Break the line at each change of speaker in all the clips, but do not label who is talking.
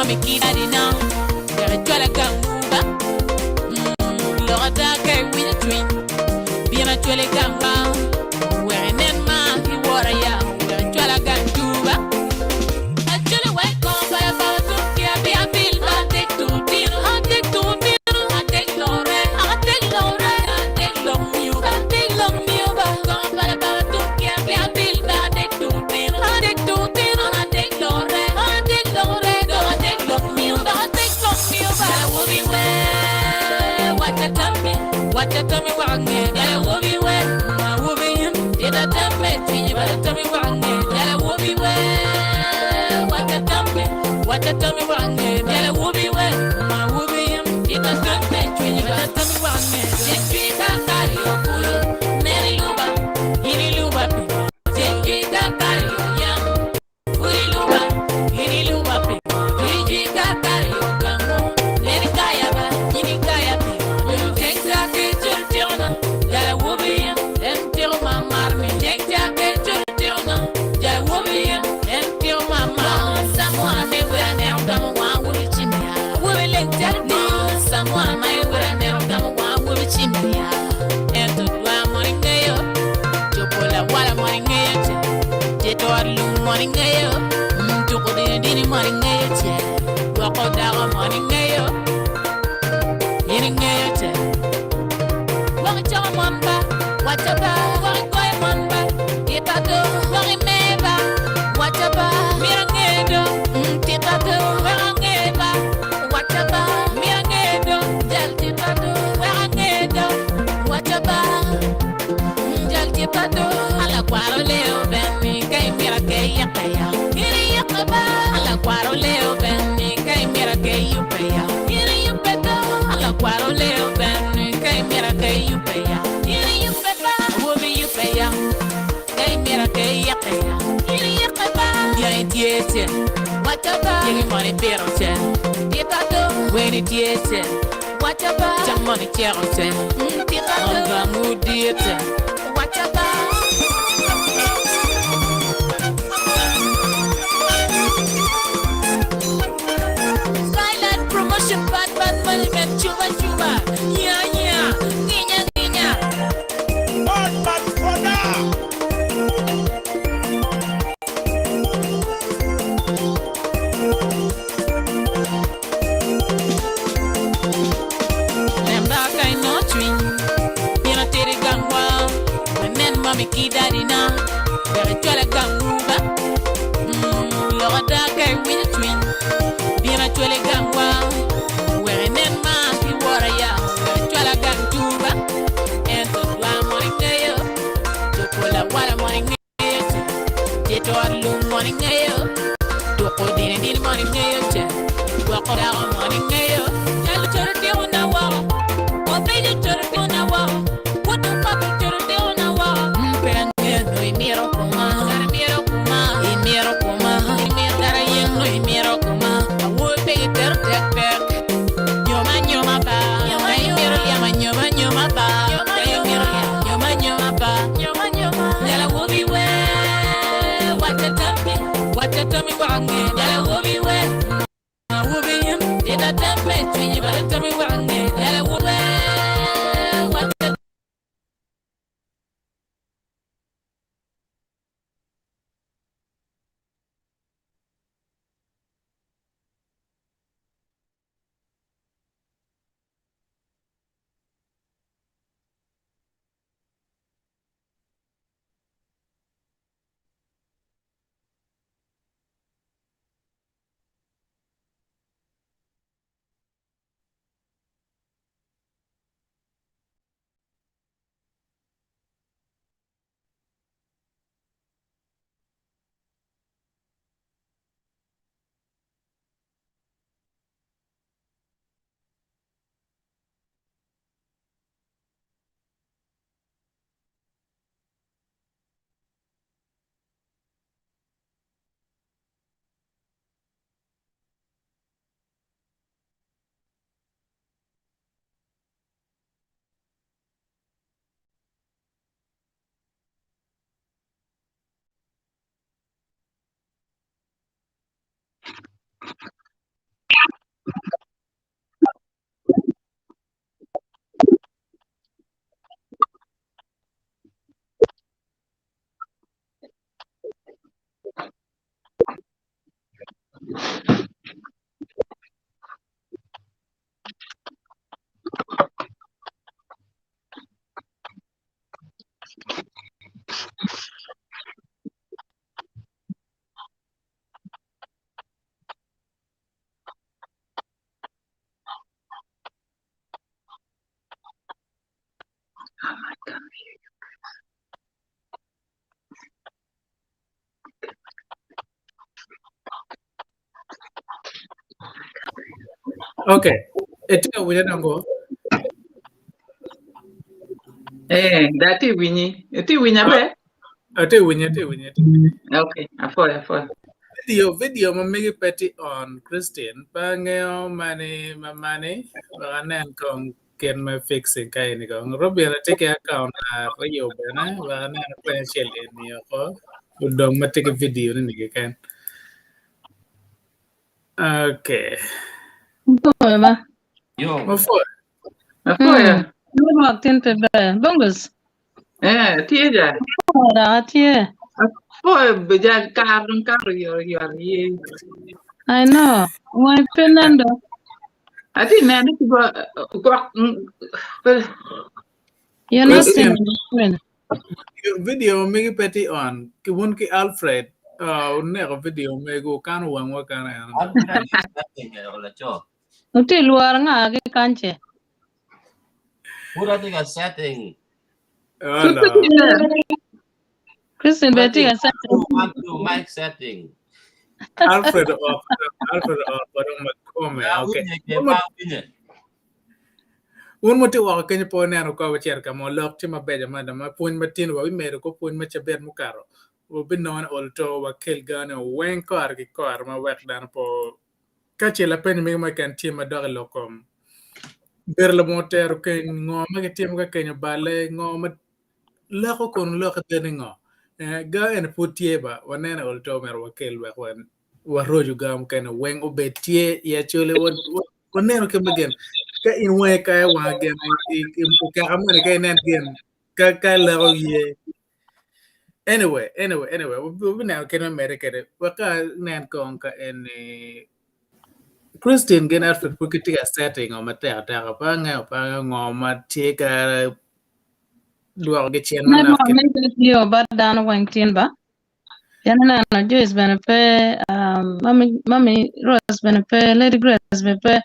mami kita di na Dere chwala ganguba Lora da kai wina twin Bina chwele gamba Were nen ma hi wara ya Dere chwala ganguba Achule wai komba ya bawa tuki ya bi abil Adek tu tino Adek tu tino Adek lore Adek lore Adek long miuba Adek long miuba Komba ya bawa tuki ya bi abil Adek tu tino Adek tu tino Adek lore Adek lore Adek long miuba Adek long miuba Yala wubi we Watcha tummy wange Yala wubi we Ma wubi him Ida tummy Tini bala tummy wange Yala wubi we Watcha tummy wange Yala wubi we Ma wubi him Ida tummy Tini bala tummy wange Jekwi kakari okulu Neri luba Hini luba pi Jekwi kakari oyam Uri luba Hini luba pi Hini kakari okamu Neri kaya ba Hini kaya pi Jekja ke churtiona Yala wubi him Entiro mamar mi Jekja ke churtiona Yala wubi him Entiro mamar Samwa me wera nero kama wa wubi chimia Wubi lekja Samwa me wera nero kama wa wubi chimia Ento dwa moringeyo Chokola wala moringeyo Jeto arlu moringeyo Choko dini moringeyo Wako dago moringeyo Iringeyo Wari chama mwamba Wachaba Wari koe mwamba Ipato Wari meba Wachaba Mirangedo Tipato Warangeba Wachaba Mirangedo Jal tipato Warangedo Wachaba Jal tipato Ala kwaro leo benni Kay mira kay yakaya Iri yakaba Ala kwaro leo benni Kay mira kay yupaya Iri yupeta Ala kwaro leo benni Kay mira kay yupaya Iri yupeta Wubi yupaya Kay mira kay yakaya Iri yakaba Yari tiete Wachaba Yari money pero che Tipato Weni tiete Wachaba Chang money tiero che Tipato Onga mudiete Wachaba Skyline promotion bad money man chuba chuba Yeah Ninya
Bad man for now.
Nemba kai no twin Pina tere gangwa Wenen mami kidari na Dere chwala ganguba Lora da kai wina twin Pina chwala gangwa Wenen ma hi wara ya Dere chwala ganguba Ento dwa moringeyo Chokola wala moringeyo Jeto arlu moringeyo Doko dini moringeyo Wako dago moringeyo Jalo choro teo na waro Obejo choro teo na waro Wadu papi choro teo na waro Pera ngeno imiro kuma Gara miro
Okay. Itu wujud anggo.
Dati winyi. Itu winya be?
Itu wujud.
Okay, afo.
Video mamigi peti on Christian. Pangeo mani, wakanan kong ken ma fixing kaya ni kong. Robi na take account na rayo ba na wakanan financial ni ako. Udong matike video ni kan. Okay.
Ba?
Yo.
Mafo.
Afo ya.
Lu tinte ba? Bongus.
Tiye ja.
Ora tie.
Afo beja karun yo ye.
I know. Why penando?
Ati nani ko
You're not
Christian.
saying.
Video mamigi peti on. Kiwun ki Alfred. Uneko video mego kanu wang wakana.
Uti luar nga ke kanche.
Pura tiga setting.
Hello.
Christian Betty ga sa.
Mic setting.
Alfred off. Parang magkome. Okay. Un moti wa kanya po na ano ko cher ka mo lok ti mabeja madama pun matin wa mero ko pun macha ber mo karo. Wo binon olto wa kel gana wen kar ki kar ma wek dan po kache la pen mi ma kan ti ma dog lokom. Ber la moter ke ngo ma ke tim ka kenya bale ngo ma Lako kon lok de ngo. Ga en putie ba wanena olto mer wa kel wa wan wa roju gam kana wen obetie ya chole won neno ke magen ka in we ka wa gen ka amane ka nan gen ka la ye anyway we now can America wa ka nan kon ka en Christian gen Alfred pukiti ga setting o mata ta pa ngo ma tie ka luar ge chen
Na
na
ma men yo ba dan wang tin ba. Yana na Joyce bana pe mami Rose bana pe Lady Grace bana pe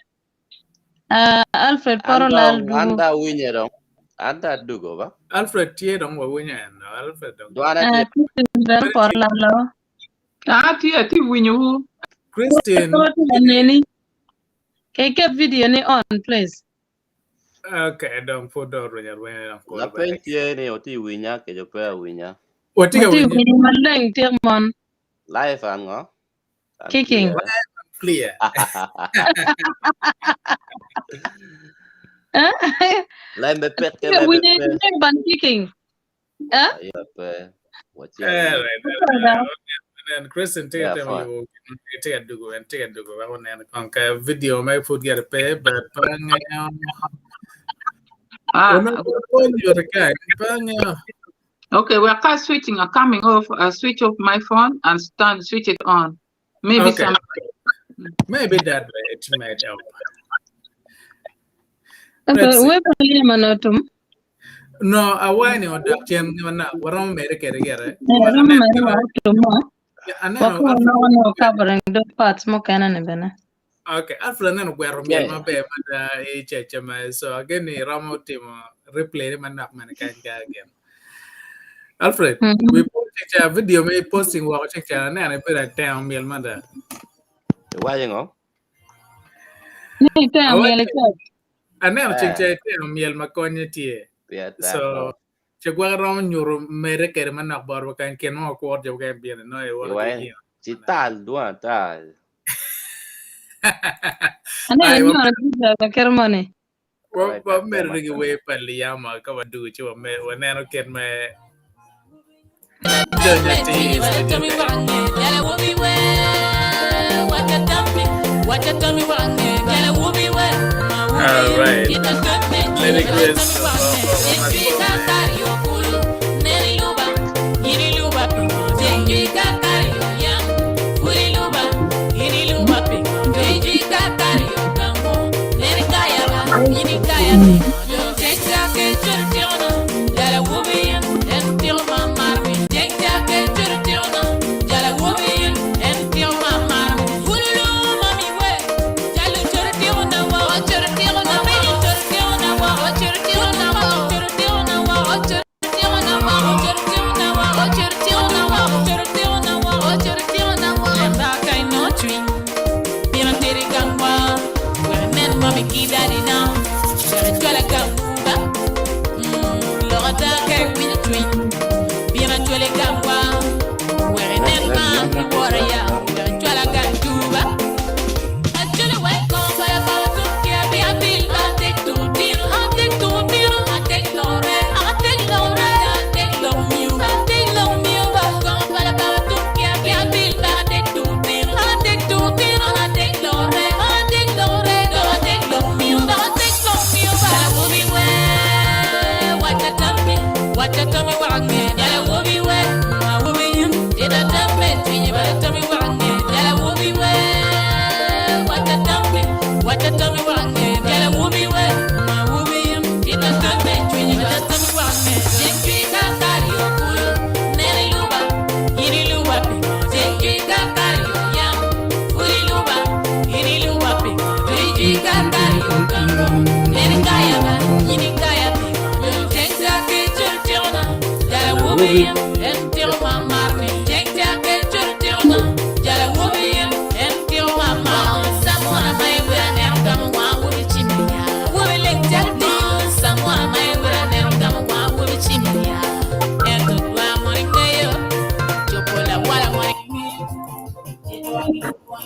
Alfred Parolal du.
Anda winye dong. Anda dugo ba?
Alfred tie dong wa winya no Alfred dong
Duana
Christian bana Parolal lo.
ati winyu.
Christian
Neni. Ke video ni on please.
okay don't put door when
la pentie ni oti winya ke jo pe winya.
what you
Mati ni maleng tirmon
Live an ngo.
kicking.
clear
Lai me pet ke
We
me
need
pet.
ban kicking.
Ya pe. What ya?
and Christian take
Yeah,
them
fine.
you take a dugo I want to conquer video may put get a pay but
Okay, we are switching. I'm coming off. Switch off my phone and switch it on. Maybe
Okay. Maybe that way it might help. Let's see.
We pali manotum.
No, I want you to change na warong America together.
No covering the parts mo kana bana.
Okay, Alfred na gwero mi ma be ma e cheche ma so again ni ramo timo replay man nak man kan again. Alfred, we post a video me posting wa check na na pe da down mi man da.
Wa ngo.
Ni ta mi le ko.
Ana check mi ma konye tie. So chegwa ramo nyuro mere kere man nak bar kan ken mo ko jo ga bien no e wa.
Cital duan tal.
Ana ni ora bisa kermone.
Wa mer rigi we pali yama ka wa ducu wa me wa neno ken me all right. Lady Grace.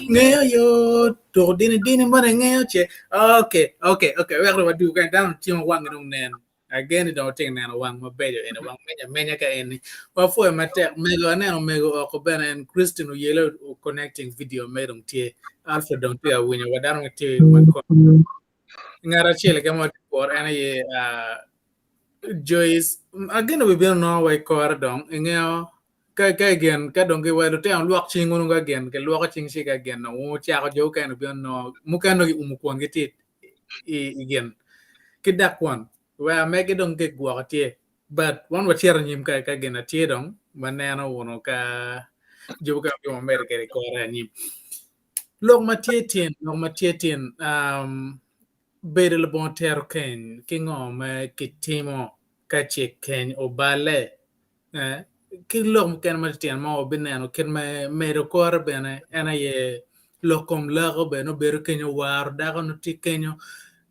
Ngeo yo to dini mana ngeo che. Okay. We're wadu kan down timo wang nung nen. Again don't think nan wang mabeco ene wang menya ka ene. Wa fo mate mego na mego ko bana en Christian yellow connecting video medong tie Alfred don't pay winya wadan tie ko. Ngara chele kama por ene ye Joyce again we be no way ko dong ngeo cái again cái đồng cái way đó theo luộc chinh ngon again cái luộc chinh xí again nó cha có dấu cái nó bên nó mua cái nó quan cái tít again cái đặc quan và mấy cái đồng cái quả cái but one vật chơi nhím cái again là chơi đồng mà nè nó nó cái dấu cái của America cái coi nhím lúc mà chơi tiền bedo labongo tero keny kingom cái timo cái chơi keny obale cái lom ken ma tian ma obineno ken me ro kor bene ena ye lokom Laro beno bero kenyo Waro dako no ti kenyo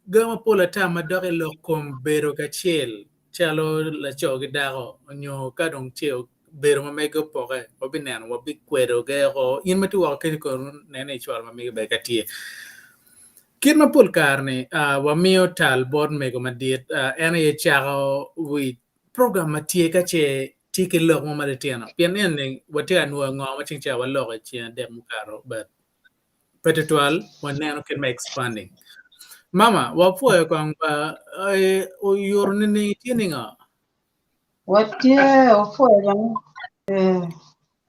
gama pola ta ma doke lokom bero kachel calo la chogi dako onyo kadong tio bero ma mego poke obineno wa big kwedo ge go in ma tu wa ken ko nene chwal ma mege be katie kin ma pol karne wa mio tal bod mego ma diet ena ye chao wi program ma tie kache tiki lok mo maletiano pian en wate anu ngo ma chingcha wa lok chi de mukaro but petual one nano can make expanding mama wa po ko o yor ni tininga
What yeah, for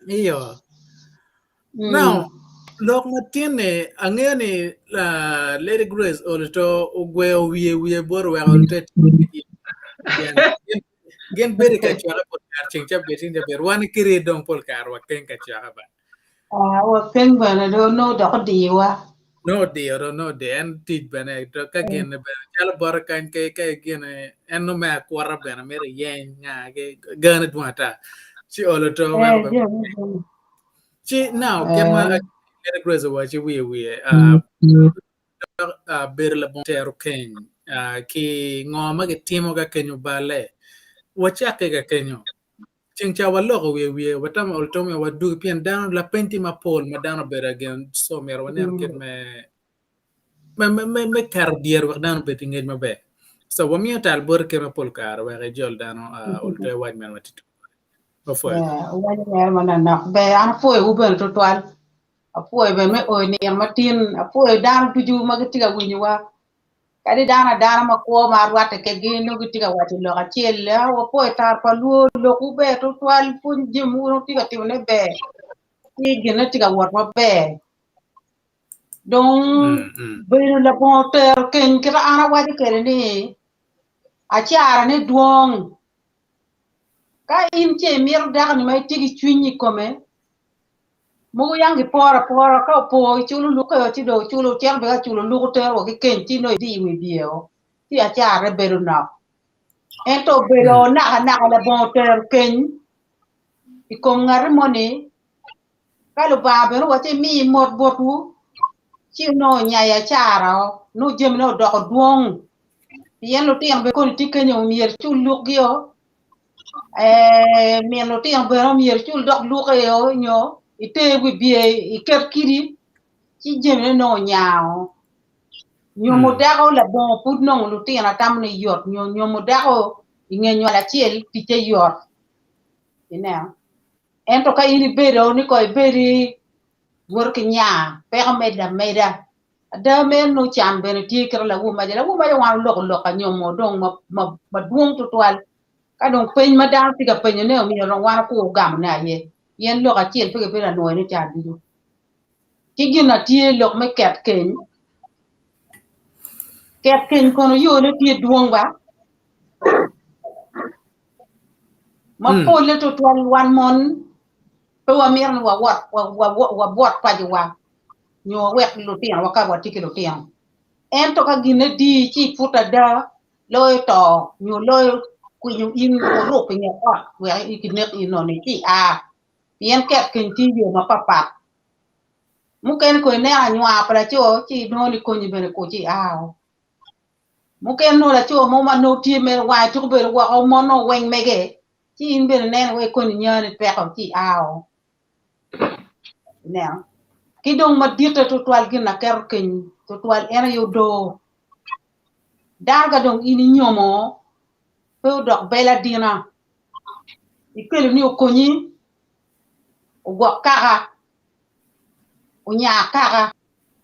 iyo now lok ma tiene angeni la Lady Grace olto ogwe wiye bor wa olto gen beri ka chwala por kar chingcha betin de ber wan kire dong pol kar wa ken ka chwala ba
what thing when I don't know the dewa.
no de en tit bene to ka gen be chala bor kan ke gen en no ma kwara bene mere yen nga ge gan dwata chi olo to wa ba chi now get ma get grace wa chi we ber la bon tero ken ki ngoma ge timo ga kenyo bale wachake ga kenyo chingcha waloko we watam oltome wadu pian down la penti ma pol madana bera again so mer wanen ket me cardier wadan beti ngej ma be so wami tal bor ke ma pol kar wa ga jol dano olto waj men watitu ofo
When I man na be an foi uben to twal. A foi be me o ni matin a foi dan tuju magtiga winywa. Kadi dana ma ko ma wate ke gi no gitiga wati lo ka chelle o po tar pa lu lo ku be to twal pun jimu no tiga timne be ti gina tiga wat ma be don be la bon ter ken kira ana wadi kere ni a chara ne duong ka in che mir da ni mai tigi chwinyi kome mo yangi pora ka po chulu lu ka ti do chulu tiang be ka chulu lu ter o ke ken ti no di wi bio ti a chara be ru na ento be ro na la bon ter ken i kom ngar moni ka lu ba be ro ti mi mot botu chi no nya ya chara no jem no do duong yen lo tiang be ko ti ken yo mier chulu gyo Miền lo tiền bờ miền chul dok lu cái onyo ite wi bie iker kiri chi jeme no nyao nyomo dago la bon put no lu tiền tam ni yot nyomo dago ingenyo la chiel ti che yot ina ento ka ini bedo ni ko beri wor ke nya pe meda da men no cham ben ti ker la wu ma wan lo ka nyomo dong ma duong to twal ka dong pen ma dang ti ka pen ne mi ro wan ko gam na ye yen lo ka chiel pe la no ni cha bi ki gina ti lo me ket ken kono yo ne ti duong ba ma po le to twal wan mon pe wa mir wa bot pa ji wa nyo wek lu tiang wa ka wa ti lu tiang en to ka gina di chi futa da loy to nyo loy ku nyo in ko ro pe nya ko wa ikinek ino ni ti a yen ket ken ti yo ma papa mu ken ko ne anywa pra cho chi no ni ko ni bere ko chi a mu ken no la cho mo ma no ti me wa tu be wa o mo no wen mege chi in bere ne we ko ni nya ni pe ko chi a ne ki dong ma dirta to twal gina ker ken to twal era yo do darga dong ini nyomo pe dok bela dina ikelu ni ko ni o gwa kaka o nya kaka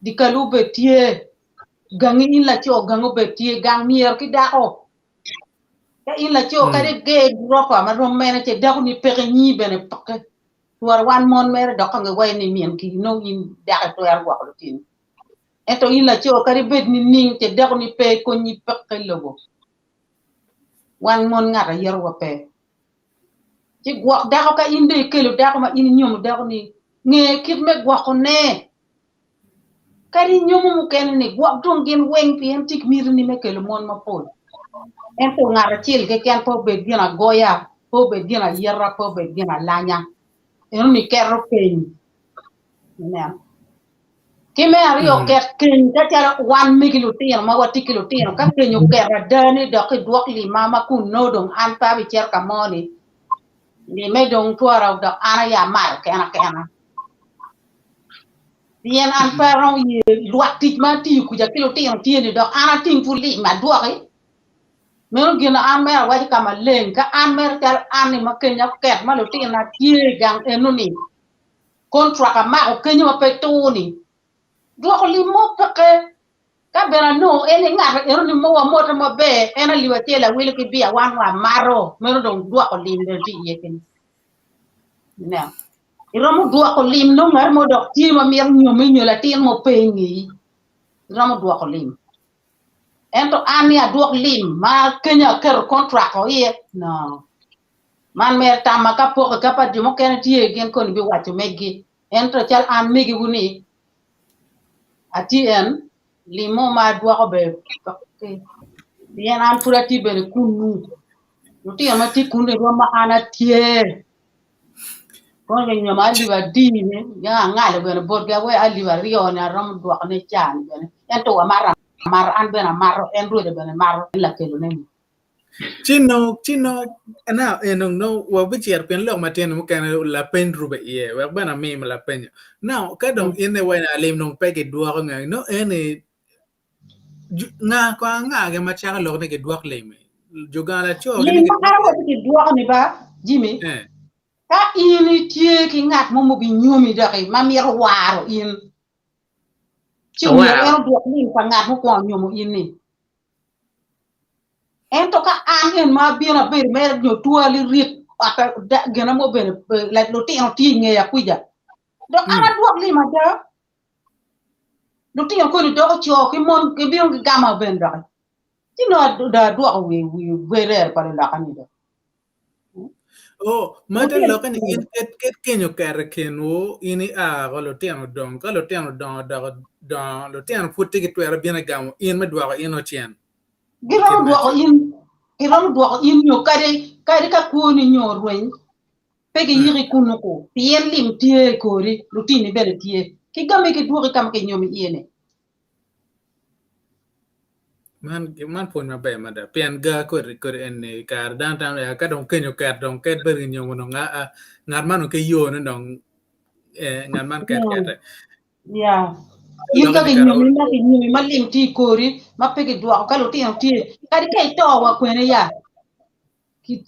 dikalu betie gangi in la cho gango betie gang mier ki dako ka in la cho ka de ge dropa ma rom mena che dako ni pere ni bene pakke tuar wan mon mere dok nga way ni mien ki no in dako to yar gwa ko tin eto in la cho ka de bet ni ning che dako ni pe ko ni pakke logo wan mon ngata yer wa pe ci gwa dako ka inde kelu dako ma in nyom dako ni nge kit me gwa ko ne kari nyomo mu ken ni gwa dong gen wen pien tik mir ni me kelu mon ma pol en to ngara chil ke ken po be gina goya po be gina yerra po be gina lanya en ni kero pen ne ki me ario ket ken ta tara 1 mikilu tin ma wati kilu tin ka penyo kera dani do ke dwok li mama kun no dong an pa bi cher ka moni ni me dong tuara do ana ya mar kena bien an parent ye luati ma ti ku ja kilo tin ti ni do ana tin fu li ma dwok mero gina an mer wadi kama len ka an mer tel an ni ma kenya ket ma lo tin na ti gang enuni contract ma o kenya ma pe to ni dwok li mo peke ka bera no ene ngata eruni mo wa mota mo be ena liwa tela wile ki bia wan wa maro mero dong dwok li nder ti yeken na iromo dwok lim no ngar mo dok ti ma mier nyomi nyola tin mo pengi iromo dwok lim ento ani a dwok lim ma kenya ker contract o ye no man mer tama ka poko ka pa dimo ken ti gen kon bi wacho megi ento chal an megi wuni atien limo ma dwok be bien an purati be kunu nuti ama ti kunu ro ma ana tie kon ge nyoma liwa dini ya ngale be bor ga we aliwa rio na rom dwok ne chan be ento wa mar an be na mar en ro de be mar la kelo ne
chino na enong no wa bichier pen lo maten mo kan la pen rube ye wa bana mi la pen now ka dong in the way na lim nong pe ke duok nga no ene nga ko nga ge ma cha lo ne ke duok le me jogala cho ge
ne ke ma ko ti duok ni ba jimi ka ini tie ki ngat mo mo bi nyomi da kai ma mi waro in ci mo en duok ni pa ngat mo ko nyomo in ni en to ka an en ma bi na ber mer nyo tuali rit ata gena mo ben la lo ti nge ya kuja do ana duok li ma da do ti ko ni do cho ki mon ki bi ngi gama ben da ti no da duok we re pa la kan ni da
oh mata lo kan in ket kenyo kar kenu ini a lo tiano dong ka lo tiano dong da lo tiano putti ke twera bina gamo in ma dwa in o chien
giron duok in nyo kare ka kuoni nyo rwen pegi yiri kunu ko pien lim tie kori rutini bere tie ki game ki duok kam ke nyomi yene
man pun mabe mada pian ga ko en kar downtown ya ka don kenyo kar don ket ber nyo no ngar man ke yo no don ngar man ket
Yeah. In ka nyumi ma lim ti kori ma pegi dwa ka lo ti ka di kai to wa kwene ya ki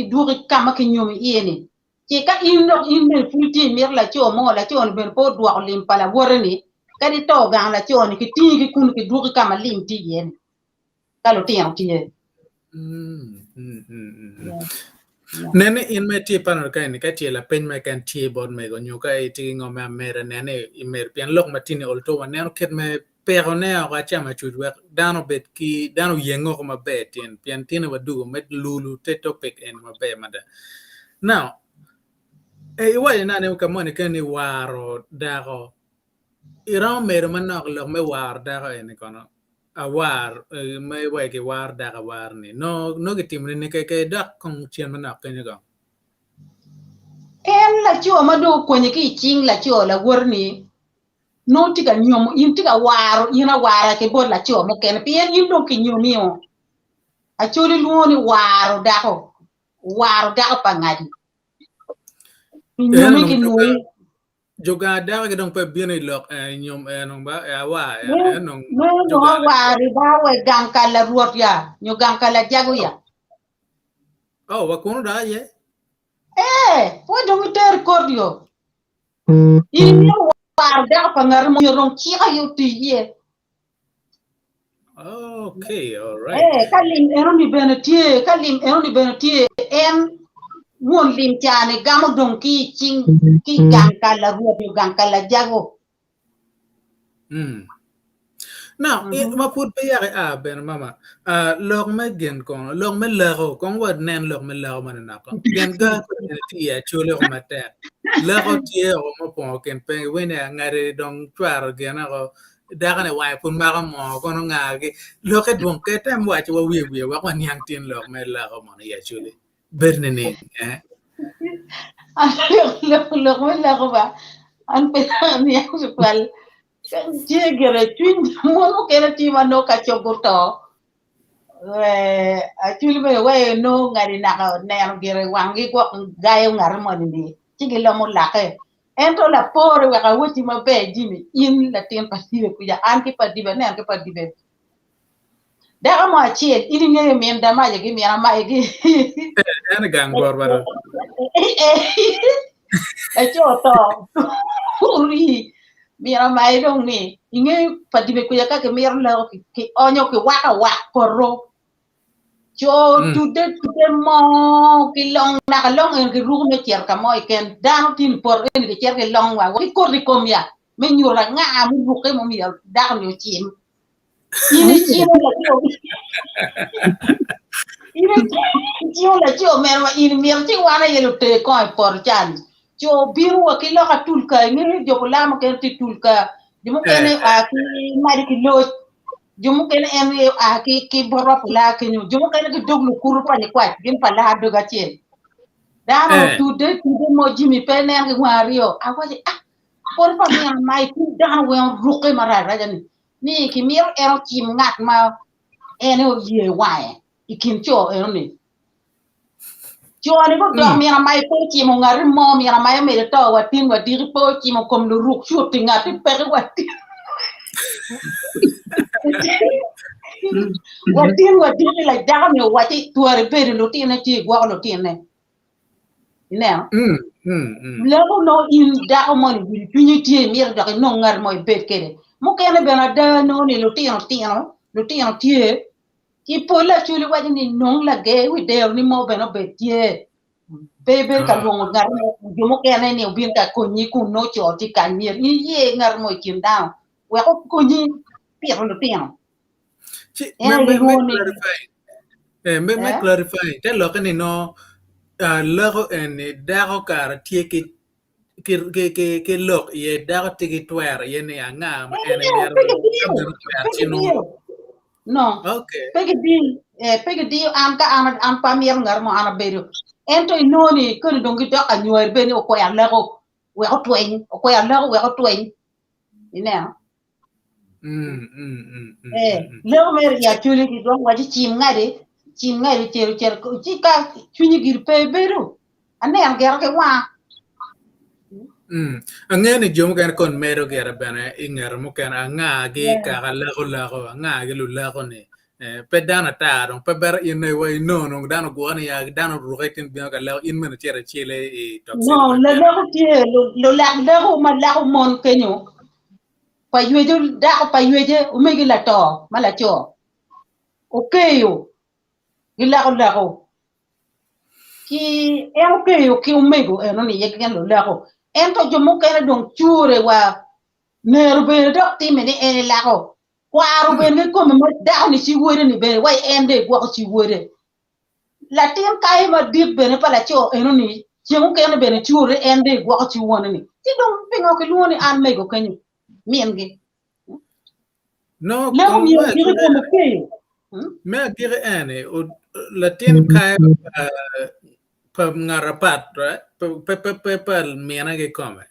du ka ma ki nyumi yeni ke ka in no in me futi mir la cho mo la cho ben po dwa lim pala worni ka di to ga la cho ni ki kun ki du ka ma lim ti yen ka lo ti
nene in me ti panor ka ni ka ti la pen me kan ti bod me go nyoka e ti ngo me mera nene i mer pian lok matini olto wa nene ket me pero ne ga chama chudwa dano bet ki dano yengo ko mabe tin pian tin wa du met lulu te topic en mabe mada now wa na ne ka mo ne kan ni waro dako ira mer man nok lo me war dako en kono a war me wa ke war dako war ni no ke tim ne ke dak kong chien man nok ne go
en la cho ma do ko ni ki ching la cho la worni no tiga nyom in tiga waro ina wara ke bod la cho mo ken pien in do ki nyomi o a chori luoni waro dako pangadi nyomi ki noi
joga dako ke dong pe bien lok nyom non ba wa non
no wari ba we gankala ruot ya nyo gankala jago ya
oh wa kono da ye
wo do mi ter kordio in waro dako pangari mo ron chiga yo tiye
okay, all right.
Kalim eroni benetie en won lim chane gamo don ki ching ki gankala ruot yo gankala jago
Now, ma put pe ya ben mama. Log me gen kon, log me laro kon wad nen log me laro man na kon. Gen ga ko ti ya chole o mate. Laro ti o mo pon ken pe wene ngare don twar gen ko daga ne wa pun ma mo kon ngage. Lo ke don ke tem wa ti wa wi wa kon yang tin log me laro man ya chole. Berne ne
log me laro ba an pe ni su pal jegere twin mono kera ti mano ka chogoto actually we no ngari na na gere wangi ko gayo ngar mo ni tigi lo mo lake ento la pore we ka wuti ma be jimi in la tem pasive ku ya anki padibe ne anki padibe daga mo achie ini ngere men da ma yegi mi ama yegi
ene gang bor baro
choto uri mira mai dong ni inge padibe ku ya ka ke mir lo ki onyo ki waka wa koro cho tude mo ki long na ka long en ki ru me cher ka mo ken dan tin por en ki cher ke long wa ki kor ri kom ya me nyura nga mu bu ke mo mi da no chim ini chim la yo ini chim la cho me ma ini mir ti wa na yelo te ko por chan cho biru wa ki lo ka tulka ni jo la mo ken ti tulka jumu ken a ki mari ki lo jumu ken en a ki borwa pula ki jumu ken ki doglu kuru pa ni kwat gin pa la do ga chen daro tude mo jimi pe nen ki wario a ko por pa mi mai ku dan we ruke mara rajani ni ki mir ero kim ngat ma ene o ye wae ikin cho ero ni Joani ko do mi na mai po chi mo ngari mo mi na mai me to wa tin wa diri po chi mo kom lu ruk shuti ngati pe wa tin wa diri la daga mi wa ti tuare pe lu tin na ti gwa lu tin ne ine lego no in daga mo ni pinyi ti mi da no ngar mo pe kede mo kene be na da no ni lu tin ti ki pola chuli wa ni non la ge wi de ni mo be no be tie bebe ka long ngar mo mo kene ni ubin ka ko ni ku no cho ti kan mi ni ye ngar mo kin da wa ko ni pi ro ti no
me clarify te lo que ni no luego en dago kar tie que lo ye dago tigi twer ye ni anga en
no pegi di an ka an pa mi ngar mo ana bedo ento inoni ko dongi do anyoer be ni ko ya lego we ko twen we ko twen ina Leo mer ya chuli ki don waji chim ngade cher chi ka chunyi gir pe beru ane am ger ke wa
Angeni jom kan kon mero gera bana inger mo kan anga gi ka la anga gi lu la ko ne pe dana ta don pe ber in ne way no dana go ne ya dana ru retin bi ka la in men cher chile e toxin
no le ko tie lo la ko ma la ko mon kenyo pa yueje da ko pa yueje o me gi la to ma la cho okeyo gi la ko ki e okeyo ki o me go e no ni ye kan lo la ko en to jomo kene don chure wa neru be dok ti me ni e la ko kwaru be ne ko me da ni ci wore ni be way ende go ci wore la tin kay ma dib be ne pala cho eno ni jomo kene be ne chure ende go ci wona ni ti don be ngo ke luoni an me go kanyu mi engi
no
le ko mi di ko mo ke
me dire ene o latin kai pa ngarapat right pe mena ke come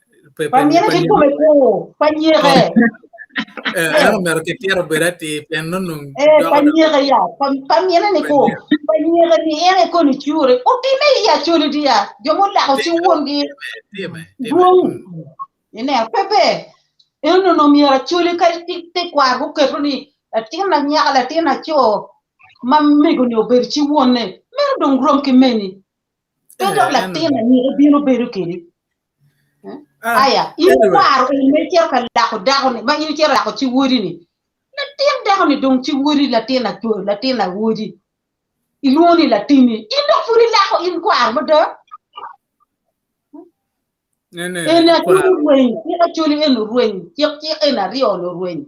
pa mi ne ko me ko pa nyere
ano meron que tiro berati piano nung
pa nyere ya pa mi ne ko pa nyere ni ene ko ni chure o ti me ya chure dia jomo la ko ci wongi brum ene pepe eno no mi ara chure ka te kwa ko ke ni tina nya la tina cho mam me go no ber ci wonne mer don grom ki meni to do la tina ni bi no beru kiri aya in kwaro in me cer ka dako ni ma in cer ko ci wori ni la tin dako ni don ci wori la tina wori iloni la tini in do furi la ko in kwaro mo do ene ko ruwen ni ka chuli en ruwen ci ena rio no ruwen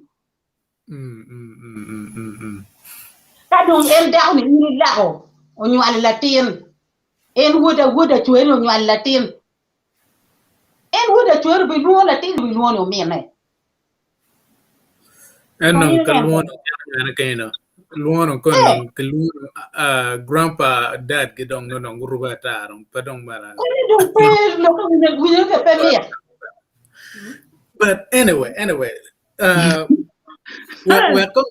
ta don en dako ni la ko onyo al latin en woda chuen onyo al latin en woda chwer bi luo la tin bi luo no mene
no kaluono na kaino luono kon kaluono grandpa dad ke dong no nguruba tarong padong mara
ko ni dong pe lo ko ni guye ke pe mi
but anyway we ko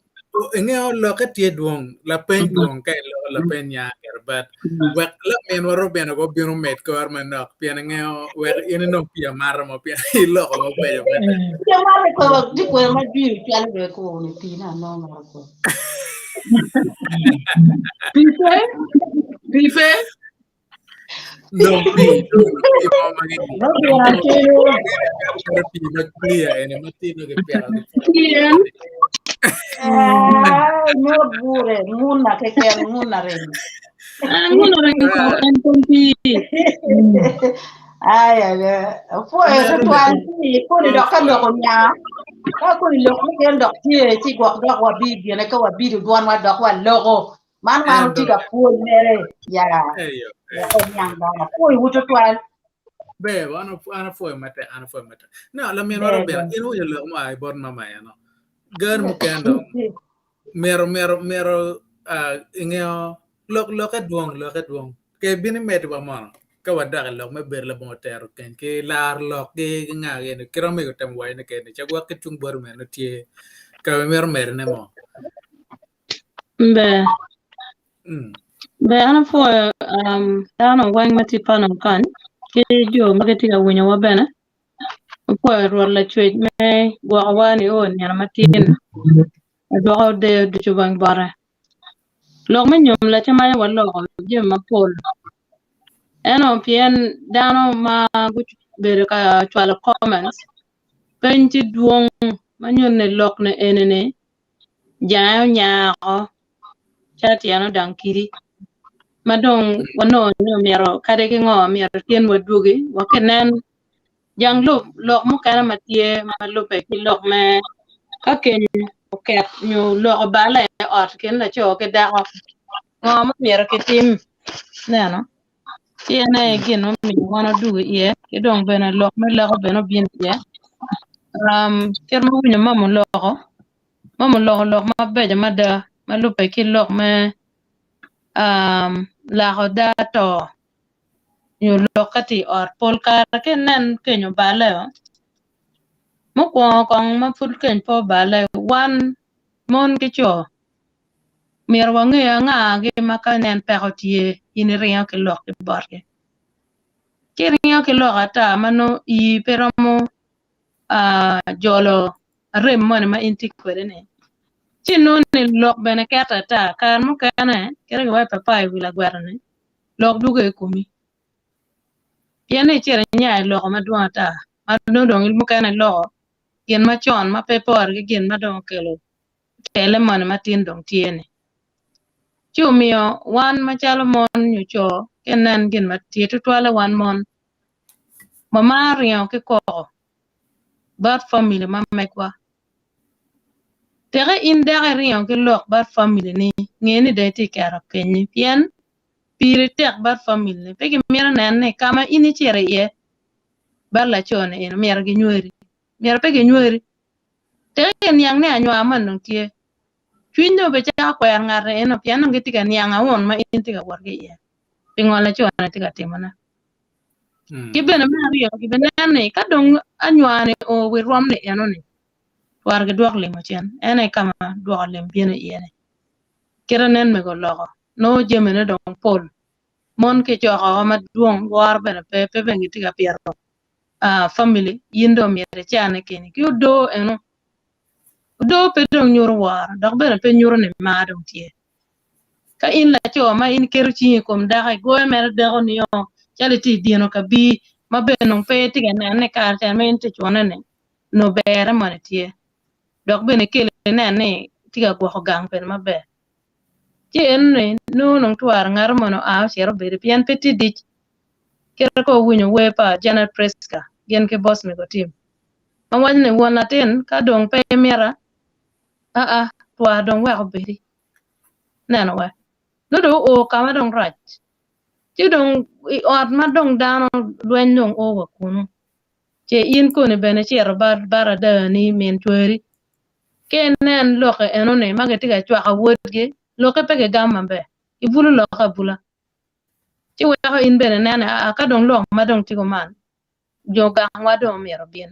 ngeo lo ka tie duong la pen duong kai la pen ya but we la men waro ben go bino met ko ar man nok pien ngeo we in no pia mar mo pia lo ko be yo
ya mare ko di ko ma bi ti ale be ko ni tina no ma ko
Pipe?
no pi mama ni
no bi na ke
pi na clear ene matino ke pia
no bure muna ke muna re
Uno ringo en pompi.
ay fue eso tu alti ko ni doka lo ko nya ko ni lo ko ken dok ti go dok wa bi bi ne ko wa bi do wa dok wa logo man ti ga pu mere ya ko nya da ko wu to twal
be ana foi mate no la men waro be ino yo lo mai bon mama ya no gar mu kendo mero ingeo lo ka duong ke bini met ba mo ka wada lo me ber la bon tero ken ke lar lo ke nga ge ne kro me go tam wai ne ke ne chagwa ke tung bor me no tie ka mer ne mo
Be ana fo dano wang mati pano kan ke jo magati ga winya wabena po ro la chwe me gwa wani on yana matin do de ducu bang bare lok me nyom la chama ya wallo je ma pol eno pien dano ma guc bere ka chwala comments penji duong manyon ne lok ne enene jayo nyaako chati ano dankiri madong wano no miero kare ki ngo miero tien wadugi wakenen jang lok mo kana matie malupe ki lok me kaken oket nyu lok bale ot ken la cho ke da ngo mo miero ki tim neno tiene gino mi wana dugi ye ki dong bena lok me lok beno bien ye ker mo winyo mamo lok ma beja mada malupe ki lok me Lako dato nyu lokati or pol kar ken nen kenyo baleo kong ma fut ken po bale wan mon ke cho mir wange nga ge makanen perotie in riyo ke lok ke borge ke riyo ke lok ata mano I peromo jolo rem mon ma intik kwedene chino ne lok bene kata ta kan mo kana kere wa papa wila gwarane lok duge kumi yene chere nya lok ma duata ma no dong ilmu kana lok gen ma chon ma pepor ge gen ma dong kelo tele mon ma tin dong tiene chumio wan ma chalo mon nyucho kenen gen ma tietu twale wan mon mama riyo ke ko bar family ma mekwa tere in dere riyo ke lok bar family ni ngeni de ti kara kenyi pien pire tek bar family peki mira nene kama ini chere ye bar la chone en mira ge nyori mira peki nyori tere yang ne anywa man nong tie chwinyo be cha kwer ngare eno pien ngi tika nyang awon ma in tika warge ye pingola chone tika timana kibene ma riyo kibene ne ka dong anywane o we rom ne yanone warge duok le mo chen ene kama duok le biene yene kira nen me go logo no jemene dong pol mon ke cho ma duong war bene pe bengi tika pierro family yindo mere chane kene ki do eno do pe dong nyur war dog bene pe nyur ne ma dong tie ka in la cho ma in keru chi kom da ga go mere de on yo chale ti dino ka bi ma be non pe ti ga ne ka ta men ti chone ne no bere ma tie dog bene kele ne ti ga go gang pe ma be ti en ne no non twar ngar mono a chero be pian peti dik kero ko winyo we pa jana preska gen ke boss me go tim ma wan ne wona ten ka dong pe mera twa dong wa be nano wa no do o kama dong rach ti dong ot ma dong dano lwen dong o wa kunu che in ko ne bene chero bara da ni men tweri kenen loke enone mageti ga chwa wodge loke pege gamma be ibulu loka bula ti wa in bene nane ka dong lo ma dong ti ko man jo ga wa dong mero bien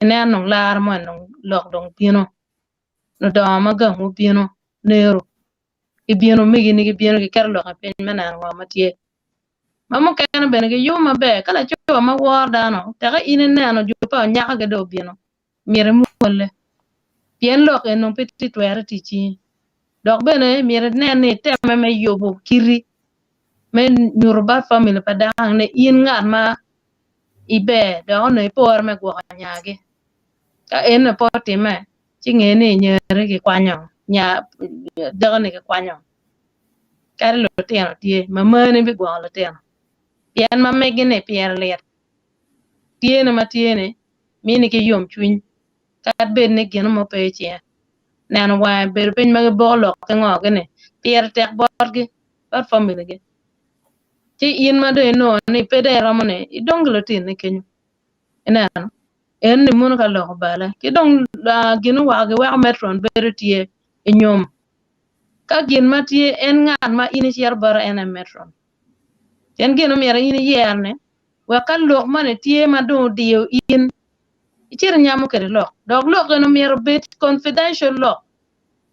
enen nong lar mo nong lok dong pino no do ma ga mu pino nero ibieno migi ni ibieno ki ker loka pen menan wa matie mamu kan bene ge yuma be kala chwa ma war dano taga inen nano ju pa nyaka ge do bieno mire mu wolle bien loke no petit were ti chi dok bene mire nene teme me yobo kiri men nyurba family padang ne in ngat ma ibe do no por me go nyage ka en poti me chingene nyere ki kwanyo nya dogone ki kwanyo kare lo tiano tie mamane bi go lo tiano yan ma megine pier let tiene ma tiene mini ki yom chwin kat ben ne geno mo pe che nan wa ber ben ma bo lo ke ngogene pier tek borgi par family ge ti in ma de no ni pede ramone I dong lo tin ne kenyu ena en ni mun ka lo bala ki dong ginu wa ge wa metron ber tie Nyom ka gin ma tie en ngan ma ini cher bara en metron ten gino mera ini yerne wa ka lo ma ne tie ma do dio in ichir nyamu kere lo dog lo no mera bet confidential lo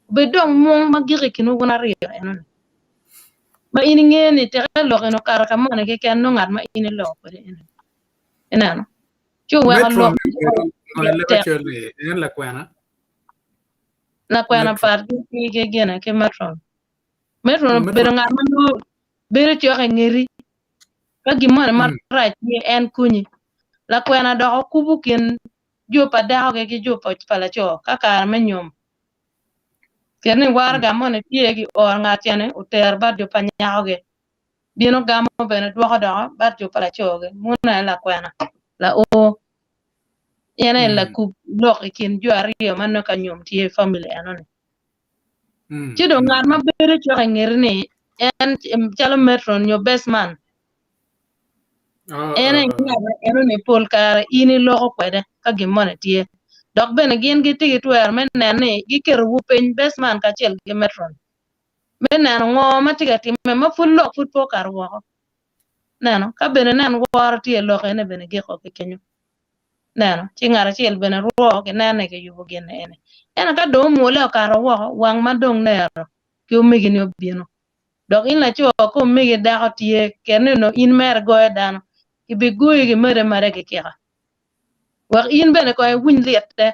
be dong mong magire kinu guna riyo enon ma ini ngeni te lo no kar ka mone ke ken no ngat ma ini lo pere enano chu wa lo
no le bachole en la kwena
na kwena par ke gena ke metron be ngat ma no bere cho ka ngeri ka gimone ma right en kunyi la kwena do kubu ken jo pa da ke jo pa pala cho ka kar me Nyom kene war ga mone tie gi or ngatiane uter ba jo pa nyaoge bino gamo bene do do ba jo pala cho ge muna la kwena la o ene la ku lo kin jo ario man ka Nyom tie family anone ti do ngar ma bere cho ngerne en chalo metron your best man ene ne pol kara ini lo kwede ka gimone tie dok bene gin gi tigi twer men ne gi ker wu pen best man ka chel gi metron men nan ngo ma tiga timme ma fullo fut po kar wo nano ka bene nan war tie lo ene bene gi ko kenyu neno ci ngara ciel bene ruo ke nene ke yubo gene ene ena ka do mole ka ro wang madong nero ke umigi ni obieno dok in la cho ko umigi dako tie kene no in mer goye dano ibi goye ge mare ke kira wak in bene ko win liette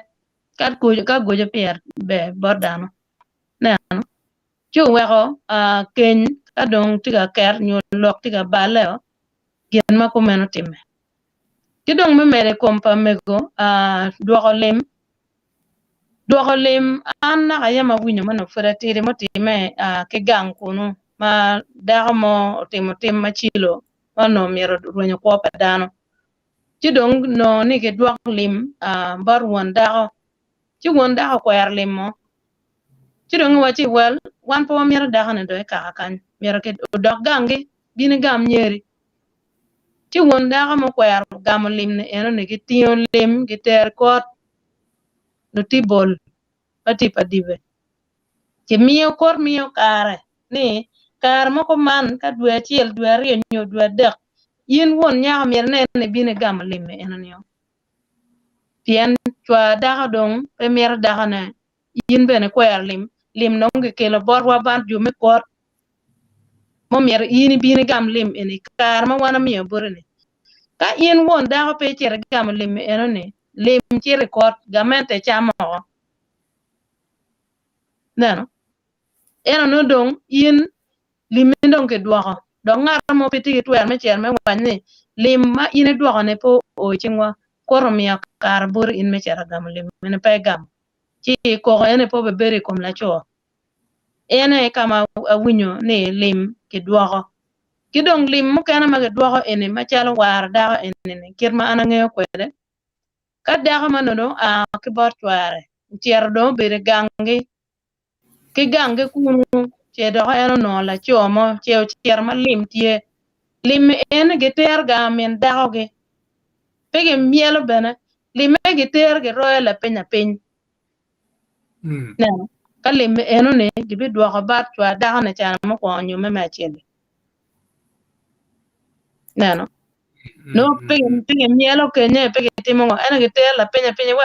ka goje pier be bordano neno chu weko keny ka dong tiga ker nyo lok tiga baleo gen ma ko meno time kidong me mere kompa mego dwoko lim an na kaya mawinyo mano fura tiri mo time ke gang kuno ma dako mo timo tim machilo mano miro ruenyo kwa padano kidong no ni ke dwok lim bar won dako chi won dako kwer lim mo kidong wachi wel wan po miro dako ne do ka kan miro ke dok gangi bini gam nyeri chi won dako mo kwer gam lim ne eno ne ke tiyo lim ke ter kot no tibol pati padive ke miyo kor miyo kare ni kar moko man ka dwe achiel dwe ariyo nyo dwe adek yin won nyaka mier ne bine gam lime eno niyo pien chwa daka dong pe mier daka ne yin bene kwer lim nonge kelo borwa ban jume kot mo mier yin bine gam lim eni kar ma wana miyo burene ka yin won daka pe chere gam lime eno ni lim chere kot gamente chamo neno eno no dong yin limindong ke dwoko dong ngara mo piti ke twer me cher me wani lim ma ine dwoko ne po o chingwa koro miya kar bur in me cher gam lim mene pe gam chi ko ene po be beri kom la cho ene kama awinyo ne lim ke dwoko kidong lim mo kana ma ke dwoko ene ma chalo war da ene kirma anange kwede ka dako manono ke bor tware cher do bere gangi ke gange kunu che do eno no la chomo che cher ma lim tie lim en ge ter ga men dako ge pege mielo bene lim ge ter ge roya la penya peny ne ka lim eno ne ge bi do ko bat twa dako ne chan mo ko onyo me ma chede no pege mielo ke ne pege timo eno ge ter la penya wa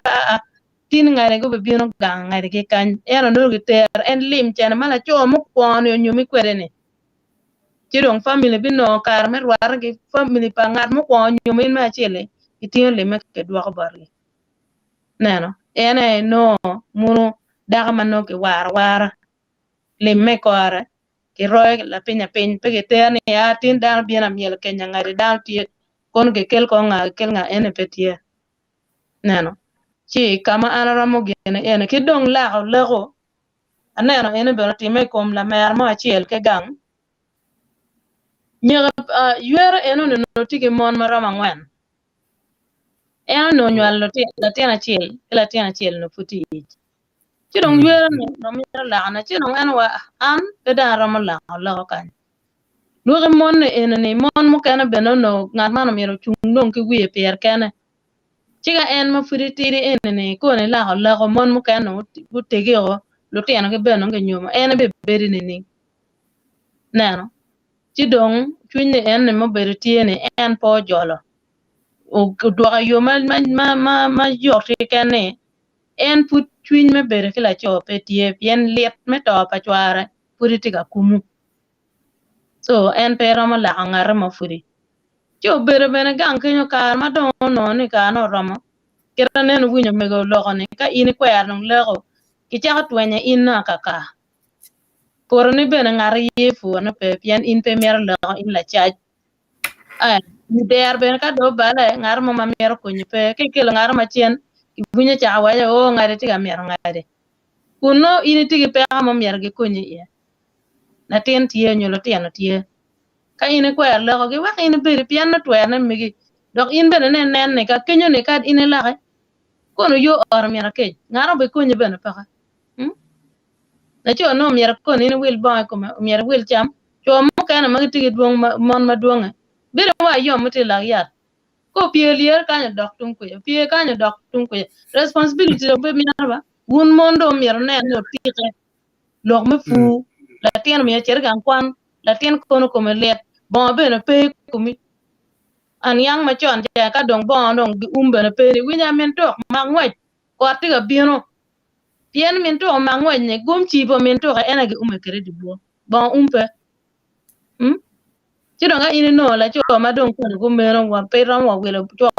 tin ngare go be no gang ngare ke kan eno no ge ter en lim chan mala chomo ko onyo mi kwere ne chirong family bino kar mer war ge family pa ngat mo ko nyu min ma chele itio le me ke dwa barli neno ene no munu daga manno ke war le me ko ara ke roy la penya pen pe ke terne ya tin dar bien am yel ke nyangari dal tie kon ke kel ko nga ene petie neno chi kama anara mo gene ene ke dong la lego aneno ene be time kom la mer mo achiel ke gang nyaka ywero eno no tike mon marama ngwen eno no nywal latin achiel no puti chirong ywero no miro lana chirong eno wa an beda ramo lako kan luge mon eno ni mon mo kana beno no ngat mano miro chung nong ki wiye pier kene chiga en ma furi tiri eno ni kone lako mon mo kana utege o luteno ke beno ke nyuma eno be beri ni neno chidong chunye en mo beri tiene en po jolo o dwa yo ma yorti kene en put chuny me bere kila chope tie bien liet me to pa chware puri tika kumu so en pero mo la ngare mo furi cho bere bene gang kenyo kar ma don no ni ka no romo kira nen winyo me go logo ni ka ini kwer no lego ki cha twenye inna kaka por ni bene ngare yefu no pe bien in pe mer lo in la cha ni der ben ka do bale ngar mo ma mer ko ni pe ke ke ngar ma chen bunya cha wa o ngare ti ga mer ngare kuno ini ti pe ma mer ge ko ni ye na ten tie nyolo ten tie ka ini ko er lo ge wa ini be pian na twer na mi gi dok in be ne nen ne ka kenyo ne ka ini la ko no yo or mer ke ngaro be ko ni be na pa na cho no mer ko ni wil ba ko mer wil cham cho mo ka na ma ti duong mon ma duong bere wa yo muti la ya ko pielier ka dok tung ko pie ka dok tung ko responsibility do be mi ba un mondo mier ne no tike lok me fu la tien mi cher gan kwan la tien ko no ko me le bon be no pe ko mi an yang ma chon ja ka dong bon dong bene pe winya min to ma ngwe ko ti ga bieno pien min to ma ngwe ne gum chi po min to ka ena ge kere di bo bon umpe ti dong a ini no la cho ma dong ko gum meno wa pe ran wa welo cho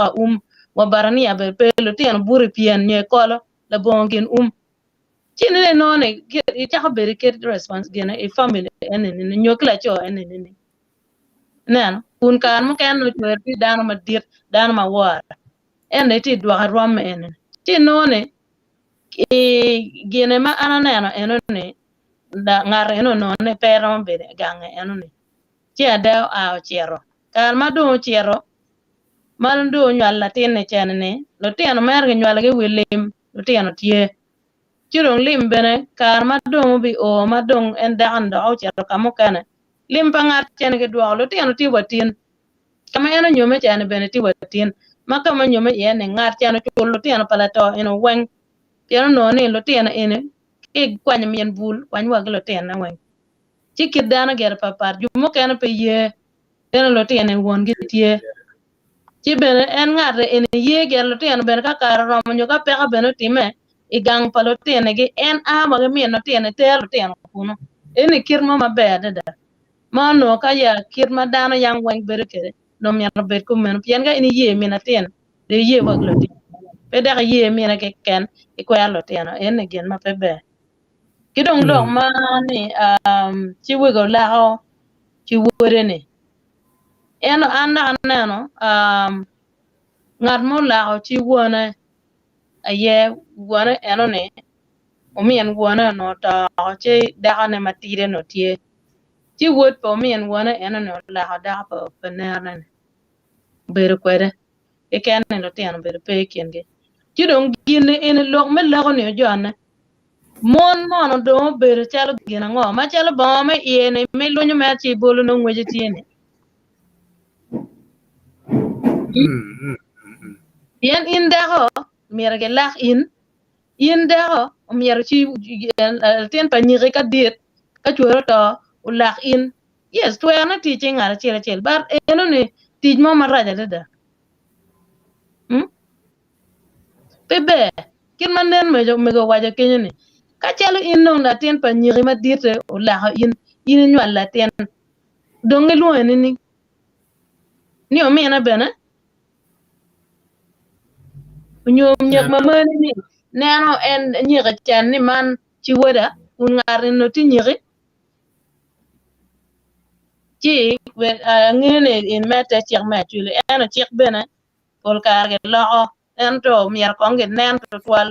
wa barani ya be pe lo tien buri pien ne ko la bon gen chini no ne ita ka beri ke response gena e family ene ne nyokla cho ene ne nan kun kan mo kan no twer ti dan ma dir dan ma war ene ti dwa rom ene ti no ne e gene ma anana eno ne da ngare no no ne pero be gange eno ne ti ada a chiero kan ma do chiero man do nyalla tin ne chen ne lo tiano mer ge nyalla ge wilim lo tiano tie chirong lim bene kar ma dong bi o ma dong en dagan do au chiero kamo kana lim pangat chen ge dwa lo tiano ti watin kama eno nyome chen bene ti watin ma kama nyome ye ne ngar chen to lo tiano palato eno wen tiano no ne lo tiano ene e kwany mien bul kwany wa lo tiano wen chikir dana ger papar ju mo kana pe ye eno lo tiano won ge tie ci bene en ngare en ye ger lo tiano bene ka kar rom nyo ka pe ka bene time igang palo tiene gi en a ma mi no tiene tero tiene kuno eni kirma ma be da ma no ka ya kirma dano yang wen bere kere no mi no ber ku men pien ga eni ye mi na tien de ye wa glo ti pe da ye mi na ke ken e ko ya lo tiene en gen ma pe be kidong dong ma ni ci we go la ho ci wore ne en anda no ngar mo la ho ci wona aye wona eno ne omien wona no ta che daga ne matire no tie ti wot po omien wona eno no la da po penerne ber kwede e ken no tian ber pe kenge ti dong gin en lo me lo ne jona mon do ber chalo gina ngo ma chalo ba me yene me lo nyu ma ti bolo no ngweje tiene yen in dago mier ge lak in dago mier chi ten pa nyire ka diet ka chwero to ulak in yes to ana teaching ara chel bar eno ne tij mo maraja dada bebe kin manen me go waja kenyo ne ka chalo in no na ten pa nyire ma diet ulak in nyu la ten donge lo ni o mena bena nyom nyak mamani ni neno en nyira chan ni man chi woda un ngarin no ti nyiri chi we ngene in meta chik ma chule en chik bena pol kar ge lo en to mier konge nen to twal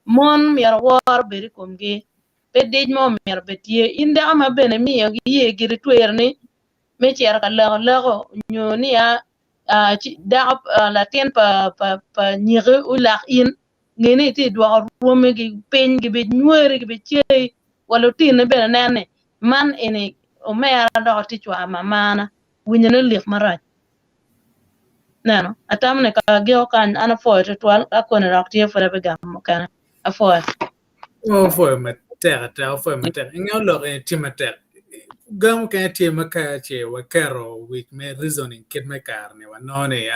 mon mier war beri komge pe dej mo mier betie inde ama bene mi ye giri twer ni me cher ka lo nyoni ya da la ten pa nyiri ulak in ngene ti dwa ruome gi pen gi be nyore gi be chei walo tin bene nene man ene o mera do ti chwa mamana winyene lik marach nano atamne ka geo kan ana fo to twal akone raktie fore be gam kana afo
o fo mater ngau lo e ti mater gam ka ti maka che wa karo with me reasoning kid me kar ne wa no ne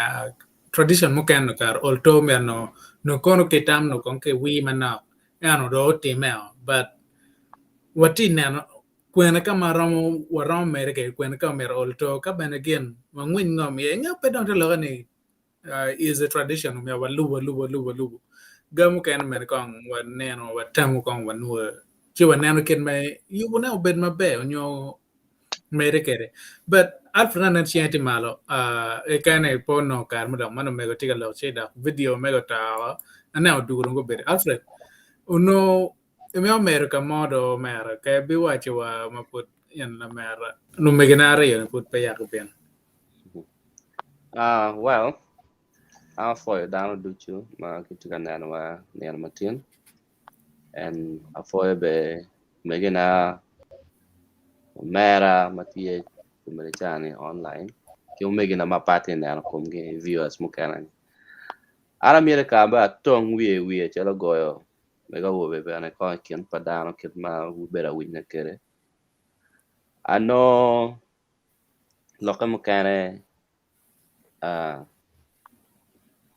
tradition mo kan no kar olto me no kono ke tam no kon ke wi mana ano do ti me but wati nano kwena kama ramo waramo mere ke kwena kama mere olto ka ben again mangwin ngom ye nga pe don lo ni is a tradition me wa lubo gamu ken men kong wa neno wa tamu kong wa nu chi wa neno ken me you will now bed my be onyo mere kere but alfred nan chienti malo e kane po no kar mo dong mano mego tiga lo cheda video mego ta ana duguro go bere alfred uno mi America modo mera ke bi wachi wa maput yan la mera no meganare yan put pe yak ben
Well, I'll for down ducu ma kitukan dan wa nian matin and for be megina mera matie kumericani online kyo megina mapatin dan kumge viewers mukana ara mire ka ba tong wie chalo goyo mega wo be ne ko ken padano ket ma u bera winna kere ano lokam kane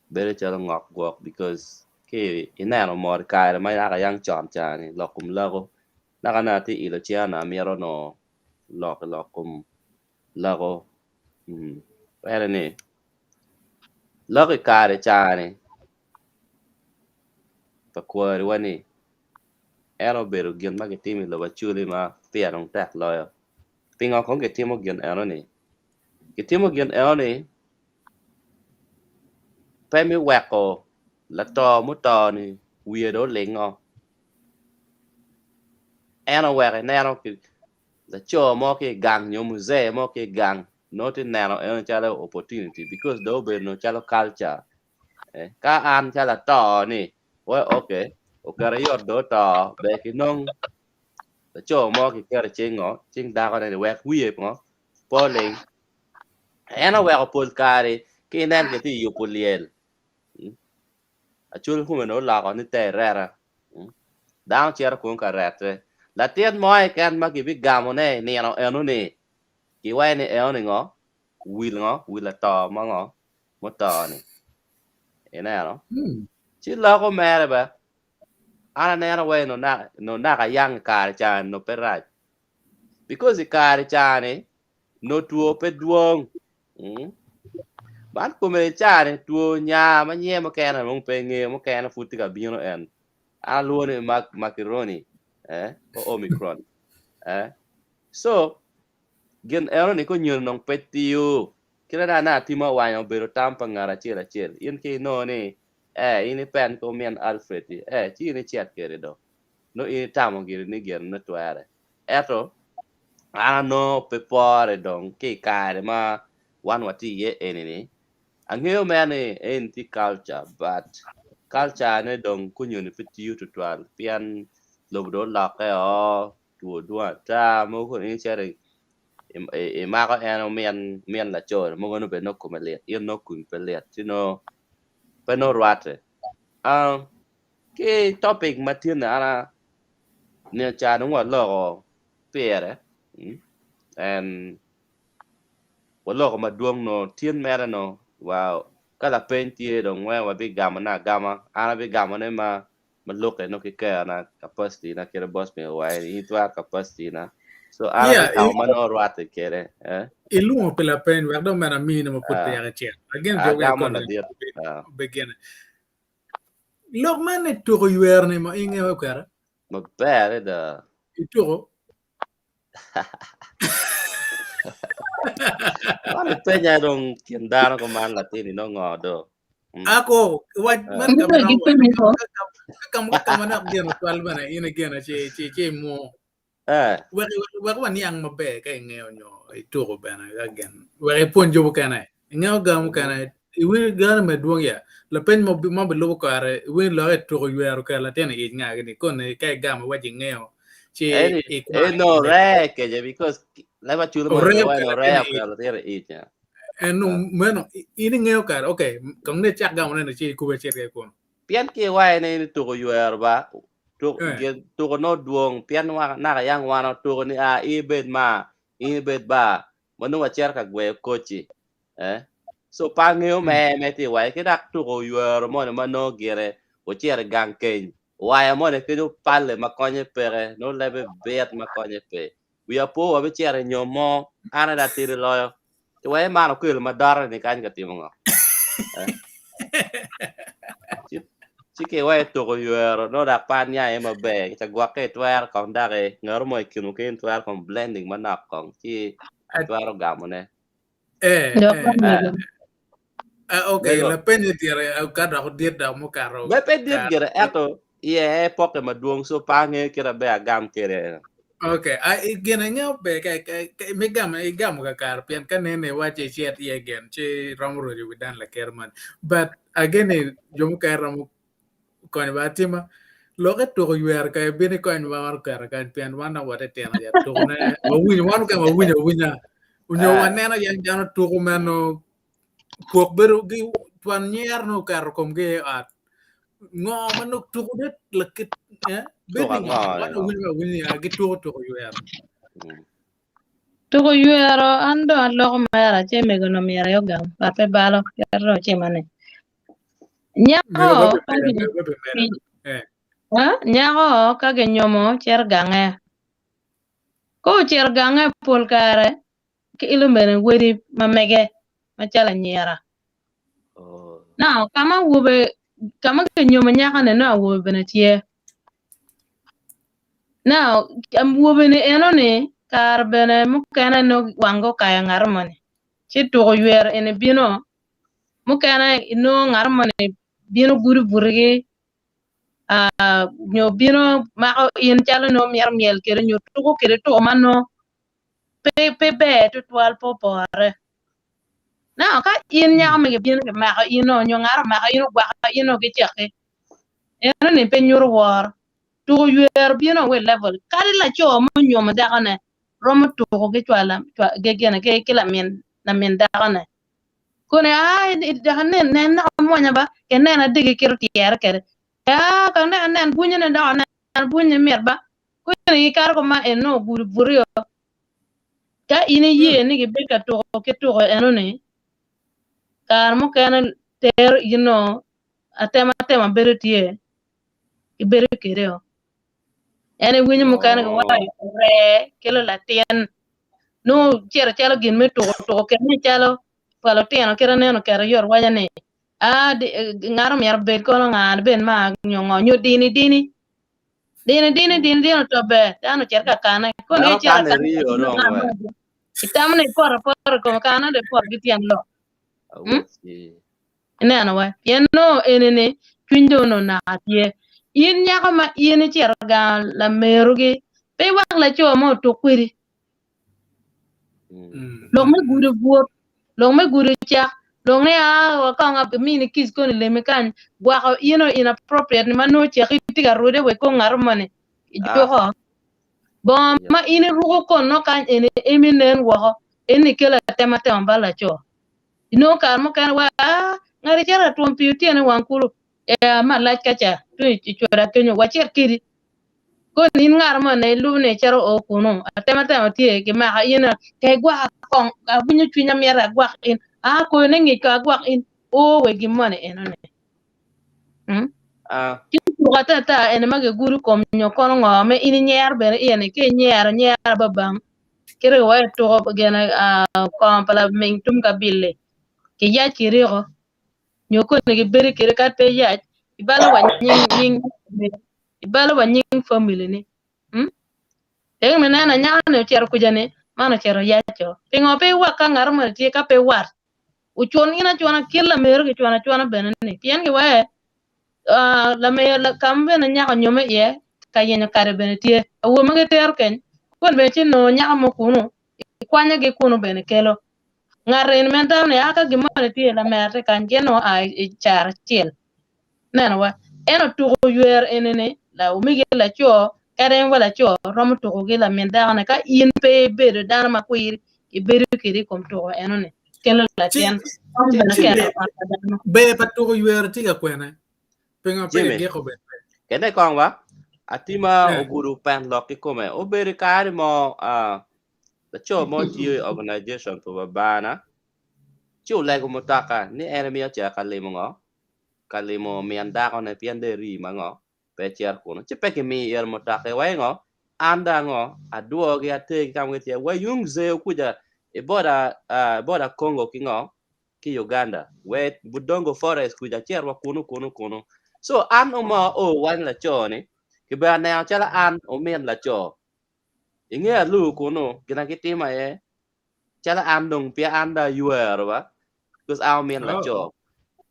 bedo chalo ngok gwok because ki ineno mor kaire ma naka yang chon chani lokum lago naka nati ilo chiana miero no lokum lago pero ni loki kaire chani pakwari wani ero bedo gin ma gitimi lo bachuli ma pianong tek loyo pingo kong gitimo gin ero ni gitimo gin ero ni pemi weko la to muto ni wiye do lingo eno weke neno ki la cho mo ki gang nyo muzee mo ki gang noti neno eno chalo opportunity because do be no chalo culture ka an chala to ni we okay okara yor do to be ki nong la cho mo ki kere chingo ching dako ne wek wiye mo poling eno weko pul kari ki nen ki ti yu puliel achul kume no Lako ni terera down cher kun karete la tiet moy kan ma ki bi gamone ni no eno ni ki wai ni eno ni ngo wil to ma ngo mo to ni ena no chi Lako mere ba ana ne wai no na ka yang kar chan no peraj because the kar chane no tuo pe duong ban kume chane tuo nya ma nye mo kana mo pe nge mo kana futi ka bino en alone macaroni o omicron so gen ero ni ko nyon nong petiu kira na timo wanyo bero tampa ngara chela chel in ki no ni ini pen ko men Alfred chi ni chat kere do no ini tamo gir ni ger no tuare eto ana no pe pore dong ki kare ma wan wati ye enini angeo mane en ti culture but culture ne dong kunyo ni petiu to twal pian lobdo Lako tuo dua ta mo ko ni chere ma ko eno men la chor mo no be no kumelet yen no kun pelet sino peno rate ke topic matin ana ne cha no wa lo pere and walo ko maduong no tien mera no wow kala pentie dong wa bi gama ana bi gama ne ma look no ki na capacity na kere boss me wa ni twa capacity na so ana bi mano rate kere
ilumo pela pen wa do mera mini mo putte ya che again jo we ko begin lok mane to ko yerne ma inge o kara
ma bere da
ituro
Wala penya dong kiandano ko man latini no ngodo.
Ako what man ka mana gena twal bana ina gena che mo wa ni ang mabe ka ngeo nyo ituro bana again wa ponjo kana ngeo gam kana iwi gana me duong ya la pen mo be lo ko are wi lo to yero ka la tena i nga ni kon ka gam wa ngeo che
no re que because leva chulo mo no re ka la tera ita
no meno ini ngeo ka okay kong ne chak gam ne che ku be che ko
pian ke wa ne to yero ba to no duong pian wa na yang wa no to ni a ibet ba manu wa cher ka gwe kochi so pa ngeo me ti wa ke dak to yero mo no gere o cher gang ken waya mo ne kedo palle ma konye pere no lebe bet ma konye pe we apo wa be chere nyomo ana da tiri loyo to we ma no kul ma dar ni kan ga timo chike wa to go yero no da pan ya e ma be ta gwa ke twer kon da ge ngor mo kinu ken twer kon blending ma na kon ti twer ga mo ne
okay la penye dire au kada ko dir da mo karo
be pe dir gere eto ye poke ma duong so pange kira be agam kere
okay I gena ngeo be ka me gam ka kar pian kan ne wa che chet ye gen che ramro ju dan la kerman but again jo ka ram ko ne batima lo ka to yer ka be ne ko en war ka kan pian wana wa te na ya to ne ma wan ka ma winya unyo wan ne na yan jano to ko meno pok beru gi tuan nyer no kar kom ge at ngo manuk to det lekit ya be ni ngo wana winya gitu to yer
Tuko yuero ando aloko mara che mego no miera yoga pape balo yaro che mane.
Mega
Nyako
babe mera, babe mera. Eh.
nyako kage nyomo cher gange. Ko cher gange pol kare ki ilumene wedi mamege machala nyera.
Oh.
Now kama ke nyomo nyaka ne na wobe bene tie. Now wobe ne eno ne kar bene mukene no wango kaya ngarmane. Chi tuko yuer ene bino mukene ino ngarmane bino guri burigi nyo bino mako yin chalo no miel kere nyo tuko kere to mano pe be to twal po pore. Now ka yin nyaka me bino ke mako ino nyo ngar mako ino gwa ino ke chake. Eno ne pe nyur war. Tuko yuer bino we level. Kari la cho mo nyo madakane. Romo tuko ke twala gegene ke kila min na min dakane. Kone ne na monya ba ke ne na digi kir tiere kere ka ne bunye ne da ne bunye mer ba kone yi kar ko ma eno burio ka ini ye ni ge beka to ke to eno ne kar mo kana ter atema beretie i bere kere o ene winye mo kana wa re kelo la tien no chere chalo gin me to ke ne chalo palo tieno kere neno kere yor wanya ne ngaro mer bed kono ngan ben ma nyongo nyo dini to be tano cerka kana ko ne
Ano
cerka
kan
kana
Rio dong we.
itam ne por ko kana de por gitian lo
Awochi.
ne ana wa yeno enene twindo no na tie yin nyaka ma yin cerka la merugi pe wak la cho mo to kwiri long me gudu buot long me gudu cha long ne wa ka nga mini kis ko le me kan gwa inappropriate ni mano che khitiga rode we ko ngar mane jo ho bon ma ini rugo ko no kan ene eminen wo ene kela tema bala cho ino kar mo kan wa ngari chara tuom piuti ne wankulu ma la kacha tu chora kenyo wa cher kiri ko nin ngar mane lu ne charo o kuno tema tie ke ma ina ke gwa kon bunyu twinya miera gwa in ko ne ngi ka gwa in o we gi mane eno ne Tata ene mage guru kom nyokono ngome ini nyer bere ene ke nyer babang kire wa to gena kompala mengtum kabile ke ya kiriro nyoko ne bere kire kat pe ya ibalo wa ibalo wa family ni te me na nya ne cher ku jane mana cher ya cho pingo pe wa ka ngar mo tie ka pe war uchon ina chona kila mer ke chona bene ne kien ke wa la kambe na nyaka nyome ye ka yenyo kare bene tie awo mage ter ken kon be chino nyaka mo kunu kwanya ge kunu bene kelo ngaren menta ne aka gi mane tie la merte kan geno char chiel nena wa eno tugo yuer enene la umige la cho karen wala cho rom tugo ge la menta ne ka in pe be dana makwir i beru kiri kom tugo enone kelo la tien bene kelo
Be patuko yuer tiga kwene. Penga pe
Jimmy.
geko be.
Kede kong ba? Atima oguru pen loki kome. Obere kari mo the cho mo ti organization to babana. Chu lego motaka ni enemy acha kalimo ngo. Kalimo mianda ko na piende ri mango. Pecher kuno. Chepeke mi yer motaka we ngo. Anda ngo Adwogi ate kamwetia we yung zeo kuja boda Congo kingo ki Uganda we budongo forest kuja cherwa kuno. So an uma wan la cho ni ki ba na chala an o men la cho inge lu kuno kina kitima chala an dong pia anda yuer ba kus a men la cho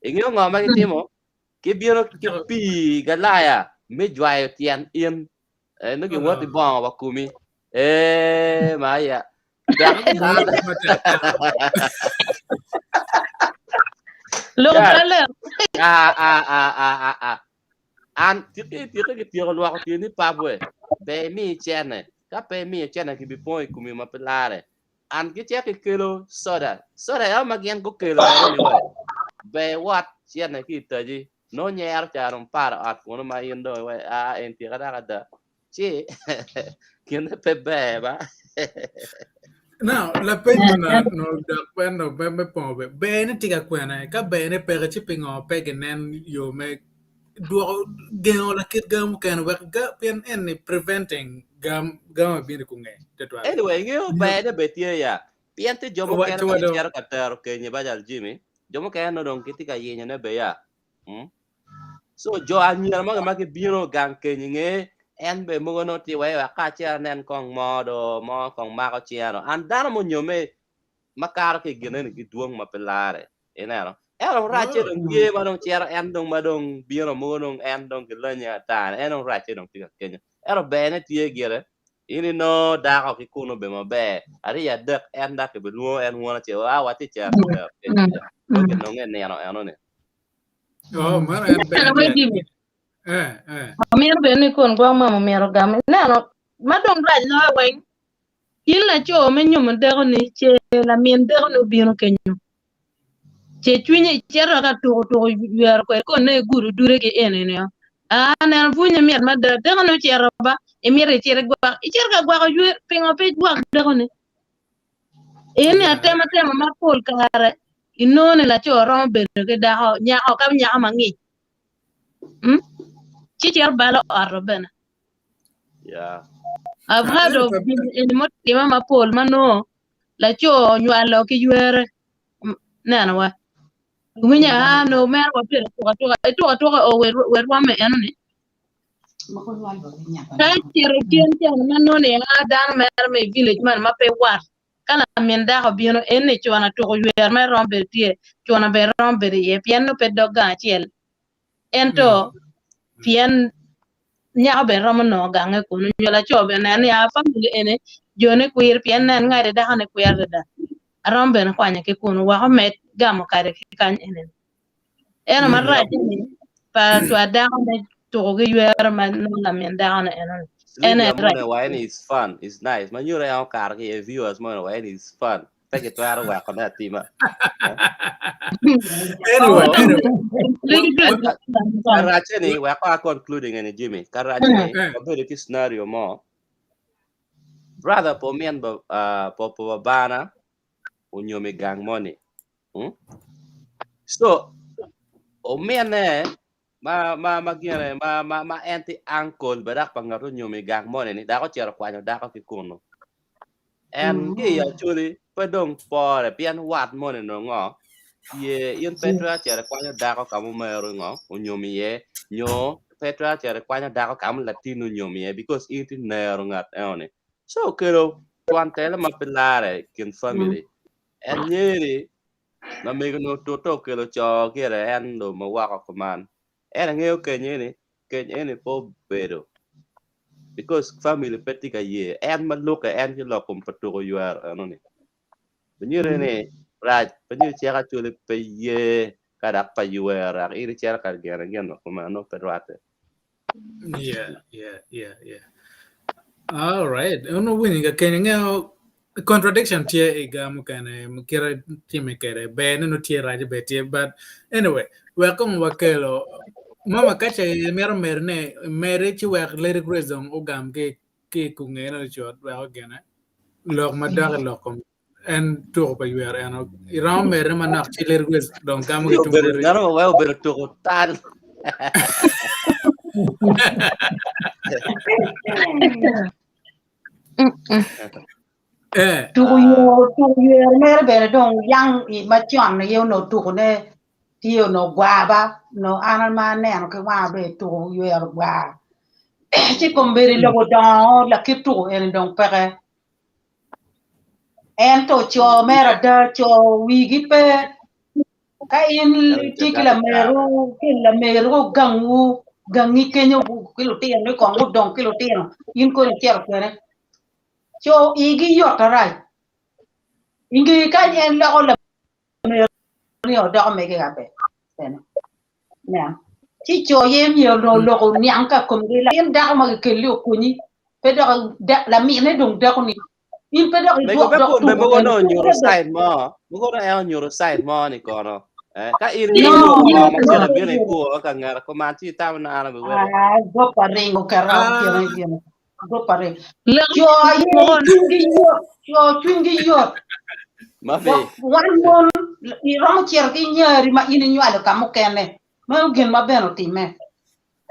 inge ngoma kitimo ki biro ki pi galaya me jwayo tian in no ki woti bon wa kumi maya dang ki
lo kale
an tiki lo ko tini pabwe be mi chene ka pe mi chene ki bi point kumi ma pelare an ki che kilo soda ya magian ko kilo ni we be wat chene ki taji no nyer charum par at kono ma indo we en ti kada chi kine pe be ba
Now, la penyo na no dak no be pombe. Bene tiga kwena ka bene pega chipping o pegenen yo me do geno la kit gam kan work ga pen any preventing gam bi ku nge tetwa.
Anyway, you bad betia ya. Piante jomo
What
kena
to
ba
do?
chero katero kenye ba jal Jimmy. Jomo kena no don kitika yenya ne be ya. So jo anyira ma ke biro gang kenye nge en be mo no ti wa ka cha nen kong mo kong ma ko chiaro. Andana mo nyome makar ke gene ni duong ma pelare. Enaro. Ero rache
Oh,
dong ye ma dong chiaro en dong ma dong biro mo dong en dong ke lanya ta. En dong rache dong tika kenye. Ero bene tie gere. Ini no dako ki kuno be mabe ari ya dek en dak be luo en wona che wa wati cha ka ter ko ke no ngen ne no eno ne
oh man and
Ana
bene
we
dia.
divi.
Eh.
Amir be ni kon gwa mama mero gam. Neno madong raj no wen. Yin la cho me nyum de ni che la mien de no bino kenyu. Che chunye chero ka to yer ko ne guru dure ke ene ne. Ana funya mier ma de no chero ba. E mier chere gwa. E cher ka gwa yu pingo pe gwa de ni. Ene
Yeah.
atema ma pol kare. Inone la cho ro be ke da ho nya ho kam nya ma ngi. Chi cher balo arben.
ya
I've heard
And
of in the mama Paul mano la cho nyalo ki ywere nana wa minya ha no mer wa pere to o wer wa me anu ni ka tiro kien tian mano ne ha dan mer me village man ma pe war kala min da ho bieno enne cho na to wer me rombe tie cho na be rombe ye pien no pe doga chiel ento pien nya be rom no ga nge ko nyola cho be na ya family ene jone kuir pien nan ngare da hane kuir da rombe na kwanya ke kuno wa met gamo kare ke kan ene ena marra ni pa to ada ne to ge yer man no la men da hane
sleep
ene
ya
ra
mo ne wa is fun is nice man yura ya kar ke viewers mo ne wa is fun ta ke twar wa ko na tima
anyway,
so
really good
karache ni wa ko concluding ni Jimmy karache ni
eh.
ko be ki scenario mo brother po men po bana unyomi gang money so o mene ma gine ma anti uncle bedak pangaru nyomi gang mone ni dako chero kwanyo dako kikuno en ki actually pedong pore pian wat mone no ngo ye yin petra chere kwanyo dako kamu meru ngo unyomi ye nyo petra chere kwanyo dako kamu latino nyomi ye because inti neru ngat ene so kero twantele ma pelare kin family en nyeri na mego no toto kelo cho kere en do ma wako kuman en ngeo kenye ni po bedo because family petika ye en ma loka en ki lokum patuko yuar anoni benyere ni raj benyer cheka chule pe ye kada pa yuar ak iri chera kad gera geno kuma no perwate
Yeah. All right. Uno winning ga kenya ngeo contradiction tie igam kana mukira time kere be no tie raje be tie but anyway welcome wakelo mama kacha mero merne mere chi wak lere grezon ogam ke kungena chot wa gena lok madar lokom en tour pa yer en iram mere manak chi lere grez donc gam ke
yo ber
tungere
naro wa ber to tal
eh
tu yer mer be dong yang I ma chon ne yo no tu ne ti yo no gwa ba no anal ma ne no ke wa be tu yer gwa ci komberi lo don la ki tu en dong pere en to cho mera da cho wi gi pe ka in
karam
ti
jaga de tar
ki la meru gangi kenyo kilo ti ne ko ngu dong kilo ti in ko ni ker pere cho igi yo tarai ingi ka en la ko la ni o da me ga be na ci cho yem yo lo ko ni an ka kom la en da ma ke li ko ni pe da la mi ne dong da ko ni in pe da
me
do
go be
do
ko
tu
be
ko
mo
en
no
tu
neuroscience mo go na neuroscience mo ni kono ka iri
no
iri ko
no
ma chera bene ko ka ngara ko man ti ta na ana be wede
ah go pa ringo ka ram ti
ah
ne go pare.
Look,
Yo chungi yo.
Mami.
One mon I rom cher ki nyari ma ini nywalo kamo kene. Ma gen ma beno time.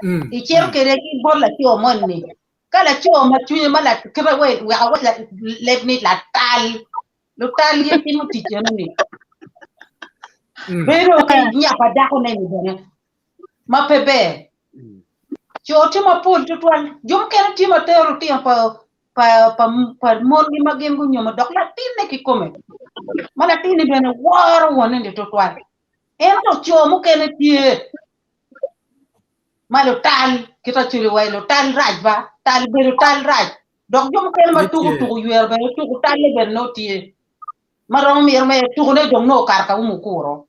I cher kere ki bola cho mon ni. Kala cho ma chunye ma la kra we wa la let ni la tal. Lo tal ye ti mo ti chen ni. Pero ke nya pa da ko ne ni bene. Ma pepe. Cho ti ma pul tu tuan. Jom kene ti ma tero ti pa mon ni ma gen gu nyoma dok la tin ne ki come. Mana tini bene waro wone de totwal. Ento cho mu kene tie. Malo tal kita chuli wai lo tal raj ba, tal bero tal raj. Dok jo mu kene ma tugu yuer be tugu tal le ben no tie. Marong mir me tugu ne dom no kar ka umu kuro.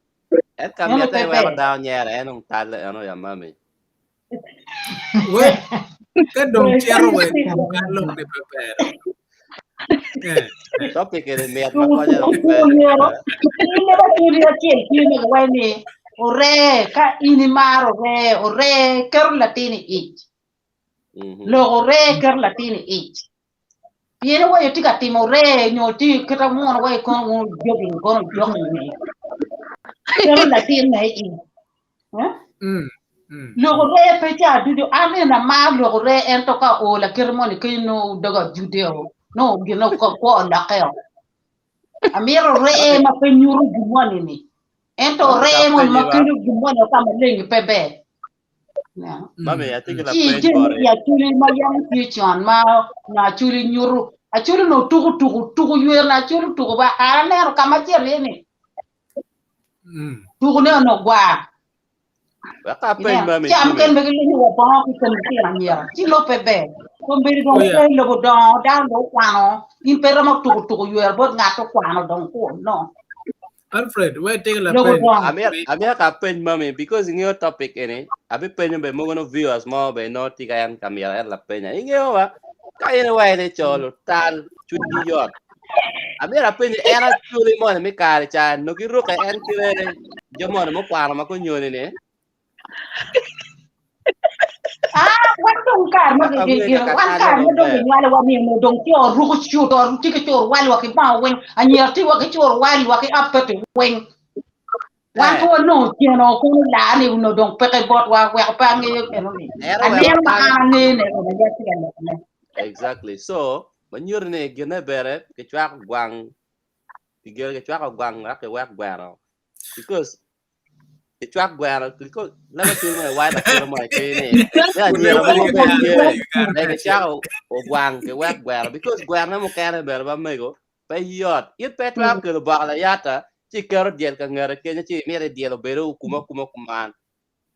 Et cambiate wa down nyere enong tal eno ya mami.
We ka dong chero we ka lo de prepare.
Topic ini miat makanya
Ini ba tuli achiel kini wai ni. Ore ka ini maro ore ker latini ich. Lo ore ker latini ich. Piene wai tika timo re nyoti kita mon wai kon jogging ni. Ker latini na ich. Lo re pecha dudu ame na ma lo re ento ka o la ker mon kino daga judeo. No, gino ko la keo. Amiro re ma penyuru gumoni ni. Ento re mo makuru gumoni kama lengi pepe.
Mami, I think la
Chi ya chuli ma yang kichon ma na chuli nyuru. A chuli no tugu yuer na chuli tugu ba ana kama chele ni. Tugu ne no gwa.
Baka pen mami.
Cham ken begini ni wa ba ku ken ti anya. Chi lo pepe. Kombiri dong ko lo dong down do kwano. Impera mo tugu yuer bot ngato kwano dong ko no.
Alfred, we take la pen.
Amir ka pen mami because in your topic ini, abi pen be mo gono viewers mo be no tigayan kamera la pen. Ingeo wa kaya wa de cholo tal chudi yot. Amir pen era chuli mo mi kare cha no ki ro ka en kire jo mo kwano ma ko nyone ne.
Wan dong kar ma wan kar ma dong wala wa mi mo dong cho ru chu do ti ke cho wala wa ki ma wen anya ti wa ki cho wala wa ki apete wen wan to no ti no ko la ni no dong pe ke bot wa pa ngi ke no ni ane ma ne ya ti ne.
Exactly. So, manure ne gene bere ke chwa gwang tigel ke chwa gwang ra ke wa gwaro because it track where because never feel my wife at my keny. Like a chow or guang ke wet where because guang no can bear by mego pay yacht. It pet up to the balayata, she carrot deal can get a kenya mere deal beru kuma kuman.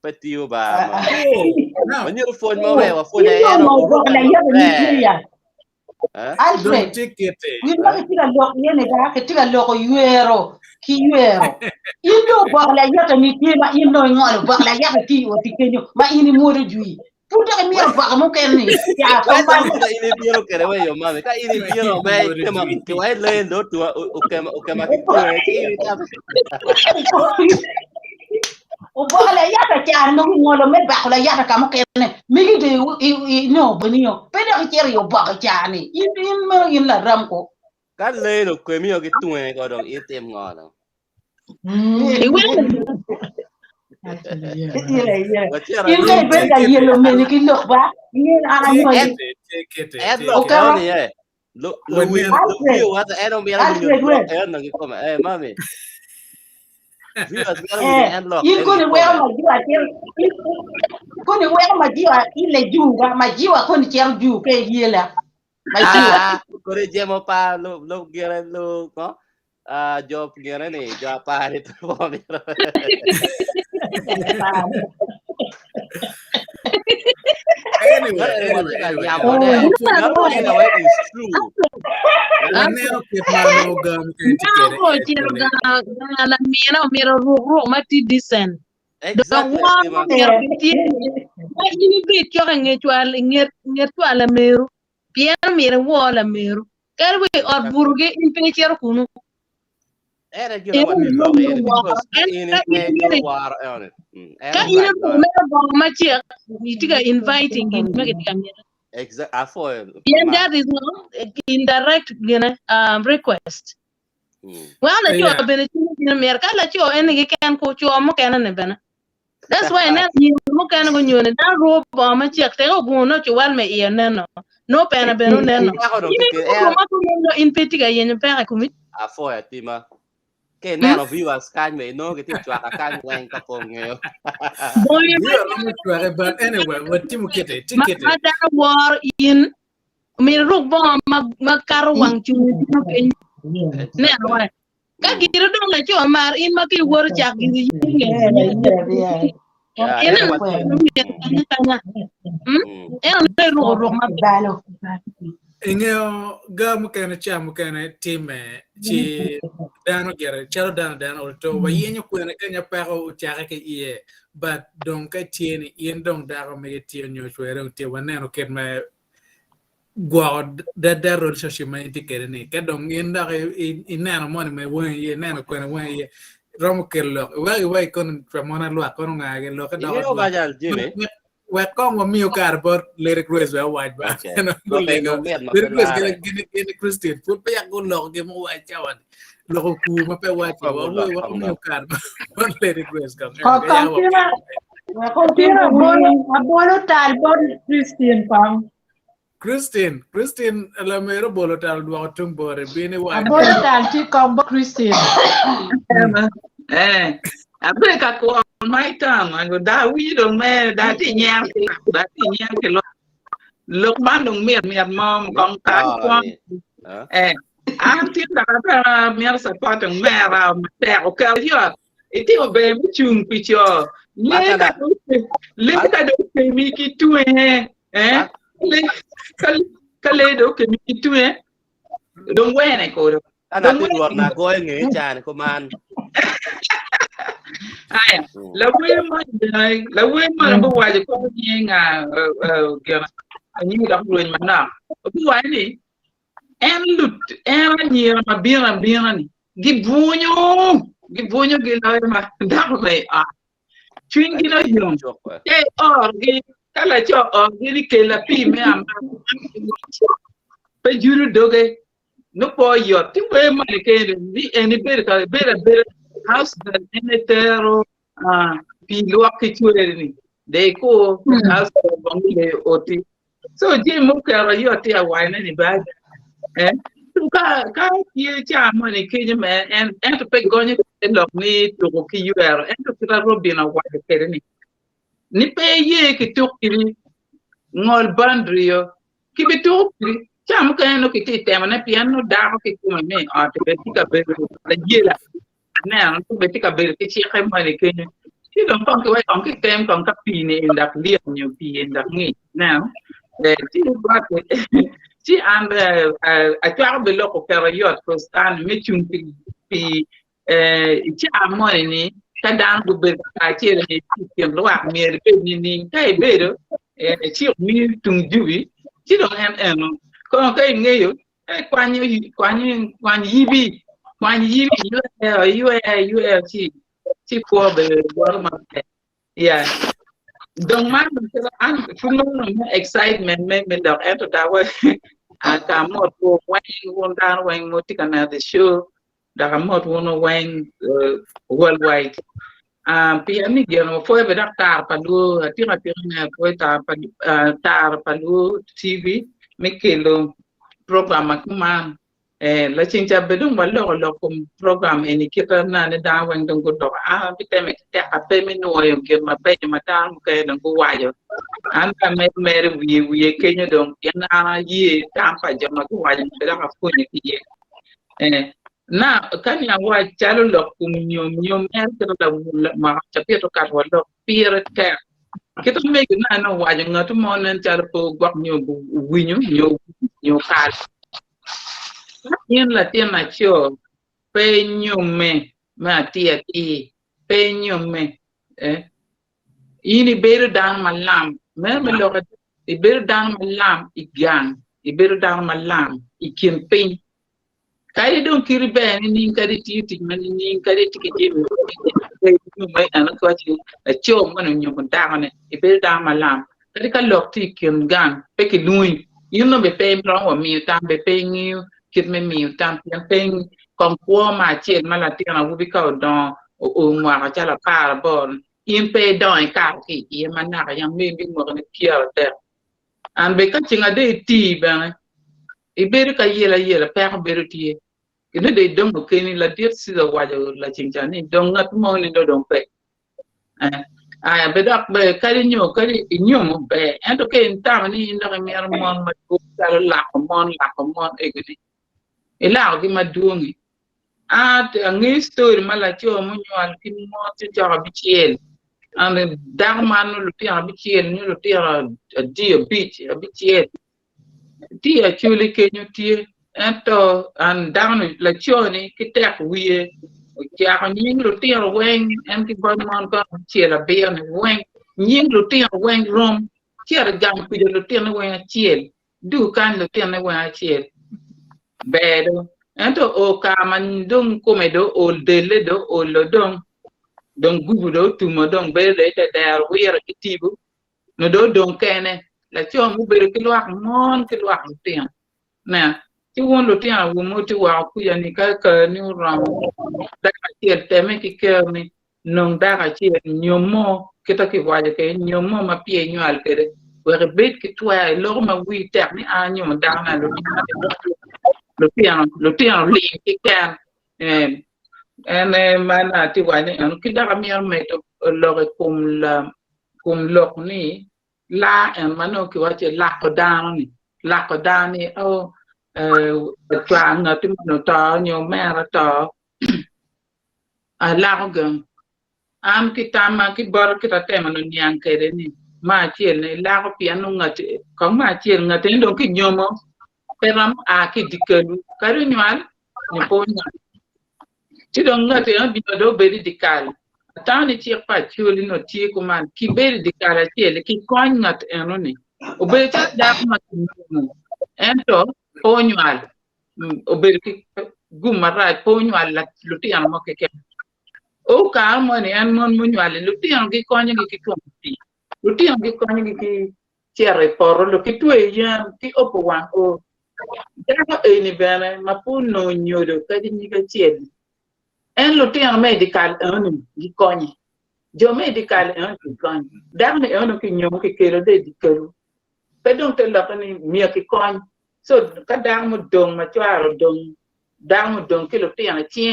Pet you by when you phone my way for the
Alfred, we don't think a look in a local yuero, kiyuero. You know, Bagla Yata Nikima, you know, Bagla Yata Ki or Tikenu, my any more degree. Put a mere Bagamokeni. Yeah,
get away your mother. I eat you know, come on, to I learn to
Bagla Yata can no more me Bagla Yata Kamokene. Make it no, Benio. Better carry your Bagajani. In La Ramco.
Cái lê rồi quên mi cái tuổi có đồng ít tem ngon đâu.
In cái bên cái yellow mình cái lục ba, in anh nói.
Em lục cái này ấy. Lục view hết em không biết là mình lục em là cái comment em mami. View em lục.
In có những quẹo mà jiwa chơi, có những quẹo mà jiwa in là jiwa mà jiwa có những chơi jiwa cái yellow.
Có đi demo pa lo gira lo có job gira này job pa itu
Anyway,
it's true.
Piano mira wala meru. Kalwe or burge in picture kunu.
Era gila what you love it because in war on it.
Ka ina ko mera ba ma che itiga inviting in make it come.
Exact. Afo.
And that is no indirect request. Well, let you have been in America, let you any can coach you more can an That's why now you can go you and that rope or my check, they go not you well me no. No pen a beno no. In Petica in Paracumi.
Afo Tima. Okay, none of you are scan me, no get it to a can wank upon you.
But anyway, what Timo Kitty, ticket.
War in me rook bomb, Macaro Wang Chu. Now, can you don't let your mar in Maki War Jack in the
Inyo ga mukana cha mukana time chi dano gere chalo dano olto wa yenyo kwena kanya paro chara ke ie but don ka tieni yen don daro me tienyo chwere te waneno ket ma god da rol shashi ma indikere ni ka don yen da inano mon me won ye nano kwena won ye romo kello wa kon tramona lo kon ngage lo ka do
Yo vaya Jimmy.
We're going to car but lyric race well white back. Lyric race get Christian. Put pay a good look, give me white chawan. Local cool, my pay white. What new car? One lyric race come.
Abolo talbot Christian pam.
Christian, Alamero Bolotal, Watum Bore, being a white.
Abolo talti combo Christian.
I break a call on my tongue. I go, that we don't man, that in Yankee, look, man, don't me, mom, come back. I'm thinking that me as a part of mare, okay, you it is a baby tune picture. Let that okay, make it to Kaledo can make it to don't wear a coat.
I don't want going in, Jan, command.
Ai, la we man bo wa ko ni nga ni da ko ni mana bu wa ni en lut en ni ma bira ni gibunyo gi la ma da ko me a twingi no yo e or gi kala cho or gi ke la pi me am pe juru doge no po yo ti we ma ke ni eni ber ka ber house the tero pilua kichwere they go house bangule oti so je mo ka yo ti awai na ni ba ka ye cha mo ni ke me and to pe gonye lok ni to ko ki yuero and to tra robina wa ke ni pe ye ki to ki ngol bandrio ki be to cha mo ka no ki ti tema na piano da ko ki kuma me a te ti ka be la yela now to be a bit of chicken money. You don't come to on kick them from Capini in that leon you be in that meat. Now, she and I travel the local period for stand meeting the money. Down to be I tell you, lock me a penny, hey, better, and she me to do. She don't have any. Come okay, nail. Quan ye when you see for the water, yeah. Don't mind I'm excitement, maybe the after that way. I come out for when one down when we take another show that I'm not one when worldwide. Piani giano for every tar palu, a tina poeta tar palu TV, Mikelo program man. La chincha bedung walo program any kita na da wang dong go do biteme te ape me no yo ke ma pe ma ta ke dong go wayo an ka me we kenya dong yana ye ta pa jama go wayo be da ka ko ni ye na kan ya wa chalo lo nyom en ke da ma cha pe to ka walo pire ke kita me na no wayo ngatu mo nen chalo po gwak nyom nyo ka in la tiena cho pe nyume ma tia ti pe nyume ini beru dan malam me lo I beru dan malam igang I beru dan malam ikin pe kai don kiri be ni kadi ti man ni kadi ti ke me an ko ti cho man nyum ta ne I beru dan malam cái cái lọc thì kiên gan pe cái nuôi you know be pe rong wa mi tam be pe nghiu kit me mi tam pian pe kon kwa ma chen ma la tiang u bi ka don o ma cha la pa bon in pe don ka ki i ma na yang me bi mo ne kier te an be ka chinga de ti ba e be ka yela pe be ti ina de dong ko ni la dir si la wa la chingcha ni dong ngat mo ni do dong pe ai be dak be kali nyom be ento ke inta ni ndo ke mer mon ma ko kala la ko mon e gidi e la di ma duongi a ngi story mala cho mo nyal ki mo ti ja bi chiel an dar man lu ti bi chiel ni lu ti di beach bi chiel ti a chuli ke nyu ti ento an down la cho ni ki tek wiye kia có những lúc tiền quen em cái con mòn con chia là bia này quen những lúc tiền quen rom chia là gam bây giờ lúc tiền quen chia du can lúc tiền quen chia bè đó em to o cả mình đông come đó o dele đó o lo đông gugu đó tụi mà đông bè để để we are cái tibu nó đó đông cái này là cho mu bè cái loạt tiền nè chứ không lúc tiền là mua cho vào bây giờ ni cái ni ram da chiel teme ki kerni non da chiel nyomo kita ki waje ke nyomo ma pie nyal kede were bet ki twa lo ma wi tek ni a nyom da na lo piano li ki kan en mana ti waje en ki da mi me to lo kum lo ni la en mano ki waje la ko da ni o twa ngati no to nyomera to Lako gan am kita ma ki bar kita tema no nyang kere ni ma chiel ne Lako piano ngati ko ma chiel ngati ndo ki nyomo peram a ki dikelu karu nyal ni ponya ti do ngati an bi do beri dikal tani chi pa chuli no ti ko man ki beri dikala chiel ki kon ngat eno ni o be ta da ma ento ponyal o beri ki gumara ponyal la luti an mo ke o ka mo ni an mon munyale lu ti an gi konyo gi ki konti lu ti an gi konyo gi ki chere poro lu ki tue yan ki opo wan o da e ni bene ma pu no nyodo ka di ni ka chiel en lu ti an medical an gi konyi jo medical an gi konyi da ne an ki nyom ki kero de di kero pe don te la ni mi ki konyi so ka da mo dong ma chwaro dong đang một đường cái lục tiền là chia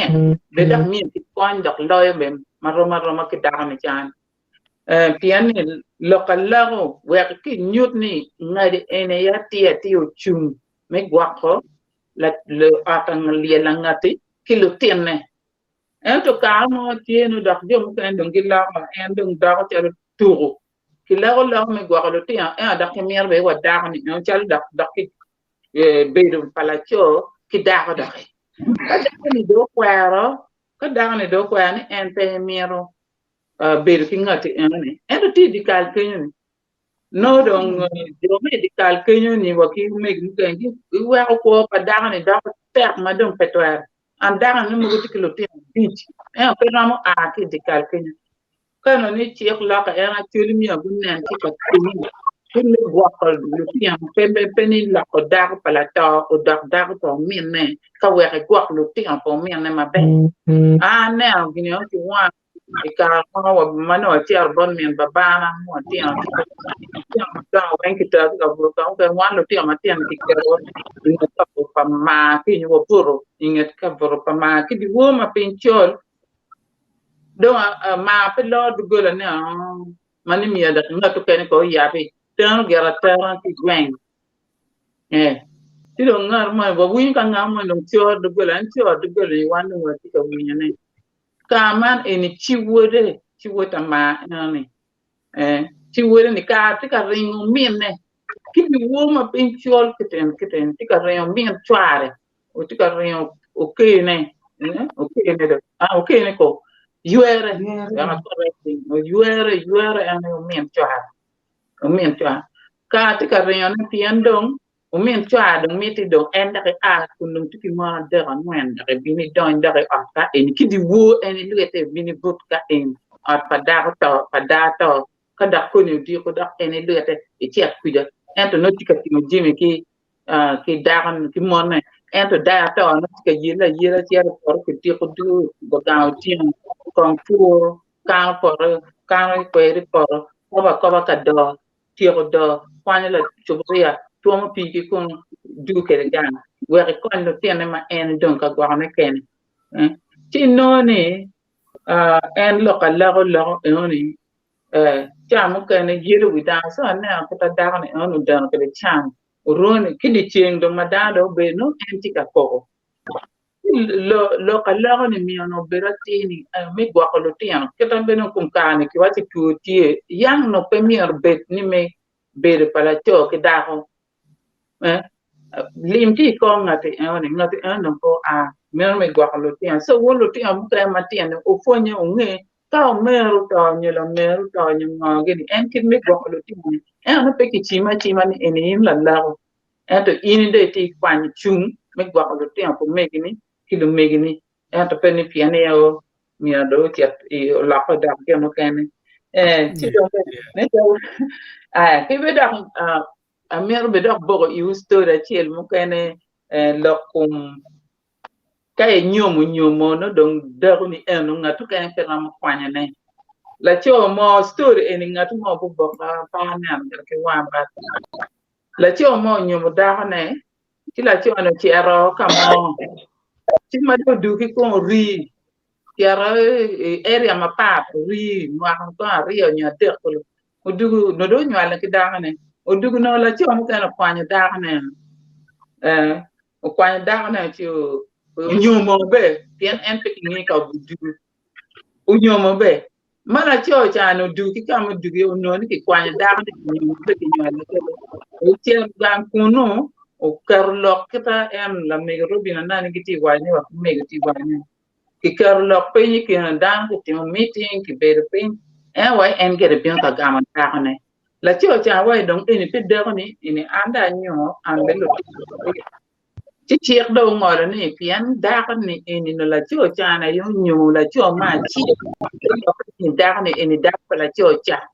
để đặc miền cái con đọc lôi bên mà roma cái đào này chán pian này local Laro về cái nhút này ngay để anh ấy tiêu chung mấy kwako là le atang lia là ngati cái lục tiền này em cho cá mà chia nó đọc dùng cái đường cái lao mà em đường đào cho turu cái lao mấy kwako lục tiền em đọc cái miếng về quạt đào này em cho đọc cái bedo palacho cái đào đó cái này đố qua đó cái đằng này đố qua này em pe miero beri kinga ti này em ti di kal kenyo ni no dong jo me di kal kenyo ni wa ki me ki kengi wa ko pa đằng này da per ma dong petwa an đằng ni mo ti kilo ti beach em pe na mo a ki di kal kenyo kana ni chi la ka era chuli mi agun nan ti ka ti Kun le wakal luti ang pembe la ko dar palata o dar to min ne ka we ka gwak luti ang po min ne mabe ne ang ginyo ki wa ka ko wa mano ti arbon min babana mo ti ang ta wen ki ta ka bro ka wa luti ang ti ang ki ko ni ka po pa ma ki ni wo puro inget ka bro pa ma ki di wo ma pinchol do ma pe lo du gola ne mani mi ada ngato ken ko ya pe tang gara tang ki gweng ti do ngar ma ba win ka ngam ma dong chor de golan chor de gol wan wa ti ka win ne ka man eni chi wota ma ne chi wore ni ka ti ka ring min ne ki ni wo ma pin chol kiten ti ka ring min chware o ti ka ring o ke ne do o ke ne ko yuere ya ko yuere ane min chware min chwa ka ti ka ring ne pian dong min chwa dong mi ti dong en da ka kunung ti ki ma de ran wen da bini don da ka en ki di wo en luete bini but ka en at pa da to ka dak ko ni di ko dak ene lete e ti akuja ento no tika timo jimi ki dagan ki monne ento da ta no tika yila ti por ki ti ko du go ga ti kon fu ka por ka ko ri por ko ba ka do ti ko do kwani la chubria to mo pi ki kon du ke gan we ko no tiene ma en don ka gwa ne ken ti no ni en lo ka lo ni cham ka ne yiru wi da so na ko ta da ne onu dan ka de cham ron ki di cheng do ma da do be no en ti ka ko lo ka lo ni mi no be ra ti ni me gwa ko lo ti an ke tan be no kum ka ni ki wa ti tu ti yang no pe mi ar bet ni me be re pala to ki da ko lim ti ko ngati ngati no ko me gwa ko lo ti an so wo lo ti an ka ma ti an o fo nya o nge ka meru to nyo ngage ni en kin me gwa lo ti ni en no pe ki chima ni en la Laro en to in de ti kwan chung me gwa lo ti an ko me ni ki lo me ni en to pe ni piane o mi do ti la ko da ke no ken ti do ne to ke be da a meru be da bo yu sto da ti el mo ken lo kum kay nyomo no don daru ni en ngatu kan peram kwanya ne la cho mo story en ngatu mo bu boka pa nan ke wa ba la cho mo nyomo da ne ti la cho no tero kamo ti ma do ki ko ri tero area ma pa ri mo an ko ri o nya de ko o dugu no do nyala ki da ne o dugu no la cho mo kan kwanya da ne o kwanya da ne ti nyomo be tien en pe ngi ka budu nyomo be mala cho cha no du ki ka mo du yo no ni ki kwanya da ni nyomo be ki nyala ke o tien gan kuno o karlo kita en la me robina na ni ti wa ni wa me ti wa ni ki karlo pe ni ki na dan ki meeting ki be pe en wa en get be ka ga man ta ne la cho cha wa dong ni pe de ni ni anda nyo an be lo chỉ chiếc đầu ngồi đó này phiến đa cái này nó là chỗ cha này yung nhiều là chỗ mà chi cái đa này đa là chỗ cha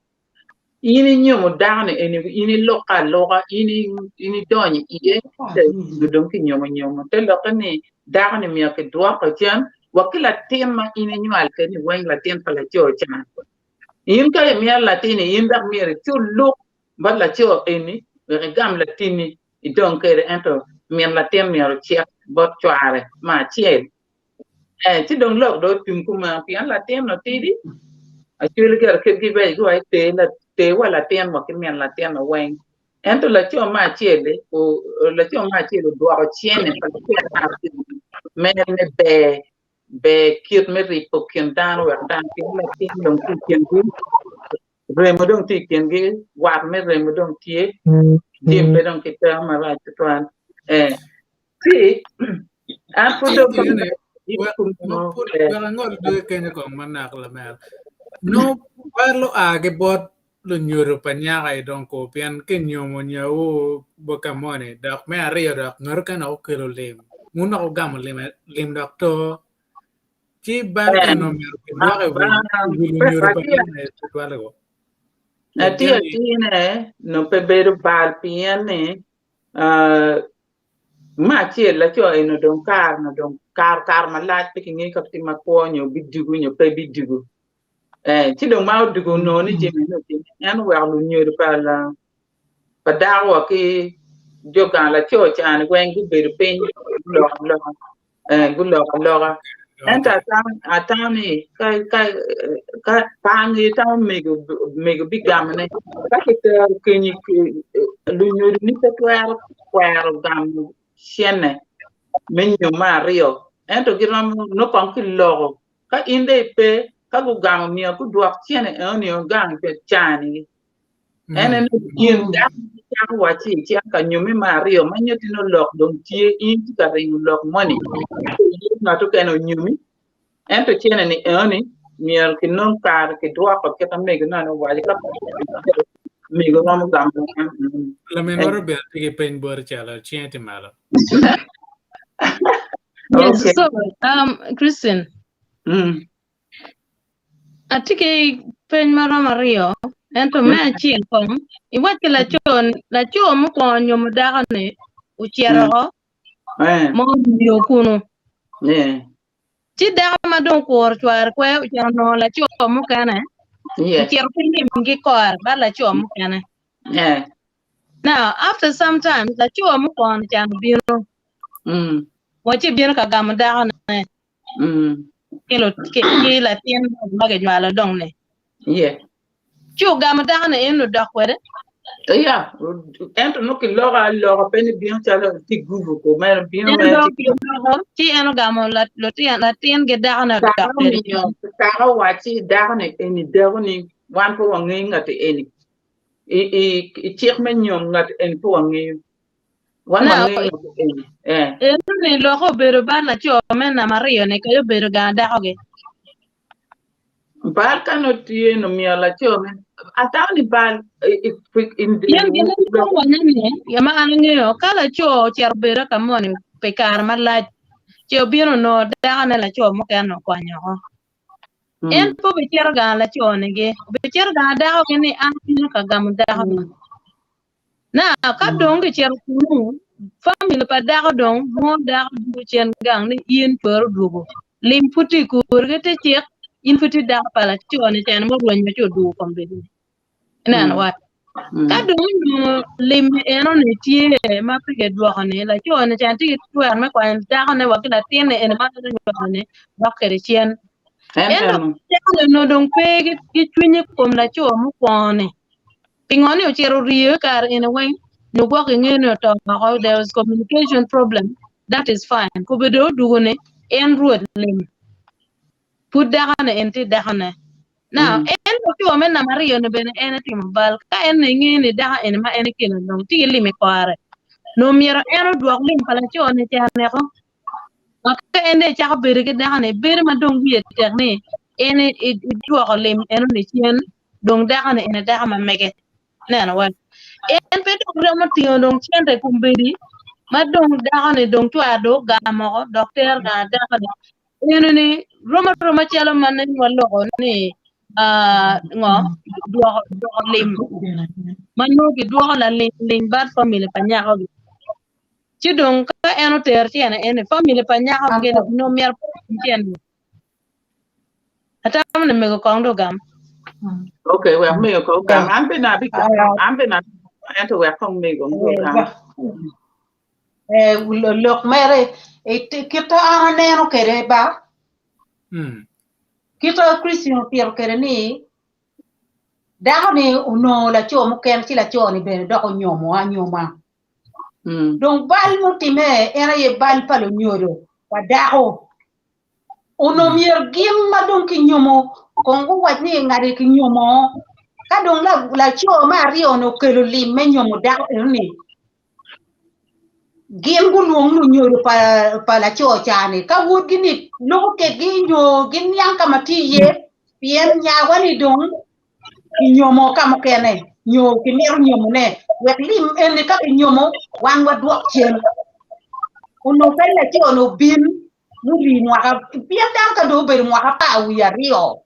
ini nhiều một đa này ini local ini đôi này ini để đúng cái nhiều mà thế là cái này đa này mình cái đua cái chân và cái là tiền mà ini nhiều cái này quen là tiền phải là chỗ cha in cái mình là tiền in đặc biệt chỗ lúc bắt là chỗ ini cái gam là tiền này idong cái ento miền là tiêm miền chiết bớt choare mà chiết chứ đồng lộc đôi tìm cũng mà phía là tiêm nó tí đi chưa là cái vậy của ấy tế là tiêm một cái miền là tiêm ở quanh em tôi là cho mà chiết đấy là cho mà chiết được đua chiết này phải men be kiệt mấy rì phục kiền đan hoặc đan tiếng là tiêm đồng tiền kiền cứ rồi một đồng tiền kiền cái quạt mấy rồi một đồng tiết tiêm về đồng cái tơ mà lại cho toàn sí,
pudo no ngol do kenya ko manak la mer no parlo age bot lo nyuro panya kai don ko pian ken nyomo nyawo bokamone dak me ario dak ngor kan o kelo lem muno ko gam lem dak to ci ban eno mer ke do ke nyuro panya ne to wala go
ati ne no pe bedo bal pian ne ma chiel la cho eno don kar ma laaj pe ki ngi ka ti ma ko nyo bidugu nyo pe bidugu ti don ma dugu no ni je no ti en wa lu nyo pa la pa da wa ki joga la cho cha ni wen gu be pe lo gu lo en ta ni ka pa ni ta me gu bigam ne ka ke ni lu nyo ni ta kwar gam sienne menyo mario ento giram no kon ki logo ka inde pe ka gu gam mi ku duak sienne oni o gang pe chani enen yin da cha wa chi ka nyumi mario manyoti no lok don tie in ka ring lok money na to keno nyumi ento chienne ni oni mi ki non kar ki duak ko ke tam me na no wa ka mi go mo gam
la menor be ke pen bor chala chiente malo
Yes, so Christine. Atike pen mara Mario ento me chi kom iwa ke la cho mo ko nyom da ne u chero mo yo kuno ti da ma don ko twar ko u chero no la cho mo kana u chero pindi ngi ko ba la cho mo kana now after some time la cho mo ko chan biro mo chi biro ka gam da ne ke la tien ma ga jwala dong ne cho gam da ne eno da kwere
ento no que loga pene bien calo ti guvu ko mer bien
ti eno gamo lo tien ge da na da kwere
ka wati da ne eni da ni wan po wangi ngati eni i chik men nyom ngati eni po wangi wan wangi ngati eni
ni lo ko bero ba la cho men na mario ne kayo bero ga da oge
bal kano tie no mi ala cho men ata ni bal in
yen ge ne ko wona ne ya ma anu ne o kala cho cher bero ka moni pe kar ma la cho biro no da na la cho mo ka no kwa nyo en po be cher ga la cho ne ge be cher ga da oge ni an ni ka gam da oge na ka dong ge cher ku family pa da dong mo da du chen gang ni yin per dugo lim puti ku ge te chek in puti da pala cho ne chen mo ro nyo cho du kom be nan wa ka dong lim eno ne tie ma pe ge do ne la cho ne chen ti tu an ma kwa da ne wa la tien ne ma ne ba ke chen en no dong pe ge twinye kom la cho mo kwa ne pingoni o chero rio kar in a way no go ngeno to how there was communication problem that is fine ko bedo dugone en ruot lim put dagana enti dagana now en to men na mario no ben en tim bal ka en ngene daga en ma en kilo no ti limi kware no mira en do lim pala cho ne ta ne ko ka en de cha bere ke dagana bere ma dong bi eterne en do lim en ne chien dong dagana en daga ma mege nana wan en pe dong ramo tiyo dong chente kumbedi ma dong dagane dong twa do gamo docteur ga dagane ni roma chelo manen wallo ni ngo do lim manu gi do la lim bad family panya ko ci dong ka eno ter ci en family panya ko ge no mer chen ata ne me ko kondo gam
okay we me ko gam ambe na bi ento we ko me go gam
lok mere kita ana no kere ba kita Christian pier kere ni da ni uno la cho mo ken ti la cho ni be do nyomo anyoma donc bal mo time era ye bal palo nyoro wa dao uno mier gim ma donc nyomo kongo watni ngari ki nyomo ka donc la cho ma rio no kelo lim me nyomo da ni gem gu luong lu nyoro pa la cho chane ka wut gini lo ke gi nyo gin yang kamati ye pien nya wani dong ki nyomo kam kene nyo ki mer nyomo ne wet lim en ka nyomo wan wa duok chen uno kai la cho no bin mu ri mo ka pien dan ka do ber mo ka pa wi ya rio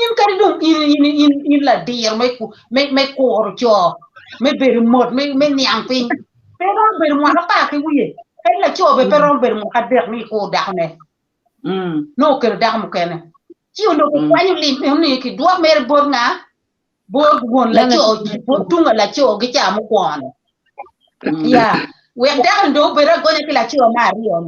in ka dong in la dir me ko cho me ber mod me nyang pin pero ber mo ka pa ki wi kai la cho be pero ber mo ka der ni ko da ne no ker da mo kene ci uno ko wanyu lim ni ki duok mer bor na bor gon la cho tunga la cho gi cha mo kwon ya we da ndo be ra gone ki la cho ma ri on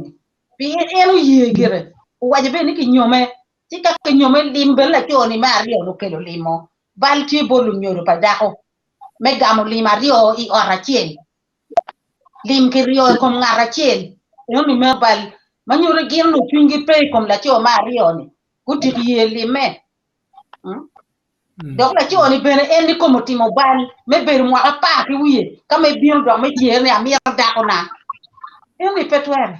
bi enu ye gere waje be ni ki nyome ti ka ki nyome lim be la cho ni ma ri on ke lo limo bal ti bolu nyoro pa da ko me gamo lima rio i ora chien lim ki rio kom ngara chien yo mi me bal ma nyoro gir no twingi pe kom la cho ma ri on guti ye lime donc la ci oni ben en ni ko motimo bal me ber mo apa ki wiye ka me bien do me tier ne amir da ona en ni petwer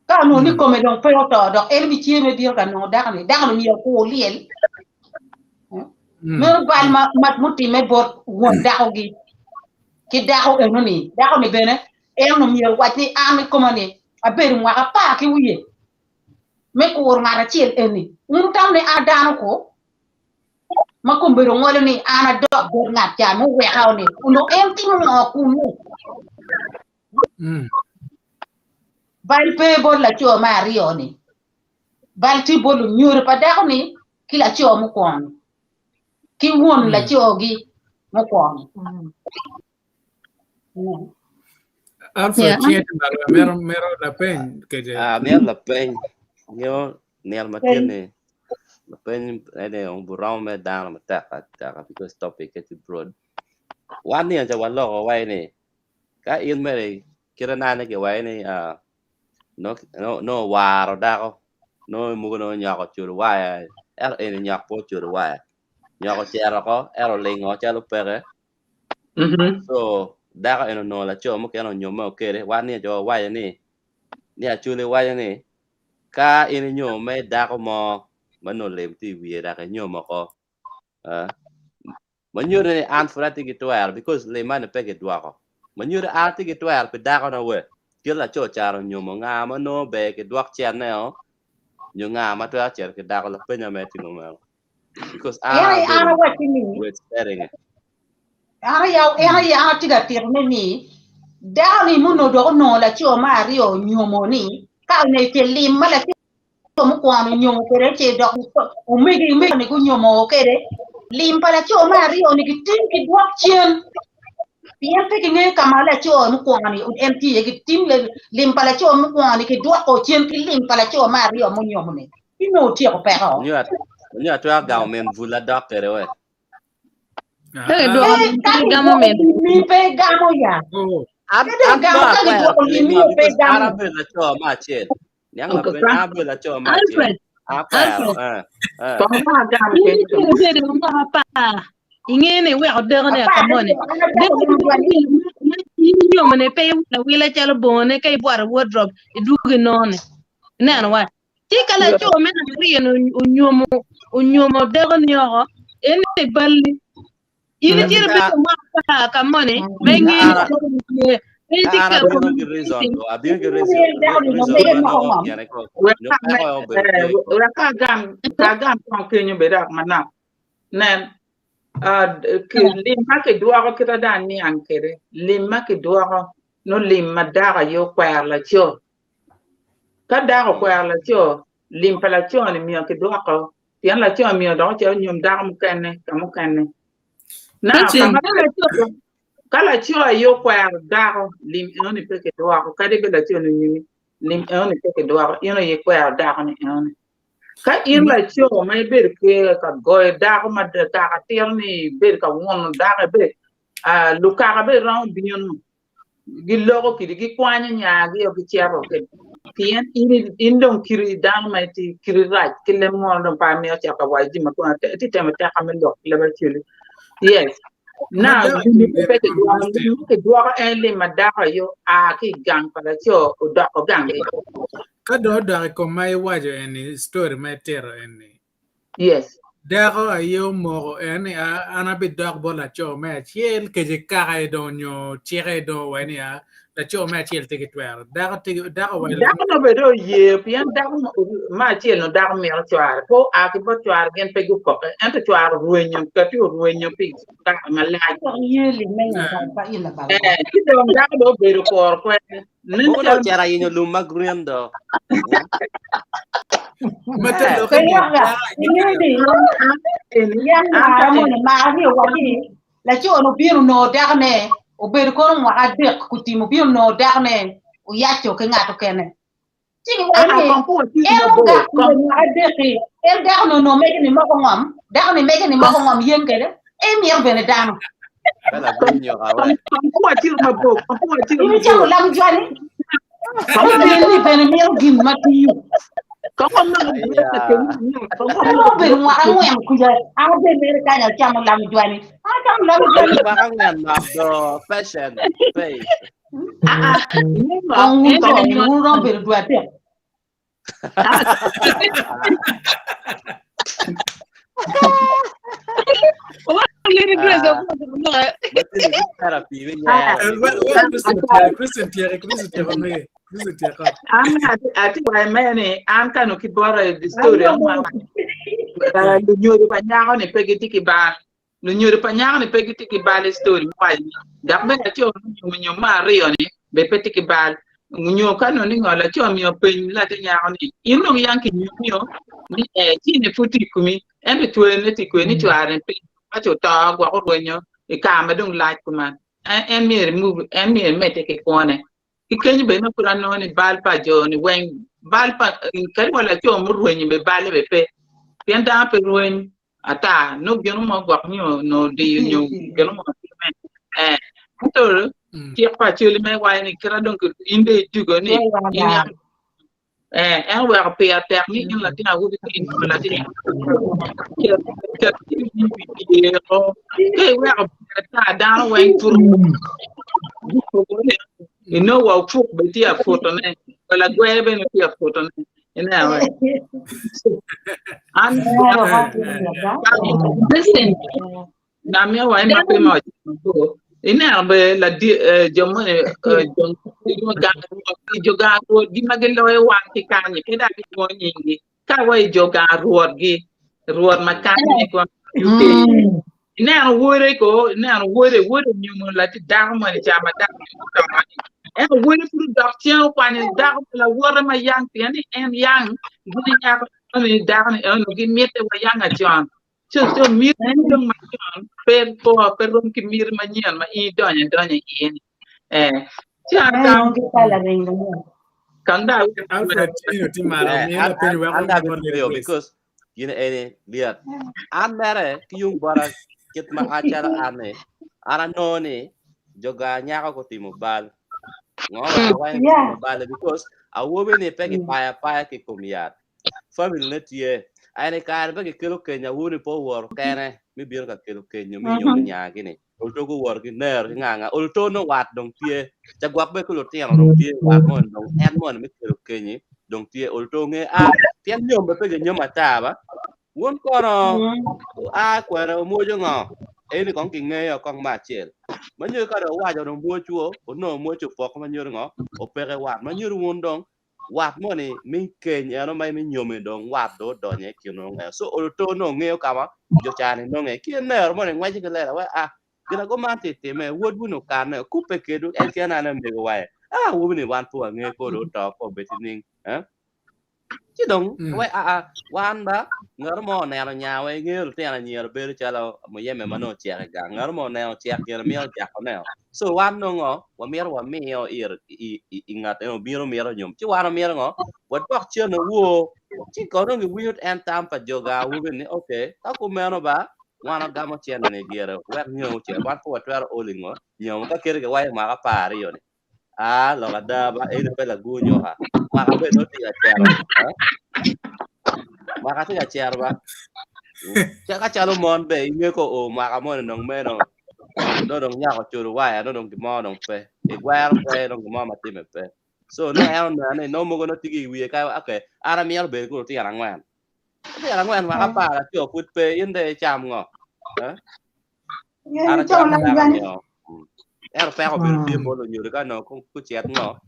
ka no ni ko me donc pe to donc en mi tier me bien ka no da no mi ko liel me bal ma motime bot won da ko gi ki da ko en ni da ko ni ben en no mi wati am ko mane a ber mo apa ki wiye me ko ngara tiel en ni un tam ne adano ko makumbiro ngole ni ana dok bor ngat ja mo we haw ni uno empty mo ku ni bal pe bol la cho mario ni bal ti bol nyur pa da ni kila cho mo kon ki won la cho gi mo kon
Alfa chiete mero la pen que
mero la pen yo nel matene la pen ede on burao me down me taka because topic it broad one ni ja wallo wai ni ka in me kira na ne ke wai ni no waro dako no mu no nya ko churu wai en nya po churu wai nya ko chero ko ero lingo chalo pere so dako en no la cho mo ke no nyomo kere one ni jo wai ni a chule wai ni ka in nyo me dako mo mano lem ti wi da ka nyomo ko manyure an frati ki twelve because le man pe ke dwako manyure arti ki 12 pe dako na we kila cho charo nyomo nga mano be ke dwak chen ne o nyo nga ma to cher ke dako la penya me ti mo because
ana wati ni
with staring
ana ya tiga tirne ni dani muno do no la cho mario nyomo ni ka ne te lim mala ti mo kwa nyomo kere che do o megi ni ku nyomo kere lim pala cho mario ni kitin ki dwak chen pian pe ki ne kamala cho mo kwa ni mt ki tim le lim pala cho mo kwa ni ki dwak o chen ki lim pala cho mario mo nyomo ni ki no ti ko pe ho
nyo to ga men vula doctor we
mi pe gamo ya
I'm
ingene we oderne kamone de mane pe la wila chalo bone kay boar wardrobe eduge non nan wa ti kala cho men riyen onyomo de gonyo ene balli ini tire pe ma kamone bengi
limma ke duago kita dan ni ankere limma ke duago no limma daga yo kwar la cho ka daga kwar la cho lim pala cho ni mi ke duago tian la cho mi do cho nyum daga mu kenne na kala cho yo kwar daga lim oni pe ke duago ka de la cho ni lim oni pe ke duago yo ye kwar daga ni oni ka in la cho mai ber ke ka goy daga ma de ka tel ni ber ka won daga be lu ka be round binyon gi logo ki gi kwanya nya gi o ki chero ke tien in don kiri dan mai ti kiri right ke le mo don pa mi o cha ka wa ji ma ko ti te ma ta ka me lo le ba chili yes now pe ke duaga en le ma daga yo a ki gang pa la cho o da ko gang
Kado ko mai wajo any story mai tero any.
Yes.
Dako ayo mo any ana bi dog bola cho mai chiel ke je kare donyo chire do wani la cho mai chiel tiki twer. Dako wala.
Dako no bedo ye pian dako ma chiel no dako mi chwar ko a ki bo chwar gen pe gu ko ento chwar ruenyo ka ti ruenyo pi ka ma la
ye li men pa ila ba
ki do dako do bedo ko
Mo no chara yino luma grendo.
Mata lo
ko ya ni di ya na mo ni ma ni wa ni la cho no biru no darne o bedo ko mo adek ku ti mo biru no darne o ya cho ke ngato kene ti wa ni e mo ga ko adek e darno no me ni mo ko ngam darne me ni mo ko ngam yen kede e mi er bene dano
Bella binyo awe.
ko ti ma bo ko ti
ni ci lam jani ko ni bene mi er gim mati
ko ma
ko be mo an mo am ku ja a be mere ka ja cham lam jani a cham lam jani
Bakang na do fashion face.
ni mo ro be do ate
ati wa mene an kanu ki bora di story lu nyori pa nyaago ne pegiti ki ba lu nyori pa nyaago ne pegiti ki ba le story wai da me la cho nyo ma rio ne be peti ki ba nyo ka no ni ngola cho mi open la te nyaago ni ino yang ki nyo ni ti ne futi kumi en betwe ne ti ko ni chware pe ma cho ta gwa ko nyo e ka ma dong like kuma en mi remove en mi mete ke kone ki kenyi be no kura no ni balpa jo ni wen balpa kari wala cho mu ruwenyi be bale be pe pienta pe ruwen ata no geno mo gwa no di nyo geno mo to ti pa chuli me wa ni kira don inde tugo ni ini en wa pe ater ni in la tina wo in la tina ke wa ta da wen furu ino wa fuk be ti a foto ne wala gwebe ne ti a foto ne ina wa an listen na me wa ma pe ma ina be la di jomo jomo ga joga ro di magelo e wa ti kanye ke da ko nyingi ka wa joga ro makani ko ina wore ko ina wore nyumo la ti da mo ni chama da wore fu docteur kwa ni da la wore ma yang ti ni en yang gini ya ko ni da ni en gi mete wa yang a jon so mir dong ma jon per rom ki mir ma nyen ma I donya ini cha ta kan da
Alfred ti mara mi la pe wa ko
because you know lihat andere ki yung bara kit ma acara ane ara noni joga nyaka ko timo bal ngora wa bal because a wobe ne pegi paya ki komiat family netie ane kar be ki kelo kenya woni po wor kene mi bier ka kelo kenya mi nyom nya gini ulto ko wor ki ner nganga ulto no wat dong tie jagwak be ko lo tiang dong tie wat mon dong en mon mi kelo kenya dong tie ulto nge a tiang nyom be pegi nyom ata ba won kono a kwara mo jo ngo eni kon ki ngeyo kon ma chel manyo ka do wa jo dong mo chuo no mo chu pok manyo ngo o pere wat manyo won dong wat mo ni min kenya no mai min nyome dong wat do nye kino nge so o to no ngeyo kama jo chane no nge ki ner mo ni ngwaji ke le wa a gina go ma te me wod bu no kan ku pe ke du en kana na me wa a wo ni wan pu nge ko do to ko betining chứ đúng vậy quan ba ngỡ mò nèo nhà vậy nghe được tiền là nhiều bê cho là một em mà nó chẹt cả ngỡ mò nèo chẹt kia là miêu chẹt có nèo so quan nó ngó và miêu ingat nó miêu nhom chứ quan nó miêu ngó vật bóc chưa nó vua chứ có nó người weird and tam phải yoga vua bên này ok tao cũng miêu nó ba quan nó gam chẹt này kia rồi quét nhiều chẹt quan phụ vật ô linh ngó nhiều cái kia cái quay mà cái pà đi rồi lo ada ba ini pe lagu nyo ha maka pe no tiga cer maka tiga cer ba ka calo mon be nge ko o maka mon nong me no dong nya ko churu wa no dong mo dong pe e gwar pe dong mo ma ti me pe so no el na no mo no tigi wi ka okay ara miel be ko ti ara ngwan maka pa la cho put pe inde cham ngo ara cham ngo era pe ko be mo lo nyuru ka no ku chet ngo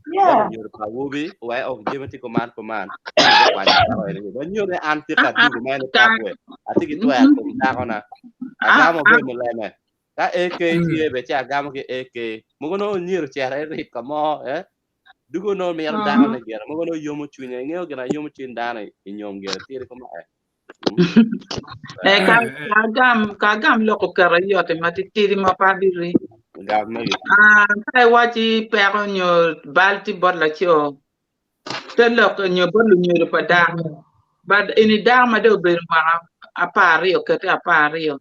nyuru pa wubi wa o je mati command ko pa ba nyuru an ti ka du me ta we ati ki to ko ta ko na aga mo be mo le me ka ek ti be cha aga mo ke ek mo no nyuru cha re ri ka mo du go no me ya da na gera mo no yo mo chunya ngeo gena yo mo chin da na nyom gera ti ko ma
ka gam lo ko karayo te mati ti ma pa bi ri kai wachi pero nyo balti bot la cho telo ko nyo bot lu nyo pa da bad ini da ma do be ma apari o kete apari o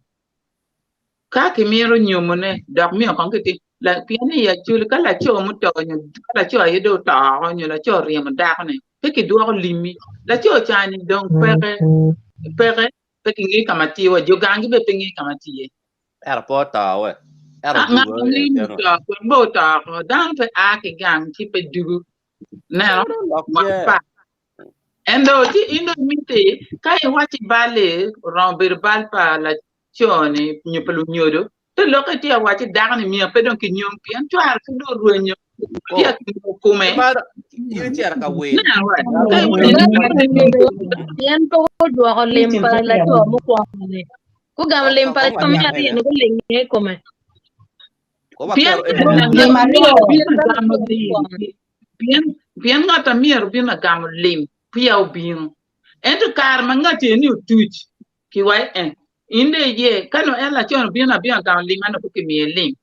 ka ki miro nyo mone dok mi ko kiti la piani ya chul ka la cho mu to nyo la cho ye do ta nyo la cho ri ma da ne pe ki do limi la cho chani donc pere pe ki ngi kamati wa jogangi be pe ngi kamati
era po ta we
bo ta dan pe a ke gang ti pe du na pa endo ti indo mite kai wati bale romber bal pa la chone nyu pelu nyodo to lokati a wati dang ni mi pe don ki nyom pian to ar ku do ruenyo Pia kume.
Ini cara kawin.
Yan ko dua ko limpa la to mo ko ne. Ko gam limpa ko mi ari ne ko lengi ko me.
Pia bien ngata mier bien gam lim pia bien. Ento kar mangati ni utuch ki wai en. Inde ye kano ela chon bien gam lim ano ko mi lim.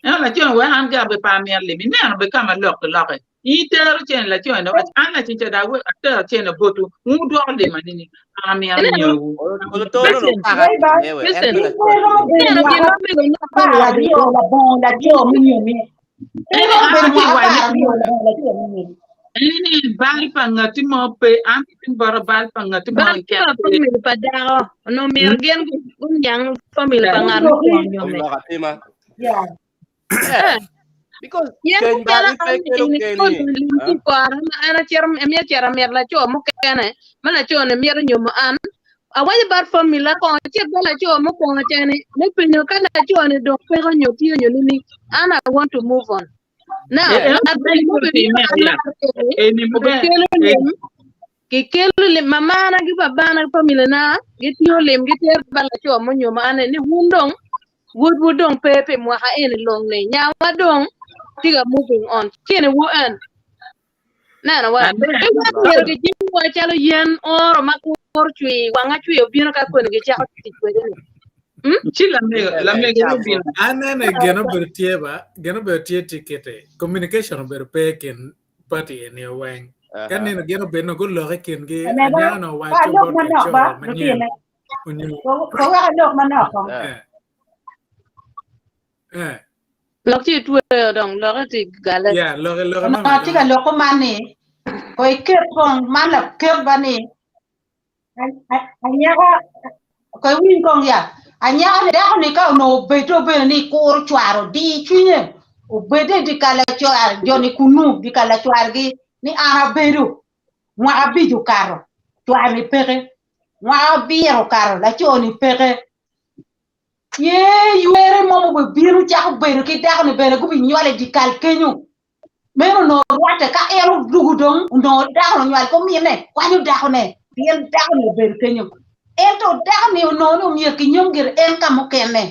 Ela chon wa han ga be pa mier lim ne ano be kama lok lok. I tero chen la chon no ana chincha da we tero chen botu mu do le manini ami ari nyo.
Kalau toro no paga ewe
Ini bal pangati mo pe antin bara bal pangati mo
ke family padao no mergen kunyang family pangaru
ya because
yang
bali
ana cara mer la cho mo kene mana cho ne mer nyum an awai bar family ko che bala cho mo ko chene ne pinyo kana cho ne do pe ko nyo ti nyo ni ana want to move on now kikelo le mama na gi baba na family na gitio lem giter bala cho mo nyum an ni hundong wudong pepe mo ha en long le nya wadong tiga moving on kene wo an na wa ke jimu wa chalo yen oro makor chui wanga chui obino ka ko ngi cha ti ko de
chila me bin
anana geno bertie tikete communication ber peken party en yo wang kanino geno beno go lo ken ge ana wa cho
ko wa lok manok
lok ti tu dong lo ti gale
ya lo
ma ti ga loko mane ko iker kong malap ker bani anya ko win kong ya anya da ni ka no beto be ni ko chwaro di chunye o bede di kala chwar joni kunu di kala chwar gi ni ara beru wa abiju karo chwar ni pere wa biro karo la choni pere ye yuere momo be biru cha beru ki da ni bere ku bi nyole di kal kenyu mero no wate ka elu dugudong no da no nyal ko mine kwanyu da ne bien da no beru kenyu ento da ni no mier ki nyom gir en kam kene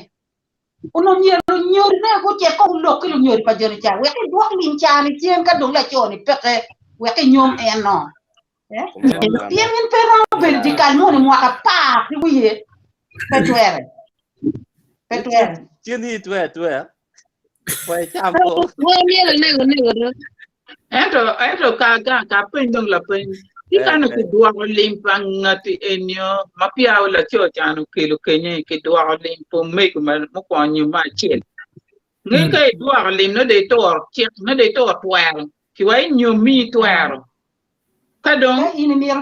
uno mier no nyori ne ko che ko lo ki nyori pa jori cha we ki dok lin cha ni tien ka dong la choni peke we ki nyom en no tien min pero beru di kal mo ni mo ka pa ki wiye petwere
Chini tu Pues campo.
Ento ka pendong la pen. Ikano ki dua limpa ngati enyo mapia la cho chanu kilo kenye ki dua limpo make mo ko nyu ma chen. Nge ka dua lim no de tor chek no de tor twel. Ki wai nyu mi twel. Ka dong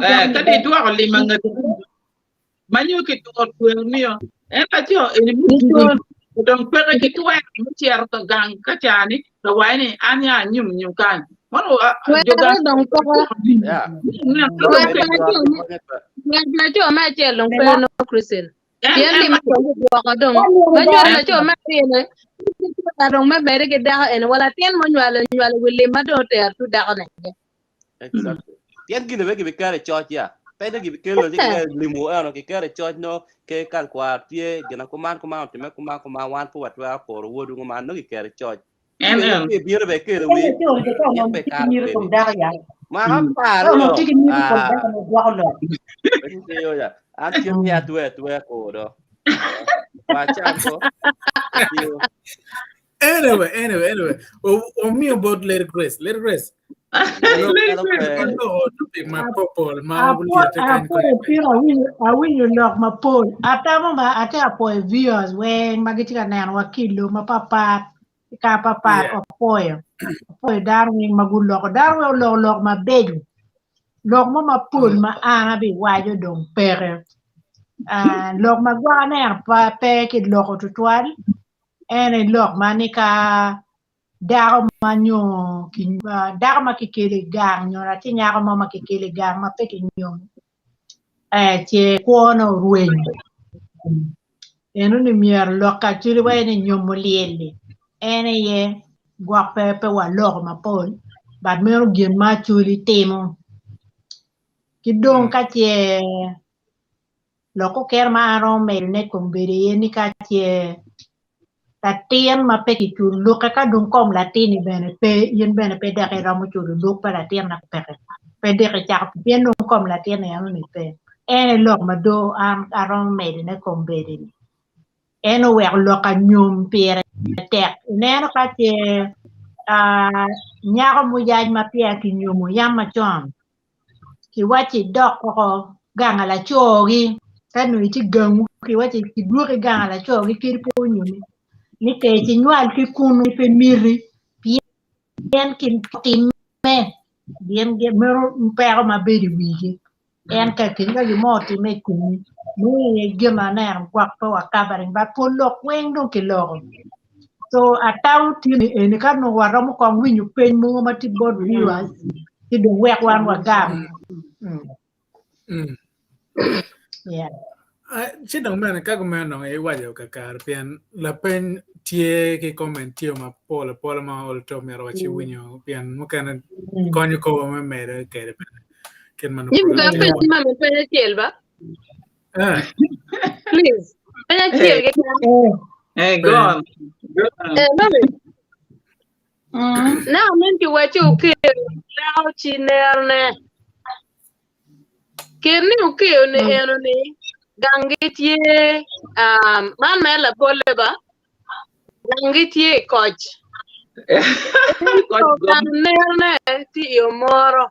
ka de dua lim ngati. Manyu ki tor twel mio. Enta cho eni mu dong pere ki twel mu cher to gang ka chani to wai ni anya nyum kan. Mano joga
dong ko
Ya.
na cho ma che long pe no Christian yen li ma ko ko dong ma nyo la cho ma ne ta dong ma bere ke da en wala tien mo nyala wele ma do ter tu da ne
Exacto. Tian gini be kare chot ya. Pede gi ke lo ke limu ano ke kare chot no ke kal kwa tie gina kuman te me kuma wan pu watwa por wodu kuman no ke kare chot. Ke biere be ke we. Ma pa lo. Yo ya. Antium ya tu ko do. Pa champo.
Anyway. O me about Lady Grace. My popol, my
you lock my pole. After a viewers when Magitica Nan Wakilo, my papa, Poy Darwin, my good lock, Darwin lock my bed. Lock my pool, my Anna be wide you don't pere. And lock my guana, pack it lock to 12, and a lock manica. Daro manyo daro makikili gang nyo na tinyaro mo makikili gang mapeki nyo che kuono ruenyo eno ni mier loka chiri wa ene nyo moliele ene ye guak pe wa lok ma pol bat mero gien ma chuli timo kidong ka che loko ker ma ro mel ne kon bere ni ka che tatien ma pe ki chul lu ka dong kom latini bene pe yen bene pe de ra mo chul lu pa latien na pe de ka cha pe no kom latien ne anu ni pe lok ma do aro mel ne kon bere ni wer lok a nyom pere tek ne no ka che nyaro mo yaj ma pia ki nyumo yama chon ki wachi dok ko ganga la chogi kanu iti gangu ki wachi ki duoki ganga la chogi kiri po nyumi ni te chi nyual ki kunu pe miri pien kin timme bien ge mero mpero ma bedi wigi ka kin ga mo ti me kunu ni ge ma na kwak to akabarin ba po lok wen do ki lok so atau tini ni kan no waro ko winyu pen mo ma ti bod viewers ti do wek wan wa gam yeah
Ci dong mena ka ko mena e wajo ka kar pian la pen tie ki comment tio ma polo ma ol to mero ci winyo pian mo kana konyo ko ma mere kere ken mano
You can pay my penny silver. Please. Penny
Hey, go on.
Now I'm into what you kill. Now, Chinerne. Kirni ukiyo ni eno ni gangit ye man mela poleba gangit ye coach nerne ti yo moro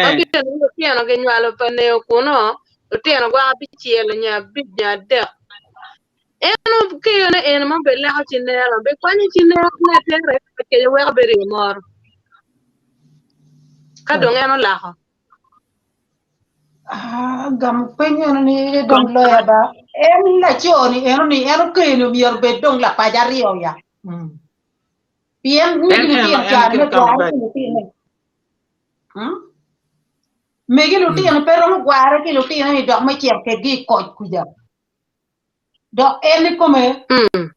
obi ni tiano ke nyalo paneo kuno tiano gwa bichielo nya bidnya de eno ukiyo ni eno mabele ha chinelo be kwani chinelo na tere ke we beri moro kadong eno laho
gam penyo ni dong lo ya ba la choni eno ke no mier be dong la pajario ya bien ni tian cha ne kwa me gi lo tian pero no guare ki lo tian ni dok ma cher ke gi ko kuja do eni come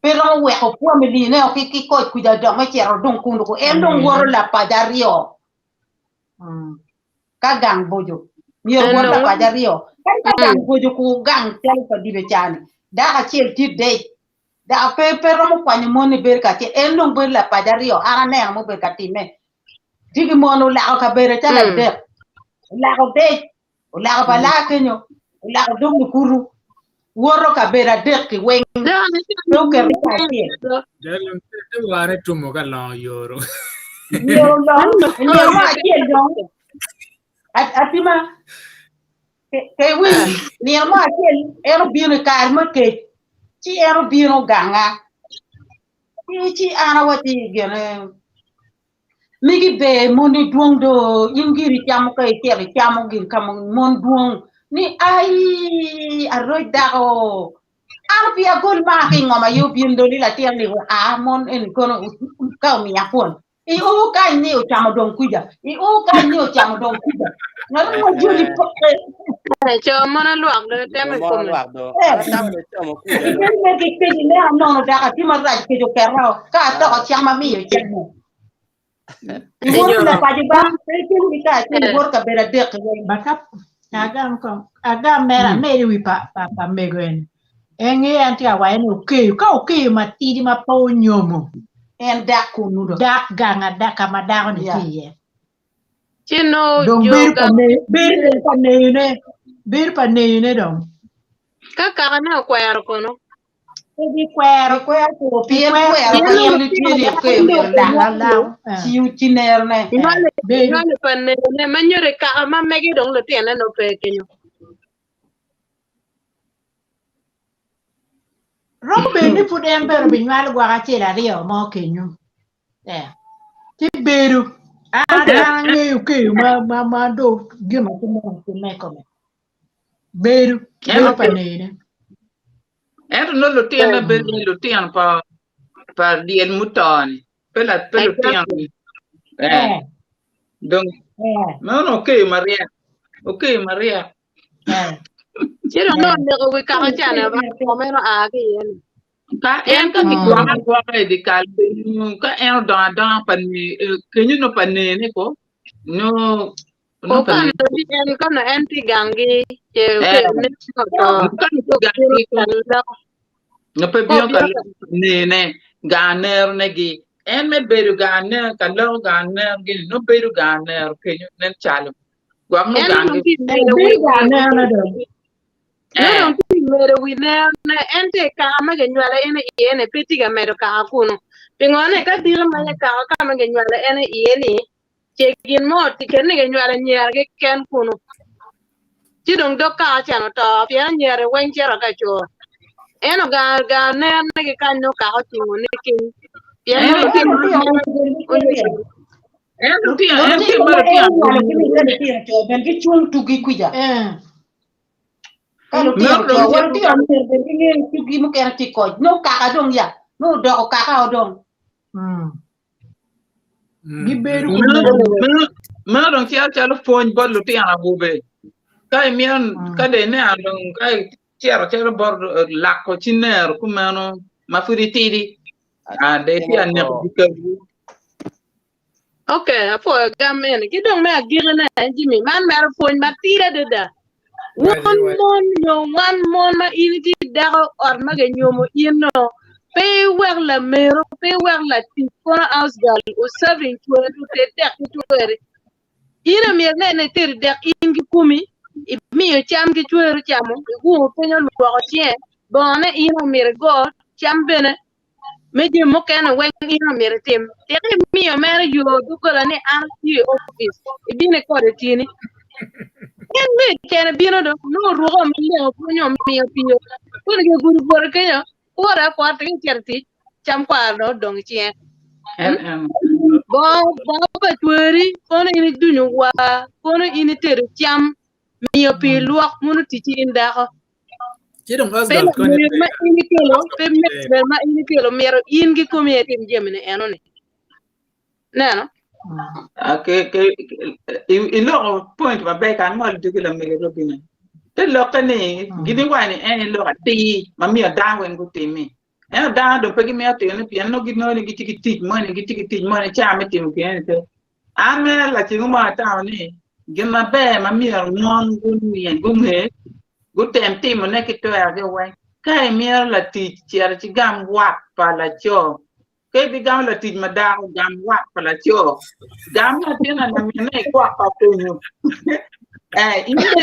pero we ko po me di ne o ki ko kuja dok ma cher dong kundu ko en dong woro la pajario ka gang bojo mier wor la pajario ka gang bojo ku gang tel ko dibe chani da ka cher ti de da pero mo kwani moni ber ka ti en dong ber la pajario ara ne mo ber ka ti me digi mono la ka ber ta la de la ko de la ba la kenyo la dong kuru woro ka ber de ki wen do ke ka ti
Jalan te ware tumo ka lo yoro
yo lo ma ti dong atima ke wi ni ma ti ero bino kar ma ke ci ero bino ganga ci ana wati gene migi be moni duong do ingiri chamo kay tere chamo gin kam mon duong ni ai arroy dako ar pia gol ma ki ngoma yo bindo li la tiang li a mon en kono ka mi afon I o ka ni o chamo don kuja I o ka ni o chamo don kuja ngalo mo juli
cho mona luak de teme ko
me ke ni no da ka ti ma ra ke jo perro ka to ka chama mi yo chamo la pa di ba ke ni ka ti wor ka bera de ke
bakap agam mera meri wi pa megwen engi anti awa eno okay ma ti di ma po nyomo
en dako nudo
dak ganga daka ma dako ni tiye
chino
dong bir pa ne dong
ka na kwero kono
di kwero
ko pien ni tiye ko mi
la
ci tiner ne
Vale panne ne manyore ka ma megi dong lo tiene no pe kenyo
robe ni puden pero binyal gwa ka chela rio mo kenyo ti beru ada nge ma do gima ko me ko beru pa ne
Ero no lo tiene be lo tiene pa dien mutoni pela tiene donc no Maria
Chiro no ne ko ka chana ba ko meno a ke yen
Ka en ka mi kwa di kal ka en da pani kenyu no pani ne ko no no
Ko
pani
kan en ti gangi che ke
eh
ne to
kan ti gangi ko no pe bion ka ne ganer ne gi en me beru ganer ka lo ganer gi no beru ganer kenyu ne chalo gwa no
en no
gangi
ti
Eh,
mere
big one, no, no, no.
no
eh
ti mere wi ne en te ka ma ge nyale ene ene peti ga mere ka kuno pingone ka dir ma ka ma ge nyale ene ene che gin mo ti ken ge nyale nyer ge ken kuno ti dong do ka cha no to pia nyer wen chero ka cho eno ga ne ge kan no ka ti mo ne kin pia
en
no lo ti
ti
ma onyo
en ti
Lo
maro ti
en
an
wala kini kan tiyo cho ben ki chung tugi kuja. Kalau tiyo
maro
cho
dong ti
wala tiyo ben ki tugi mo kaya ti ko. No kaka dong ya. No do kaka dong.
Giberu
maro dong ti chalo phone bol lu ti an bube kai mian ka de ne an dong kai chero bor Lako chiner ku mano mafuri tidi de ti an ne ko
Okay, apo gamen. Kidong me agire na Jimmy. Man mer phone ma tira de da. One mon ma initi dago or ma ge nyomo ino. Pay wer la mero, pay wer la ti kona house girl o serving to te tek to ere. Ina mi ne ter dek ingi kumi. Mi yo cham ki chweru chamo. Gu penyo luo chien. Bone ina mi go cham bene. Meje mokene wen ina mere tim teke miyo mere yo dukola ni RT office ibine kode tini en me kene bino do no rugo mille opunyo miyo piyo kun ge guru bor kenyo ora kwat ke certi cham kwaro dong chien bo ba tweri kono ini dunyo wa kono ini ter cham miyo pi luok munu tichi indako
Kidong
Pelo
asgal kon
ma ini kelo pe ma ini kelo mero ingi komete jemine enone neno
ke ilo point ba be kan mo du la me ro bina te lo ka ni gidi wani en lo ti ma mi da wen ku ti mi en da do pe gi me ti ni pi no gi no ni gi ti mo ni gi ti mo ni cha me ti mu pi en te a me la ti ma ta ni gi ma be ma mi non gu ni gu me gu tem ti mo ne ki to ya ge wen kai mi la ti chiar chi gam wa pa la cho ke bi gam la ti ma da gam wa pa la cho gam na ti na mi ne kwa pa to nyu inde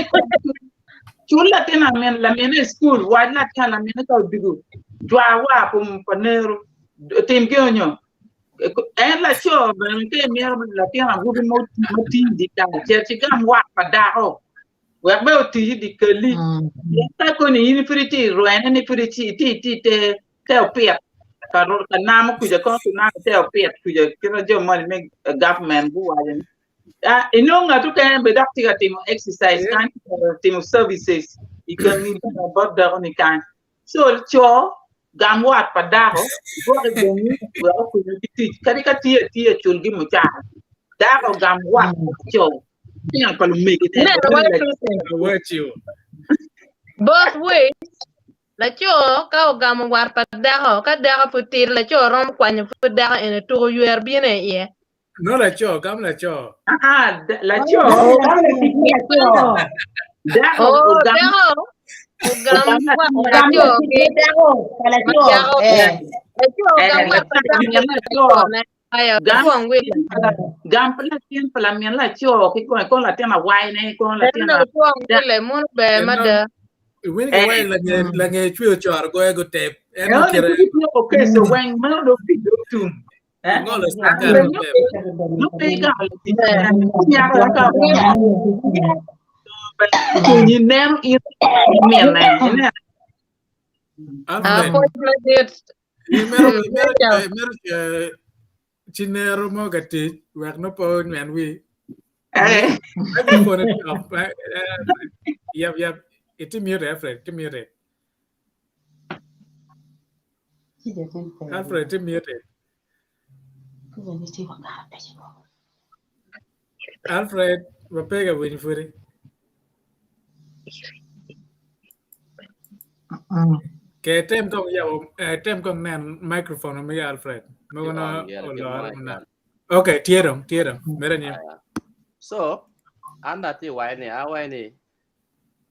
chula ti na mi la mi ne school wa na ti na mi ne ka digu dwa wa pum panero tim ke onyo la cho ben ke mi la ti na gu bi mo ti di ka chi gam wa pa da ho we be o ti di keli ta ko ni friti ro ni friti ti te o pia karo kanamo kuja ko na te o pia kuja kira jo man me government bu wa ni inonga tu kan be dakti ga timo exercise kan timo services ikeng ni bod da ni kan so cho gamwat padaro go ga goni wa ko ni ti kadi ka ti chul gi mu cha da ko gamwat cho tiang palu me ke te
what you
both ways la cho ka ogam war pa daho ka daho putir la cho rom kwanyo pu daho ene to yer bine ye
no la cho gam la cho
la cho da ko gam
daho ogam la cho ke
dago kala cho
la cho ogam war pa daho la cho na ayo gam we
gam pala mien la cho ki ko la tema wai ne ko la tema
no to le mun be mada
win ga wai la nge chwe cho go go te en
no
kire
okay so when man do fi do tu
ngo la star
no pe ga ya ka ni nem i mien ne
Alfred
unfortunately
mero chinero mo gati wek no po nyan wi maybe for it up yep it mute Alfred it mute Alfred it mute Alfred wapega win furi Ke tem kong nan microphone mi Alfred. Mo
Ke
na
on ya ke
olor
mic
na.
kan.
Okay, tierong. Mera ni.
So, anda ti wai ni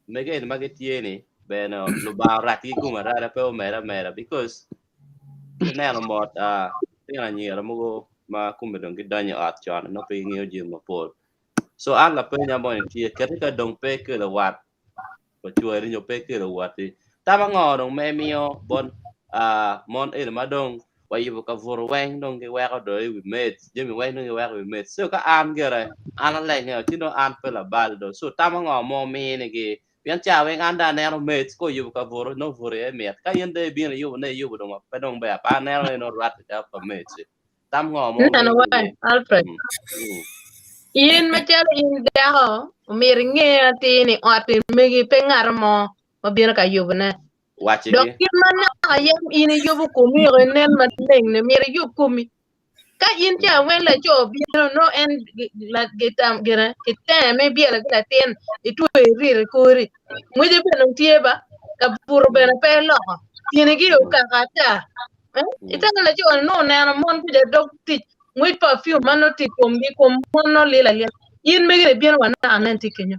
mege mage tieni beno lo ba rati kuma rara pe o mera because na no mot tinga ni ra mo ma kuma dong ki danya at chan no pe ngi ji mo pol. So an la pe nya mo ni ti ke ka dong pe ke la wat ko chue ri nyo pe ke la wat ti ta ma ngo dong me mio bon mon e ma dong wa yu ka vor weng dong ke wa ko do wi met je mi weng dong ke wa wi met so ka an ge ra an la nge ti no an pe la bal do so ta ma ngo mo mi ni ge pian cha wen an da ne no met ko yu ka vor no vor e met ka yen de bi yu ne yu dong pa dong ba pa ne no rat ka pa met tam ngo mo mi
Nana wan,
ni
Alfred. In machal in daho, miringe atini otin migi pengar mo, mabira ka yubne.
wa chi
Dok
gi
kin man na ayam ini yubu kumi renen mateng ne miri yub kumi. Ka in cha wen la cho biro no en la getam gera kitam me bia la gila ten itu rir kuri. Muje penong tieba ka pur bena pe lo. Tiene gi ka kata. Ita la cho no na mon ku de dok ti muy perfume mano ti kombi kom mono lela lela. In me gire bien wana anen ti kenya.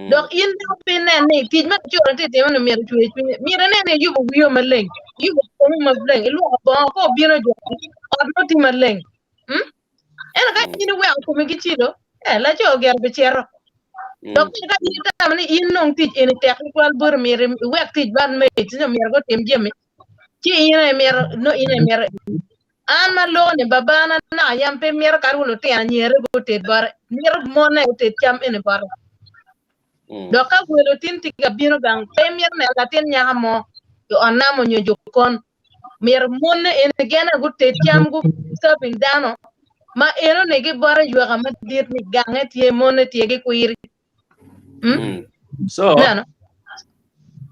Donc in do pe ne ne ti ma cho ti te mano mi tu mi ne yubu wiyo maleng. Yubu ko ma maleng. Ilu ba ko bien jo. Adno ti maleng. En ka ini we ko mi gichido. La cho ger be chero. Donc ka ini ta mani in nong ti en technical bur mi we ti ban me ti mi go tem jemi. Ci ina mer no ina mer an ma lo ne babana na yam pe mer kar wono te anyere go te bar mer mo na te cham ene bar do ka welo tin ti ga bino gang pe mer ne ga tin nya mo yo anamo nyo jokon mer mo ne ene gena go te cham go sabin dano ma eno ne ge bar yo ga ma dir ni gange tie mo ne tie ge kuiri
so
nano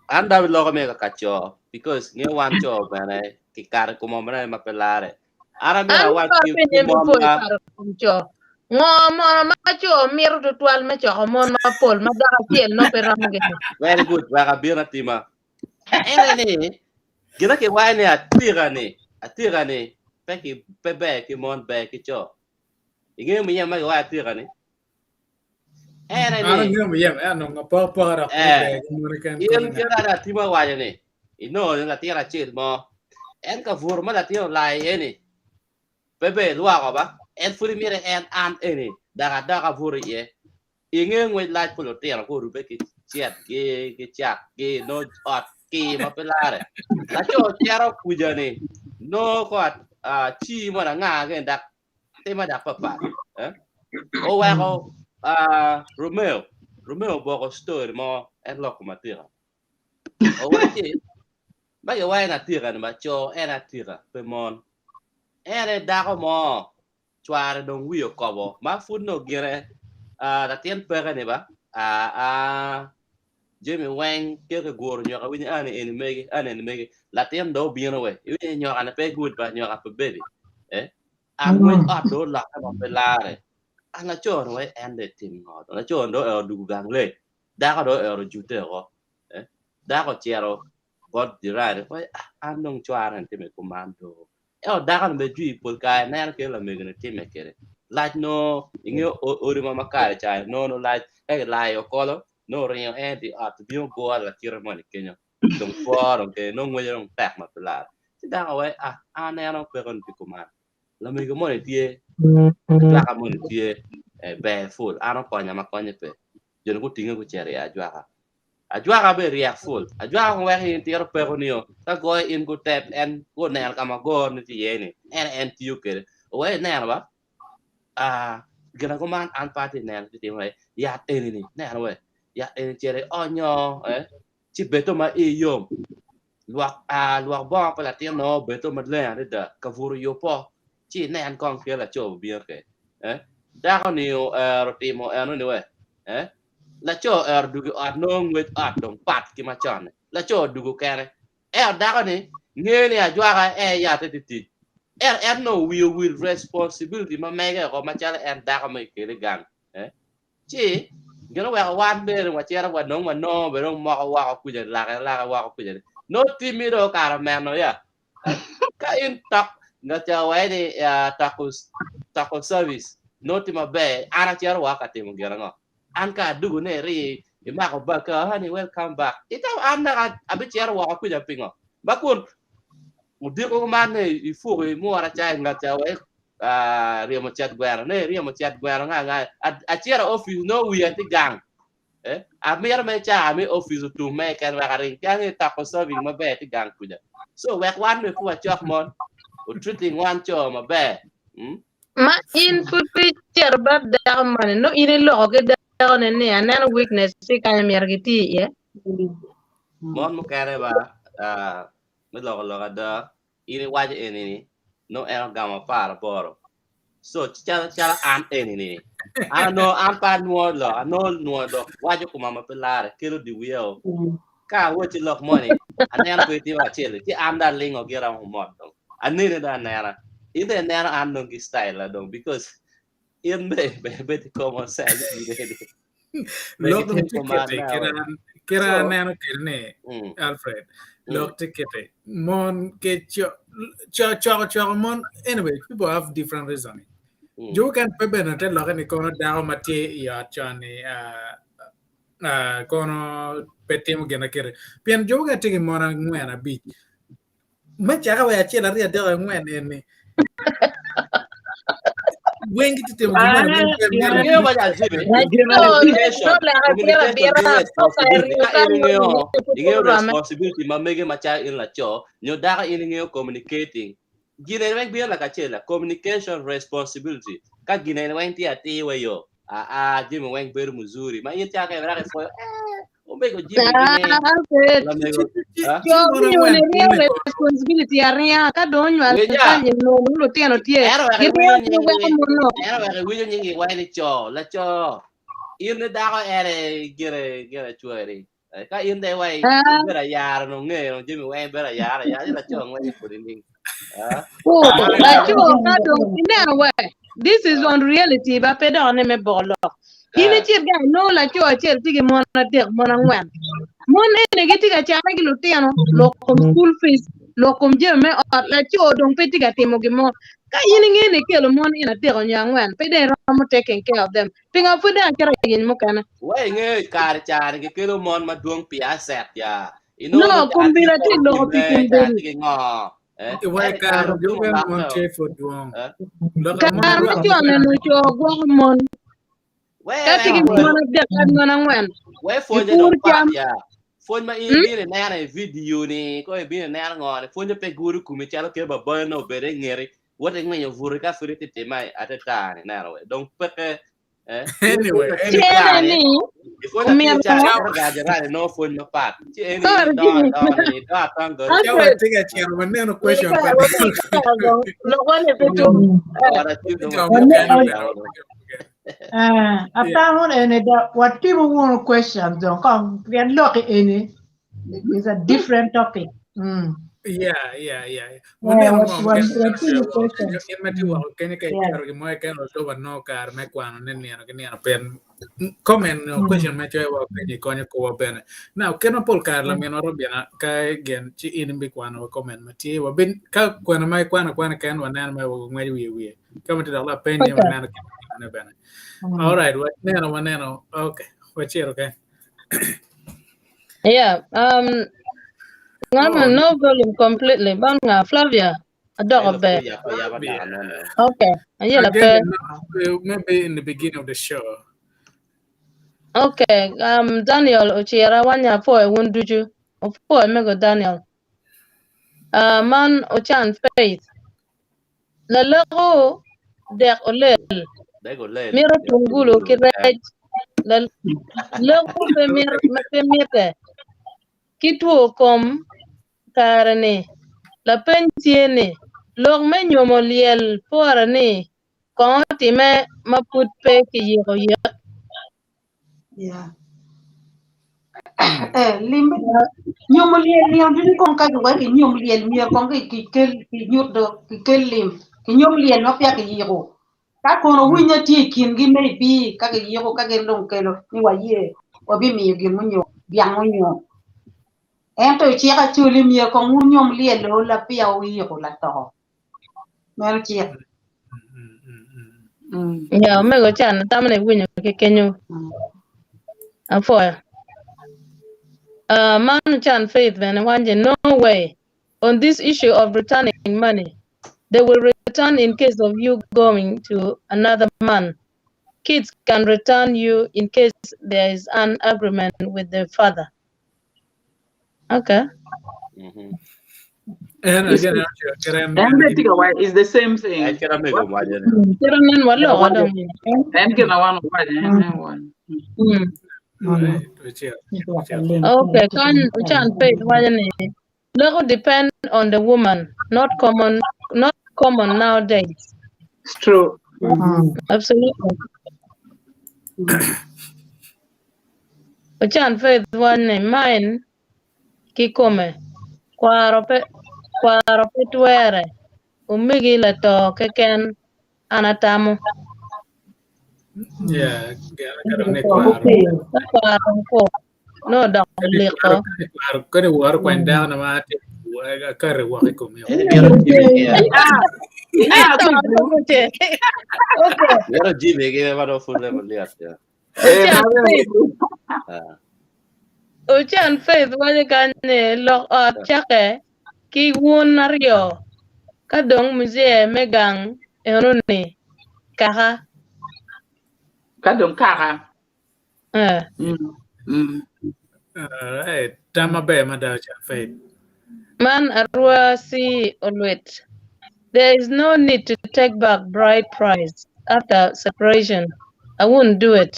anda bi logo me ka kacho because nge wan cho bana ki kar ko mo na ma pelare ara mi ra
an
wa
pa
ki
pe ne mi
mo
po
ma
kar kum cho ngo mo ma cho mir to twal ma cho mon ma pol ma da tiel no pe ram ge
very good wa ka bi na tima ene ni gina ke wa ni atira ni pe ki pe be ki mon be ki cho nge mi ya ma wa atira ni ene
Ana
ni
ngam yam ano ngapa para ko be mo kan ko
yen
na.
kira da tima wa ni ino la tira chit mo en ka vur ma da tira lai ene bebe lua ko ba en furi mire en an ene daga vuri ye inge ngwe lait ko tera ko rube ki chat ke chat ke no ot ke ma pelare la cho tera kujani no ko chi mo na nga ke dak te ma dak papa o wa ko Romeo bo ko story mo en lo ko matira o wa ti ba ye wa na tira ma cho en atira pe mon ere dako mo chware dong wiyo kobo ma funno gire da tien pere ne ba jemi weng ke ke gor nyo ka wini ane megi la tien do bieno we wini nyo ana pe good ba nyo ka pe baby angwen do la ka pe lare ana chon we ende tim ngod ana chon do e du gang le dako do e jute ro dako chero god dirare we anong chware ntime komando dakan be jui pol ka na ke la me gene time kere like no inge ori mama ka cha no like la yo kolo no rio enti at bio go la tira mani kenya dong foro ke no ngwe dong tak ma pala ti da we na no pe kon pikuma la me go moni tie la ka moni tie be full ano ko nya ma ko nye pe jen ko tinga ko chere ajwa be react full ajwa ko wa hin tiro pe ko niyo ka go in go tap en go nel kama go ni ti yeni en ti yu ke we nel ba gana ko man an party nel ti we ya eni ni nel we ya eni chere onyo ci beto ma yom luak bo pa la ti no beto ma le da ka vuru yo po ci ne an kon ke la cho bi ke da ko ni rotimo eno ni we la cho dugu no ngwet dong pat ki ma chon la cho dugu kere da ko ni ngeni ajwa ka ya te ti no will responsibility ma mega ko ma chala da ko me ke gang chi gana wa wan be wa chera wa no be no mo wa ku ja la wa ku ja no timido caramano ya. Kain tak ngacha wadi taco service no tima be ana chero waka timo geranga. Anka dugu ne ri imako baka honey welcome back. Ita anda abi chero waka kuja pingo. Bakun udir ko mane ifu mo ara chai ngacha we ria mo chat gwara ne ria mo chat gwara nga a chero office no we at gang. Amir me cha ami office to me kan wakaring kan taco serving ma be ti gang kuja. So wek one me fu a chok mon. Treating one cho ma be.
Ma in futi cerba da man no in lo ke da ne ne anan weakness si kan mergiti ye.
Mon mo kare ba me lo da ini waje ini no era gama para poro. So chala an ini. Ano an pa nuo lo waje ko mama pelare kilo di wio. Ka wo ti lok money. Anan ko ti wa chele ti am da lingo gira mo mo. Anene da nera. Ide nera an no gi style do because in be common sense
Lok tikete kira nano kirne Alfred. Lok tikete mon ke cho mon anyway people have different reasoning. You can pebe na te lok ni kono dawo mati ya chani kono petimo gena kire. Pian jo ga tigi mona ngwana bi. Ma chaka wa chela ria de ngwana ni. When get to
responsibility ma mege macha in la cho nyo daka in communicating gine wek bi la kachela communication responsibility ka gine wek ti ati we yo jimi wek ber muzuri ma yin ta ka ra fo Omego jimi
responsibility area ka donyo al tanye no lo tiano tie
era wiyo nyingi wani cho la cho in da ko ere gere chuere ka in de wai bera yar no nge no jimi wai bera yar ya la cho ngwe ko ding
la cho ka do ina we this is on reality ba pedo ne me bolo ini chirga no la cho cher tigi mona de mona ngwan mon ene giti ga chana gi lutiano lo kom school fees lo kom jeme la cho dong peti ga timo gi mo ka yini ngene ke lo mon ina de nya ngwan pe de ram taking care of them pinga fuda kara yin mo kana
we nge kar char gi kelo mon ma duong pia set ya
no kumbira ti lo pikin de
ngo
why kar jo ga mon che for duong
kar ma cho ne no cho gwa mon Kati ki mwana de mwana ngwan.
We fonje no pa ya. Fonje ma ibi ne na video ni ko ibi ne na ngore. Fonje pe guru kumi chalo ke baba no bere ngere. Wote ngwe vuri ka furi te mai atata ni na ro. Donc pe
anyway
ni
fonje cha ga jara no fonje ma pa. Ti eni da tango.
Ya tiga chero maneno question pa.
Lo wale petu.
Ataa ene da what people want questions don't come. We are lucky ene. It's a different topic.
Yeah.
What
comment no question me choy wa ni konyo ko bene now keno pol kar la meno robiana ka gen chi in bi kwano comment mati wa bin ka kwana mai kwana kan wa nan mai wa ngwe wi ka mati da la penye wa nan na bene all right what neno okay what here okay
yeah ngama no volume completely banga Flavia adore be okay ayela pe
maybe in the beginning of the show.
Okay, Daniel Ochiera wanya po e wunduju. Po e mego Daniel. Man Ochan Faith. La Laro der olel. Miro tungulu kirej. La Laro be mirte. Kitu kom karane. La pentiene. Log me nyomo liel porane. Kon time maput pe ki yiro ye.
Yeah. Limbe nyom liel ni kon ka wa ki nyom liel mi kon ki nyot do ki lim ki nyom liel no pya ki yiro ka kono winya ti kin gi me bi ka ki yiro ka ge long kelo ni wa ye wa bi mi gi munyo biang munyo Ento chica chuli mia con un Nyom lie lo la pia wi ko la to. Mer chia.
Yeah, me go chan tamne winyo ke kenyo. Afoya. Man chan faith when no way. On this issue of returning money, they will return in case of you going to another man. Kids can return you in case there is an agreement with the father. Okay.
And again,
it's the same thing.
I can't make a wadi.
Okay, can faith Laro depend on the woman, not common nowadays.
It's true.
Absolutely. Chan faith one mine kikome kwaro pe tuere umigi la to keken anatamu.
Yeah,
no dog liko.
Kani Waro kwenda na mate kare wake kumyo.
Yaro Jimmy gave a full level yet.
Uchan faith wale kane lo chake ki won nario kadong muzie megang erone kaka
kadong kaka
Right, tama be mada chan faith.
Man arwa si olwet. There is no need to take back bride price after separation. I wouldn't do it.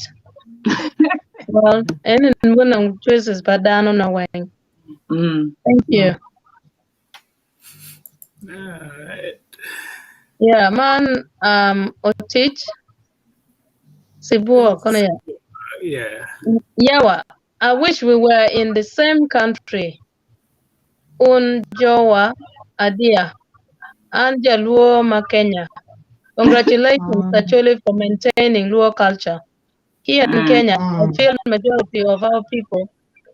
Well, any one of choices but down on a wing. Thank you.
Right.
Yeah, man, Otich Sibuo Konya.
Yeah.
Yawa. I wish we were in the same country. Jowa Adia Anja Luo Makenya. Congratulations actually for maintaining Luo culture. Here in Kenya, I feel majority of our people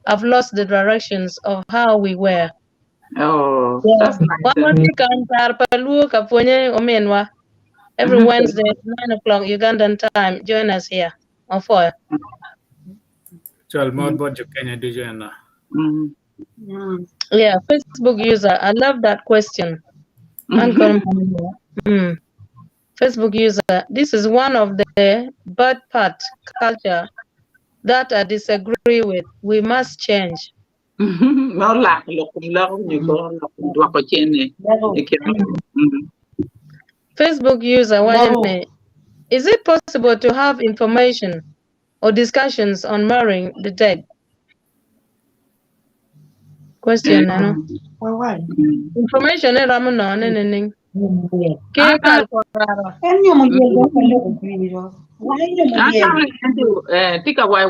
have lost the directions of how we were.
Oh,
Yes.
that's
Nice. Every Wednesday at 9 o'clock Ugandan time. Join us here on fire.
Chal mod bod jo Kenya do join.
Yeah, Facebook user. I love that question. Facebook user. This is one of the bad part culture that I disagree with. We must change. Facebook user. Is it possible to have information or discussions on marrying the dead? Question, information
Tika why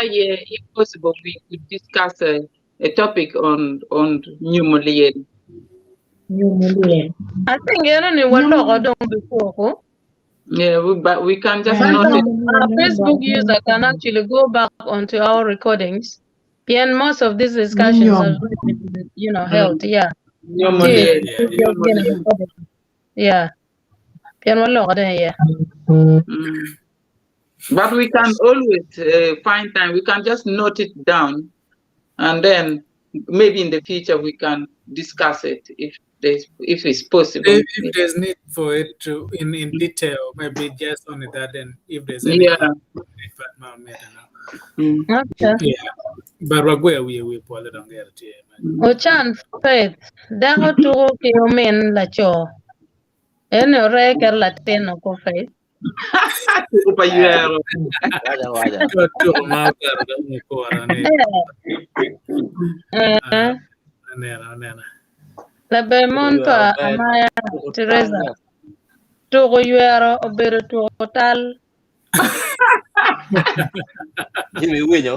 if possible we could discuss a topic on humiliating.
I think before.
Yeah, but we can just
Facebook user can actually go back onto our recordings. And most of these discussions are held. Yeah. Yeah.
But we can always find time. We can just note it down, and then maybe in the future we can discuss it if it's possible.
If there's need for it to in detail, maybe just only that. Then if there's any,
Okay.
Yeah, but where we pull it on there.
Ochan faith. Dako tuko kiyomen la cho. Eno reker latino ko faith. La bemonta amaya Teresa. Tuko yuero obero tuko tal.
Jimmy winyo.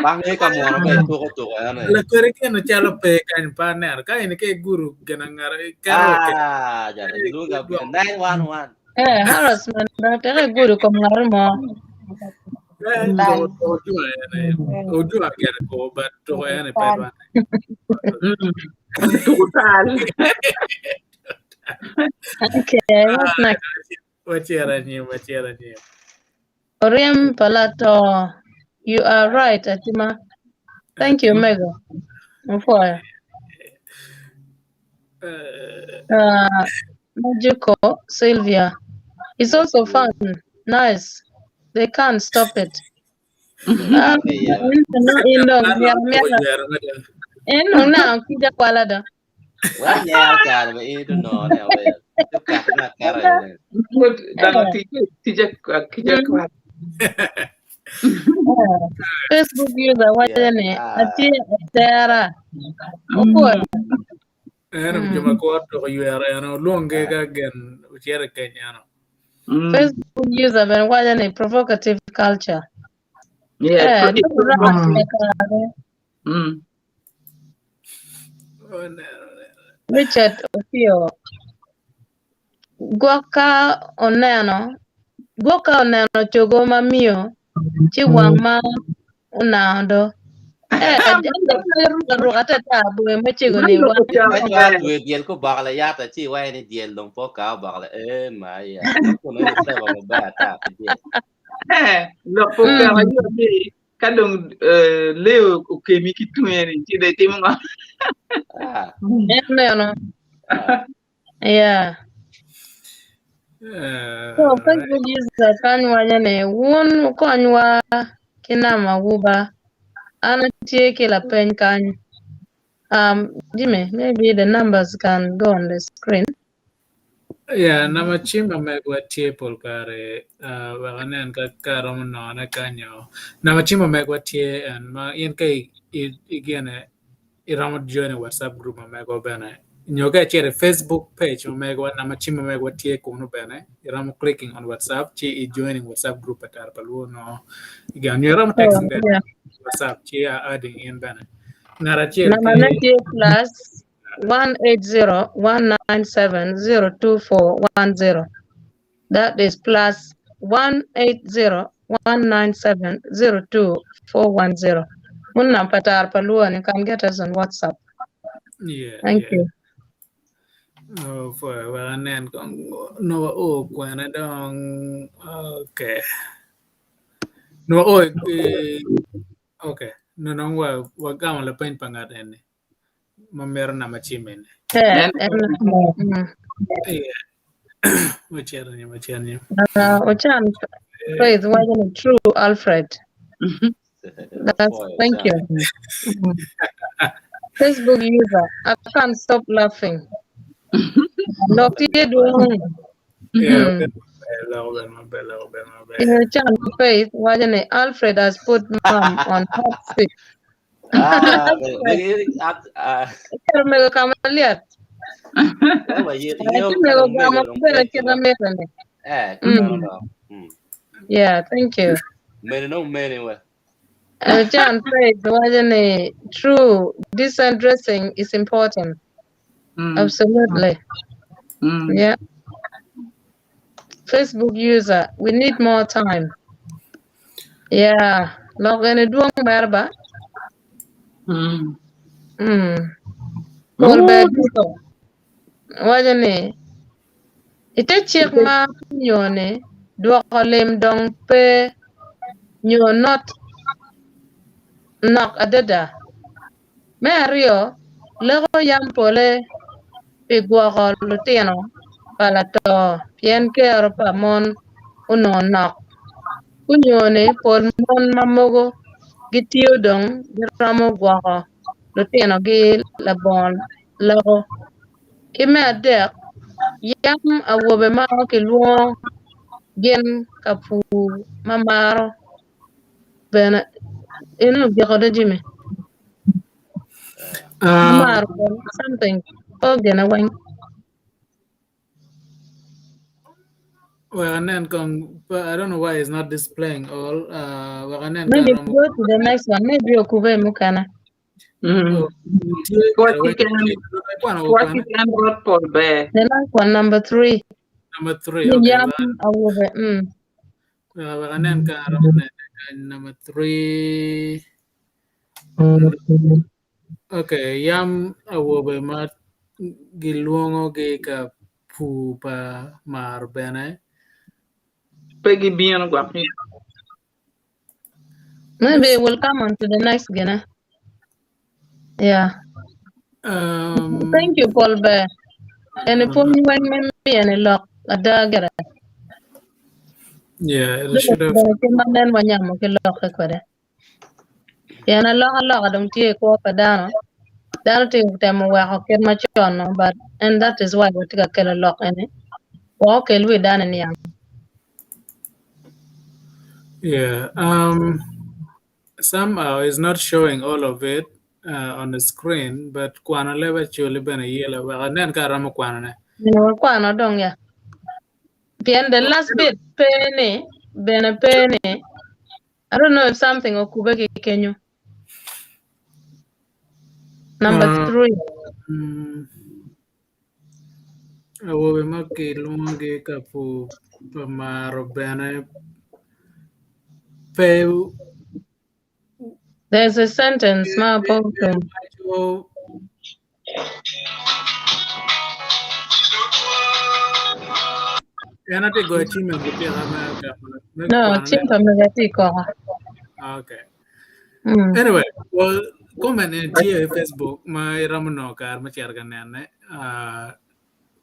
Pange ka mo na ba tuko ano.
La kore ke no chalo pe kan paner ka ini ke guru ganangar karaoke.
Jadi lu ga 911.
Harassment. Tere guru ko ngarmo.
Odu again go, but to any pet.
Total.
Okay, what's next?
What year and you?
Lorem Palato. You are right, Atima. Thank you, Mega. For Mabeco, Sylvia. It's also fun. Nice. They can't stop it. Kija kwalada.
Wah, nyar kan me itu no ne we. Tu karena karena.
Facebook user wajane ati tera. Opo.
Juma quarto you are long again, which are Kenya.
Facebook user ben wajane provocative culture.
Yeah.
Richard Opio. Gwaka oneno chogo mamio chiwang ma unando rugata tabu machigo ni wa
Dua diel ko bakal ya ta chi wa ni diel dong po ka bakal Maya. Ko no sa ba ba ta diel.
Lo po ka yo ni kadong leo ko kemi kituen ti de timo nga.
No. Yeah. So Facebook user kan wajane won konwa kinama wuba anatie kila pen kan Jimmy, maybe the numbers can go on the screen.
Yeah, nama chimba megwa tie polkare waganen ka karom no na kanyo. Nama chimba megwa tie and ma yen kai igene iramot join WhatsApp group megwa bene. Nyoga chere Facebook page megwa nama chimba megwa tie kuno bene. Iram clicking on WhatsApp chi joining WhatsApp group atar palu no. Again, you're texting that WhatsApp chi adding in bene. Nara chere
plus 180-197-02410. That is plus 180-197-02410. Munna patar palua, you can get us on WhatsApp.
Yeah.
Thank you.
Oh, for wanen no kwana dong. Okay. No okay. No wa gama la pen pangat ene. Mamero na machimen.
Yeah.
Machirnya.
Ochan praise wasn't true, Alfred. Thank you. Facebook user, I can't stop laughing. Faith, Alfred has put mom on hot seat. Yeah, thank you. John Faith, true, decent dressing is important. Absolutely. Yeah. Facebook user, we need more time. Yeah. Log in a doing berba. Call back. Ite check ma nyone do kolem dong pe nyo not knock adada. Mario lego yam pole pe gwa lutino palato pien kero pa mon uno knock. Kunyone pol mon mamogo gitio dong ramo gwa lutino gi labon lego. Ime adek yam awobe ma ke luo gen kapu mamaro bena inu bigoda Jimmy mamaro something gena wang
well and then I don't know why it's not displaying all
maybe go to the next one, maybe okube mukana.
What you can brought for bear.
The last one, number 3.
Number 3, okay.
Yam awobe
and then And number 3. Okay, yam awobe ma giluongo gi ka pupa mar bene.
Peggy being a
Maybe we'll come on to the next Gina. Yeah. Thank you, Paul Bear. And if you went me and a lock a dagger.
Yeah, it should have.
Yeah, and a lot I don't take up a down. That'll take them away. I'll get my chon, but and that is why we take a kill a lock in it. Walk a we done in young.
Yeah. Somehow it's not showing all of it on the screen, but kwana leva actually been a yellow. Well, and then karama kwana.
You know, quite not dong, yeah. Then the last bit, penny, been a penny. I don't know if something or kubeki can you. Number 3.
Awobe ma giluongo gi ka pupa mar bene.
There's a sentence, ma poem.
Yana te go chime gutia kama
No, chimpa megatiko.
Okay. Anyway, well, comment in Facebook my ramuno kar ma cher ganane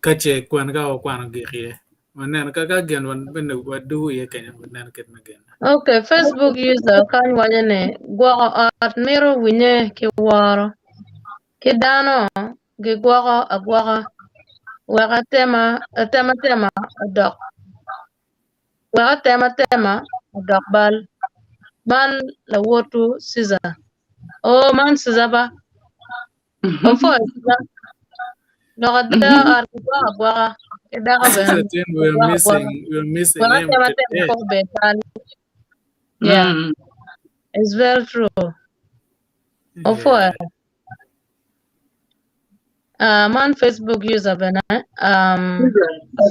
kache kwan ga o kwan gi manen ka gen wan ben wadu ye kenya manen ket magen.
Okay, Facebook user kan wanyane gwa at mero winye ki waro. Ki dano gi gwa agwa waka tema adok. Waka tema adok bal. Man la wotu siza. Oh man siza ba. Ofo siza. Lokada at agwa.
We're missing him today.
Yeah, it's very true.
Yeah.
Man Facebook user bana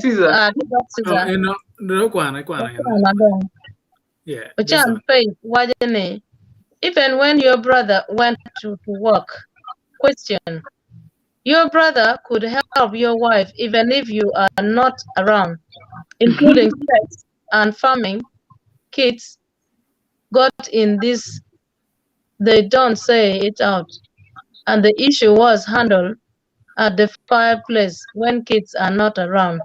Caesar.
Yeah.
Even when your brother went to work, question. Your brother could help your wife even if you are not around, including sex and farming. Kids got in this, they don't say it out. And the issue was handled at the fireplace when kids are not around.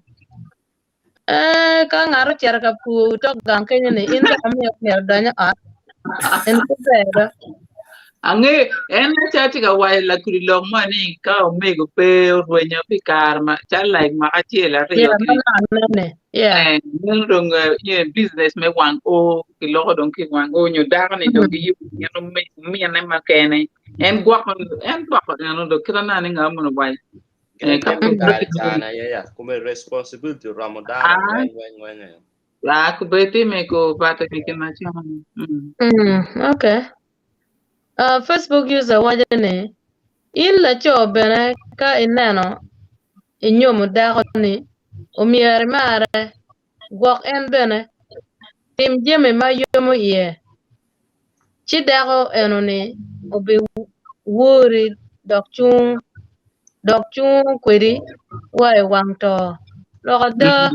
Ange en chati ga wai la kuri long mani ka o me go pe when you pick arma chan like ma achela rio ki
yeah
nung business me wang o ki lo dong ki wang o nyu da ni dong ki you know me na ma kene en gwak no do kira na ni ngam no wai
come responsibility Ramadan when
la ku beti me ko pata ki ma chan
okay. Facebook user wajane illa cho bene ka ineno inyomu dako ni umiere mare gwok en bene tim jeme ma yomo iye chi dako enoni obi wuri dok chung kweri wae wang to lokada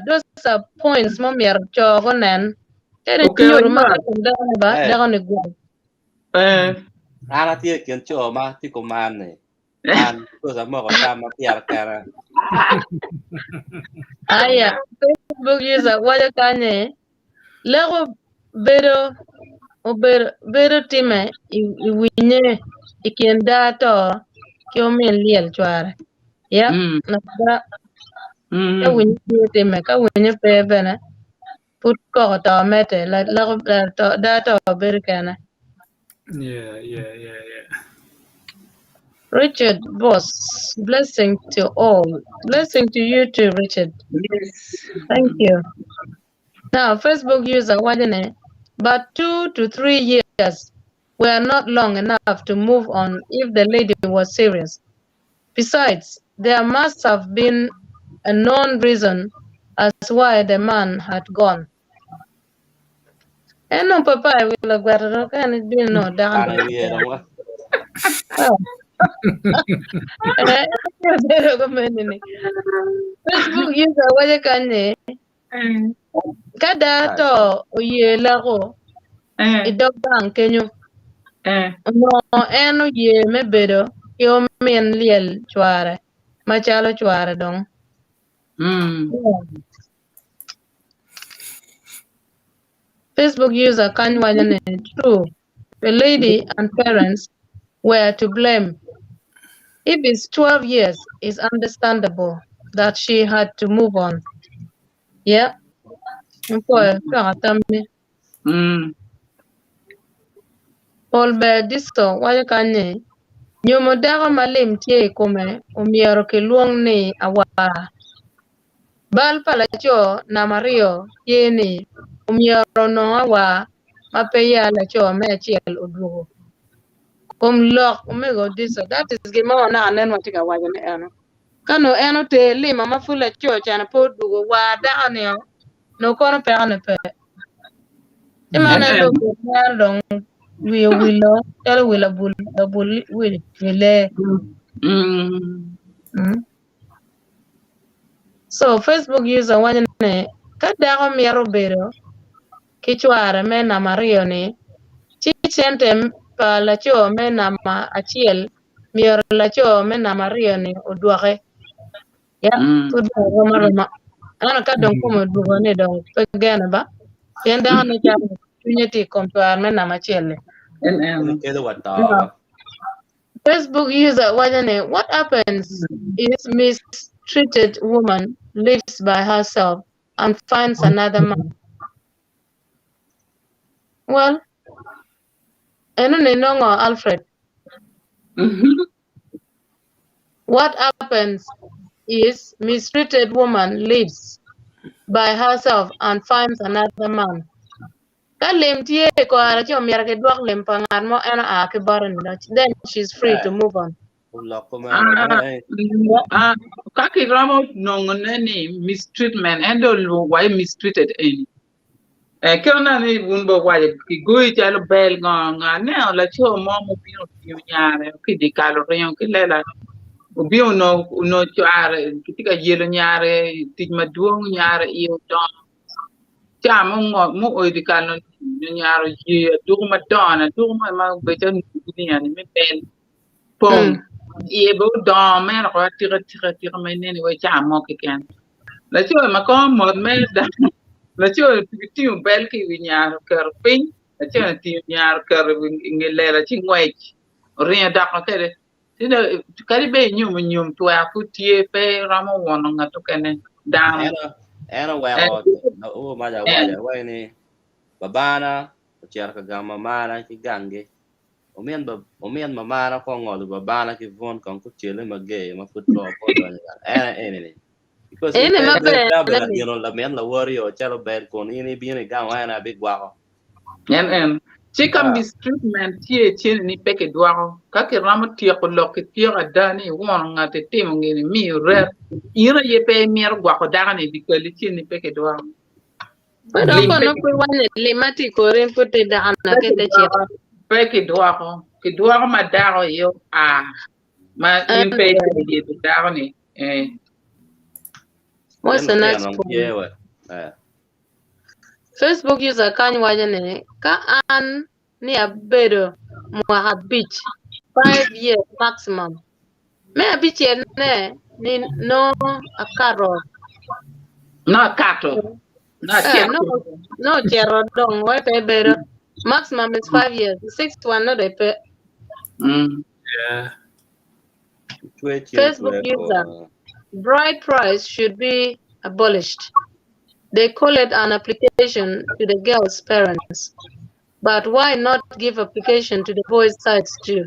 those are points mo mier cho gonen tere nyuru ma dako ni gwok
ana tie kien cho ma ti ko man ne an ko sa mo ko ta ma piar kara
aya Facebook user waja kanye lego bedo time iwinye ikienda to kiomen liel chware ya na ka winye time ka winye pe bene put ko to mete lego to data bedo kana.
Yeah.
Richard Boss, blessing to all. Blessing to you too, Richard.
Yes.
Thank you. Now, Facebook user, but 2 to 3 years were not long enough to move on if the lady was serious. Besides, there must have been a known reason as why the man had gone. No, papa, I will guarda can it be no down.
Ana wiye dong wa.
Facebook user waje kanye kada to ye Laro idog bang kenyo no eno ye me bedo yo men liel chware machalo chware dong. Facebook user can wajane true. The lady and parents were to blame. If it's 12 years, it's understandable that she had to move on. Yeah. Olbe disto waya kanye. Nyomo daga malim tie kome umiero ke luong ni awa. Bal palacho na Mario yeni umiero no awa mapeya lacho me chiel udrugo. Lock umego diso. That is gima na anen watika waja ne eno. Kano eno te lima mafula cho chana po dugo wa daga ne no kono pe ane pe. Imana lo long we will tell will a bull will So Facebook user one ne kada miero bero kichware me na Mario ni chi chente pa la cho me na ma achiel miero la cho me na Mario ni odware ya tudwa maroma ana ka don kuma dugo ne don pegana ba yanda ne cha tunyeti compare me na machiel Facebook user what happens is mistreated woman lives by herself and finds another man. Well, Alfred. What happens is mistreated woman lives by herself and finds another man. Then she's free to move on.
Kaki ramo nongoni mistreatment endo why mistreated any. Kena ni bumbo why ki gui jalo bel nga ne la cho mo pino pino nyare ki di calo reyon ki lela ubi no chuare kitika yelo nyare tij maduong nyare iyo don chamo mo o di calo nyaro ye dugma dona dugma ma beja ni yani me bel pom ye bo don me ro tira me ne we chamo ki ken la cho ma ko mo me da la cho ti bel ki nyaro ker pin la cho ti nyaro ker ngele la chi ngwe rien da ko kede tino kari be nyum to a ku tie pe ramo wono ngato kene da
Ana wero no maja waja ni babana cher ka gama mana ki gange omien mamana ko ngolu babana ki von kon ku chele mage ma futro ko ene because you know la men la warrior chalo bad kon ini bien ga wana big wako
en chika mistreatment tie ni peke dwaro ka ke ramo tie ko lo ke tie adani wono ngate timo ngini mi re ira ye pe mier gwa ko daga ni bikeli tie ni peke dwaro.
Pero no fue one limati koren puti da ana ke te chia.
Pe ki dwaro ma dago yo ma in pe ye dago ni
What's the next point? Facebook user kan wajane ka an ni abedo mo beach 5 years maximum. Me beach ne ni no akaro.
No kato.
No chero dong why pay better. Maximum is 5 years. The sixth one no they pay.
Yeah.
Facebook user bride price should be abolished. They call it an application to the girl's parents. But why not give application to the boys' sides too?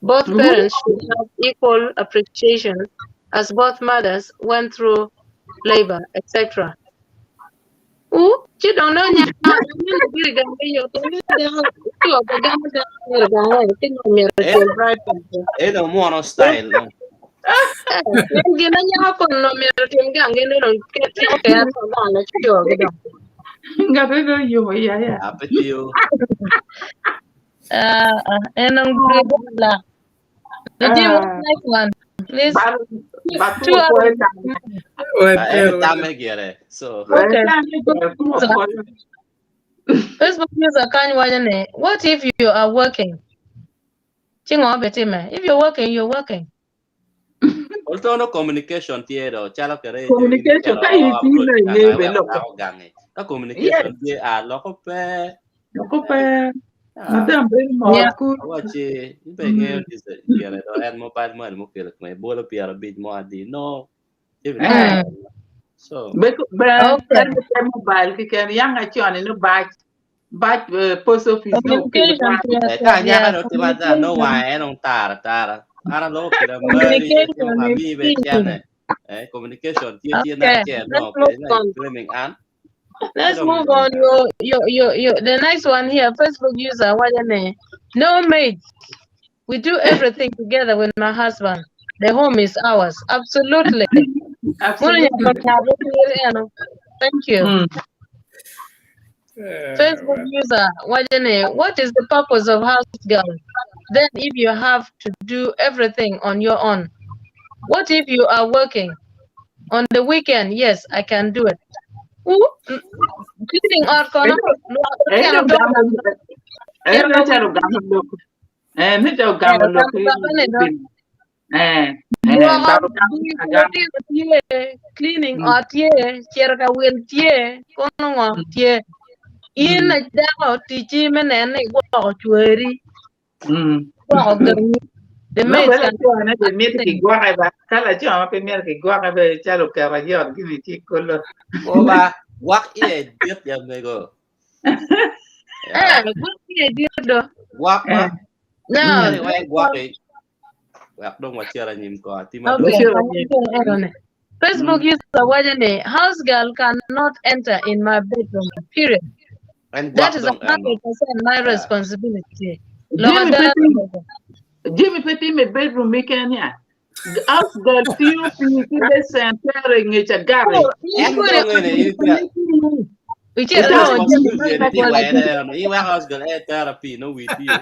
Both parents should have equal appreciation as both mothers went through labor, etc. You don't know
mono style.
Gabriel, yeah.
Happy to you.
And I'm good. The gym was next one. Please.
But
Every time I get it. So
Okay. Facebook user what if you are working? If you're working, you're working.
also no communication tero chalo kere
communication ka
communication dia loko pe
madam bring more cool
wache ibenge dire do en mobile man mo kele me bolo piara bit mo adi no so
mobile ki ken yang achione no batch post office no
ka nya no te va no wa en on tara ara lo que la mari mi be tiene communication tie na che no claiming an
let's move on. Your the next one here, Facebook user no maid. We do everything together with my husband. The home is ours. Absolutely. Thank you. Facebook user what is the purpose of house girl? Then if you have to do everything on your own, what if you are working on the weekend? Yes, I can do it. Cleaning out cleaning out in a dako teaching men and walk chwery. The maid
walk in diet ya mego walk no walk dong wachera nyim ko tima
Facebook user house girl cannot enter in my bedroom, period.
And
that is 100% my responsibility.
Jimmy Petit me bedroom me Kenya. House girl few the center ngec gari.
House girl therapy no with you.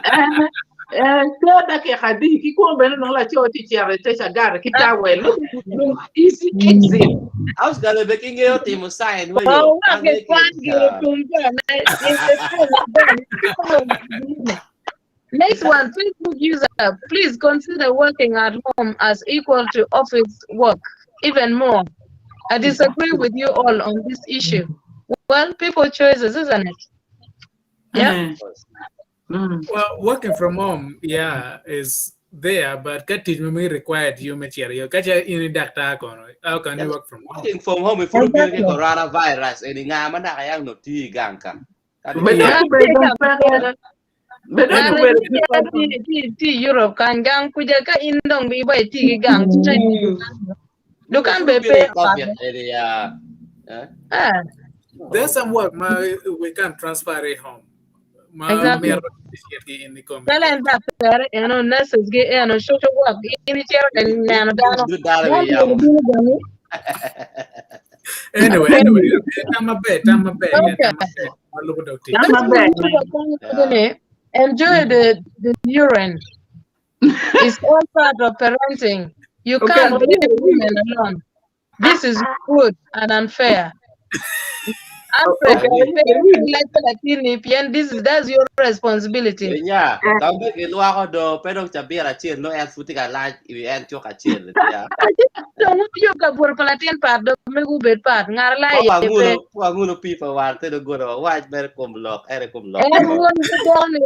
Toda que hadi ki ko beno no la choti chiare te sagara ki tawel easy exit
house girl baking yo timo sign we
next one, Facebook user, please consider working at home as equal to office work, even more. I disagree with you all on this issue. Well, people choices, isn't it? Yeah.
Well, working from home, is there, but teach me required you material. In doctor, how can you work from home?
Working from home if you get coronavirus, and in Amana, I am not tea ganka.
Europe kan gang kuja ka indong bi bai ti gang dukan be
there's some work we can transfer it home.
Exactly.
In the comment.
Nurses get social work
Anyway, I'm a bed.
Enjoy the urine. It's all part of parenting. You can't leave women alone. This is good and unfair. That's your responsibility.
Yeah, kamu keluar kau do, pedang cabai racun, no yang putih kalah, yang cok kacil, ya.
Kamu juga berpelatihan pada minggu berpat, ngarlah ya.
Wangu pipa warte do goro, waj berkomblok, komblok.
Everyone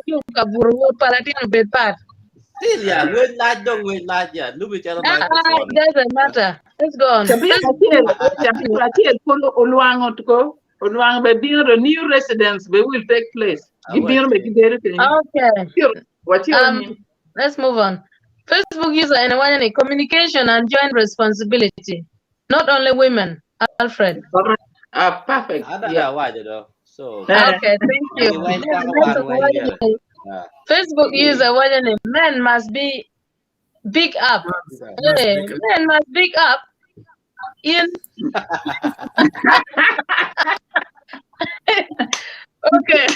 juga berpelatihan berpat.
Still ya, wait ya, lu bicara microphone.
Doesn't matter. Let's go on.
Cabai follow oluango tuko. The new residence will take place.
Okay. Let's move on. Facebook user and communication and joint responsibility. Not only women, Alfred.
Perfect.
So
okay, thank you. Facebook user men must be big up. Men must big up in
Okay.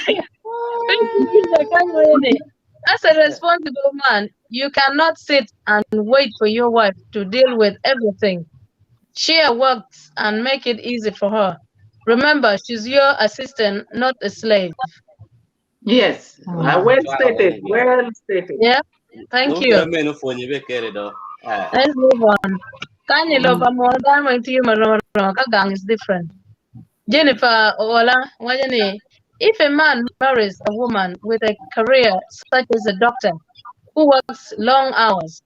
As a responsible man, you cannot sit and wait for your wife to deal with everything. Share works and make it easy for her. Remember, she's your assistant, not a slave.
Yes, well stated. Well stated.
Yeah, thank you. Let's move on. Kanye Lopa Morgan went to you, Kagang is different. Jennifer Ola, if a man marries a woman with a career such as a doctor who works long hours,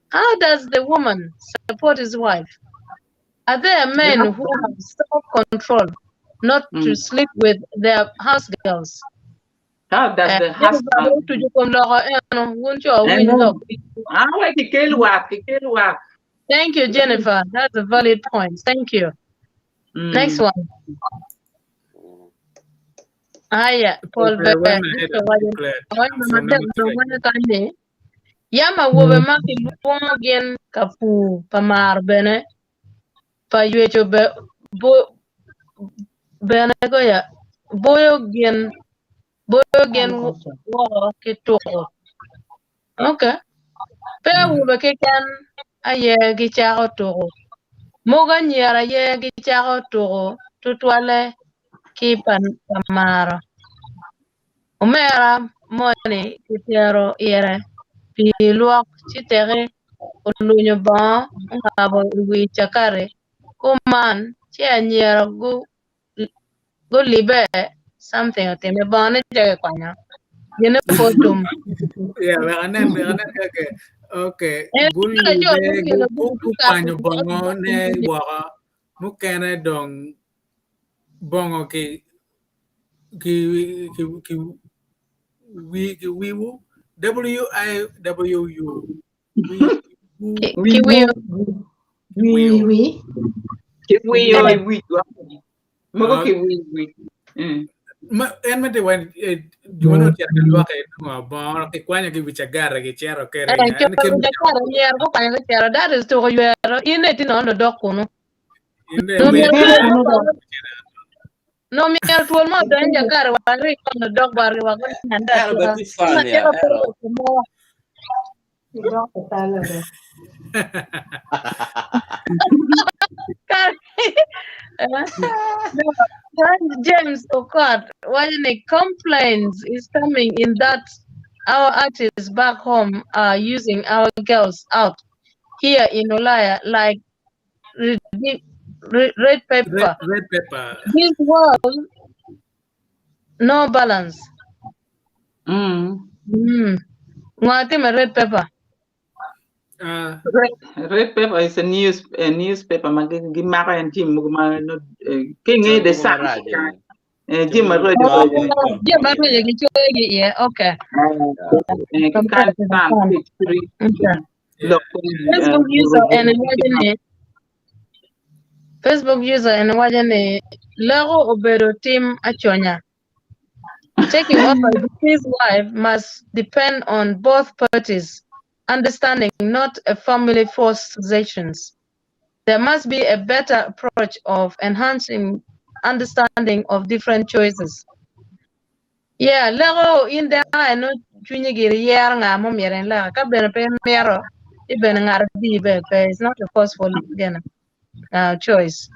how does the woman support his wife? Are there men who have self-control not to sleep with their house girls?
How does the husband?
Thank you, Jennifer. That's a valid point. Thank you. Next one. Aya, Paul Yama wobe maki luongen kapu pamar bene pa yuecho bene goya boyo gen wo kitoko. Okay. Pe wobe kikan aye gichako toko. Moga nyara ye gichako toko tutwale ki pamaro. Omera moni kitero ire pi luok chitere olunyo ba ngabo wi chakare kuman chia nyero go libe something otime bane jage kwanya yene potom.
Yeah, okay. Gulu be panyo bongo ne waka mukene dong bongo ki wiwu WIWU en mete wen juno ti al wa ke no ba ke kwanya ke bichagara ke chero ke re
en ke nyer go kwanya ke chero that is to yero ine ti no dokko no no mi al tuol mo dan jagar wa ri no dog bar wa ko nanda James Okot, when a complaints is coming in that our artists back home are using our girls out here in Olaya like red pepper.
Red pepper.
This world, no balance. Ngati me red pepper.
Red pepper is a newspaper. Magimara and Jim Mugma King the Sun. Jim
yeah, okay. Facebook user and wajane Laro obedo team achonya. Taking over his wife must depend on both parties. Understanding, not a family forced possessions. There must be a better approach of enhancing understanding of different choices. Yeah, Laro in there I know Junigiri nga mom yeren la ka ben pe mero even ngarbi be it's not a forceful choice.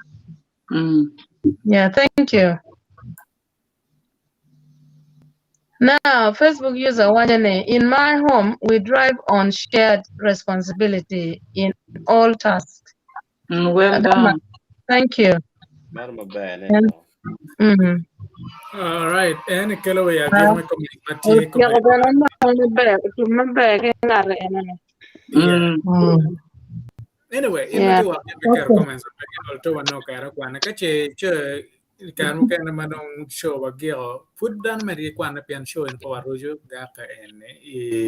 Yeah, thank you. Now, Facebook user Wajane, in my home, we drive on shared responsibility in all tasks.
Well done.
Thank you.
All right, and kelo ya give me anyway, in the comments, to no kara kwana kache che karu kana manong show wa giro put dan mari kwana pian show in power rojo gaka en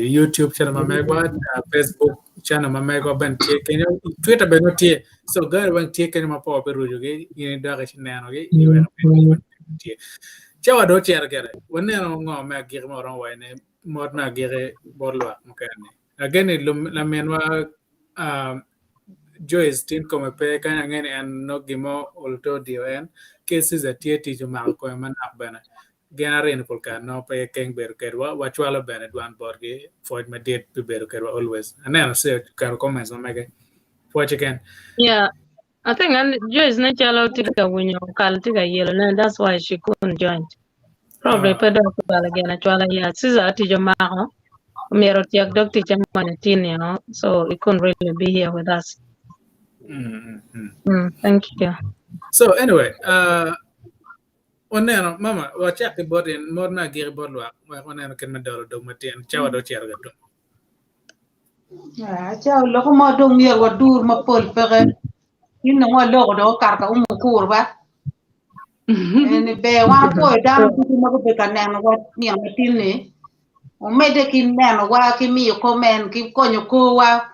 YouTube channel mamegwa Facebook channel mamegwa ban tie kenya Twitter ben tie so gar ban tie kenya ma power rojo ge in daga chinano ge tie chawa do tiar kere wonne no ngo ma gir mo ron wa ne mod na gire borwa mukane again la menwa Joyce tin como pe kan ngene an no gimo ulto dio en cases at TT to Malco and Manabana. Generain Polka, no pay King Berkerwa, what you all Bennett one borgi for my date to Berkerwa always. And then I say, can comments on Mega. What you can.
Yeah, I think Joy is not allowed to go when you call to a yellow, and that's why she couldn't join. Probably put up again at Walla, yeah, Caesar to your mama. Mero tiak doctor Chamatin, you know, so he couldn't really be here with us. Thank you.
So anyway, oneno mama wachak ibot in morna gir bodwa oneno ken medoro dog matien chawa do cherga to.
Chao lo ko mo dong yer wa dur ma pol pere yin no lo do kar ka kur ba en be wa po dan ku ma ko be kan na wa ni am tin ni o me de kin na wa ki mi ko men ki ko nyo ko wa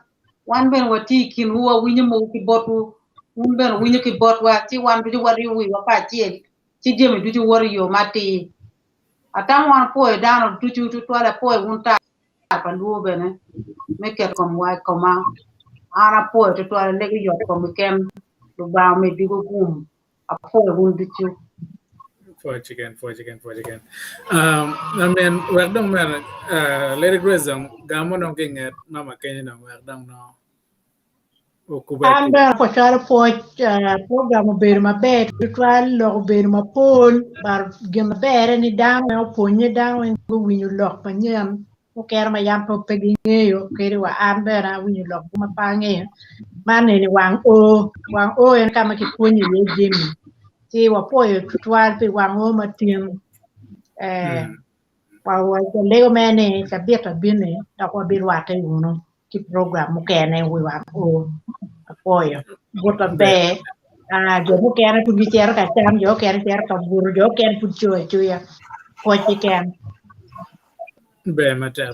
wan ben wa ti kin huwa wi ni mo ki botu un ben wi ni ki bot wa ti wan du wa ri wi wa pa ti ti je mi du wa ri yo ma ti atam wan po dan du tu tu la po un ta pa lu be ne me ket kom wa koma ana po to le yo ko me kem lu ba me di go gum a po un du tu
Forge again. I mean, we're done, man. Let it rest on Gamon on King at Mama Kenya, we're done now.
And for sure for program bear my bed to try log bear my phone but give my bed any down now phone you down and go when you lock my yam okay my yam for pegging you okay what I'm better when you lock my pang man any wang o and come keep when you Jimmy see what boy to try to wang o my team while the Lego man is a bit of business that will be what you know keep program okay and we want o apoyo bota be jo mo kere pu gicher ka cham jo kere ter ka buru jo kere pu chuya ko chicken
be mata I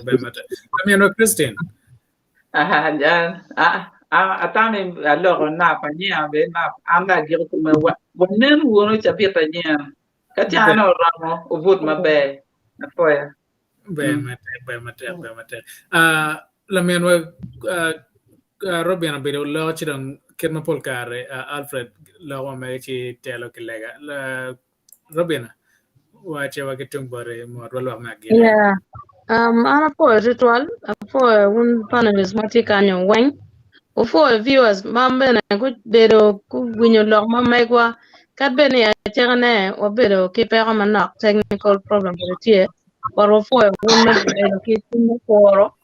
mean Christine
ya atame alo na pa nya be na anda gir ko me wonen wono cha pita nya ka cha no ramo ubut mabe apoya
be mata la men Robin abiro lo chidong kirma polkare Alfred lo wa me chi telo kilega la Robin wa che wa kitung bare mo lo ma gi
Yeah. Ana po ritual po un panelist mati kanyo wang. For viewers, mambe na ku bedo ku winyo log mamegwa kat bene ya chegane o bedo ki pega manak technical problem tie waro fo un ma bedo ki tin foro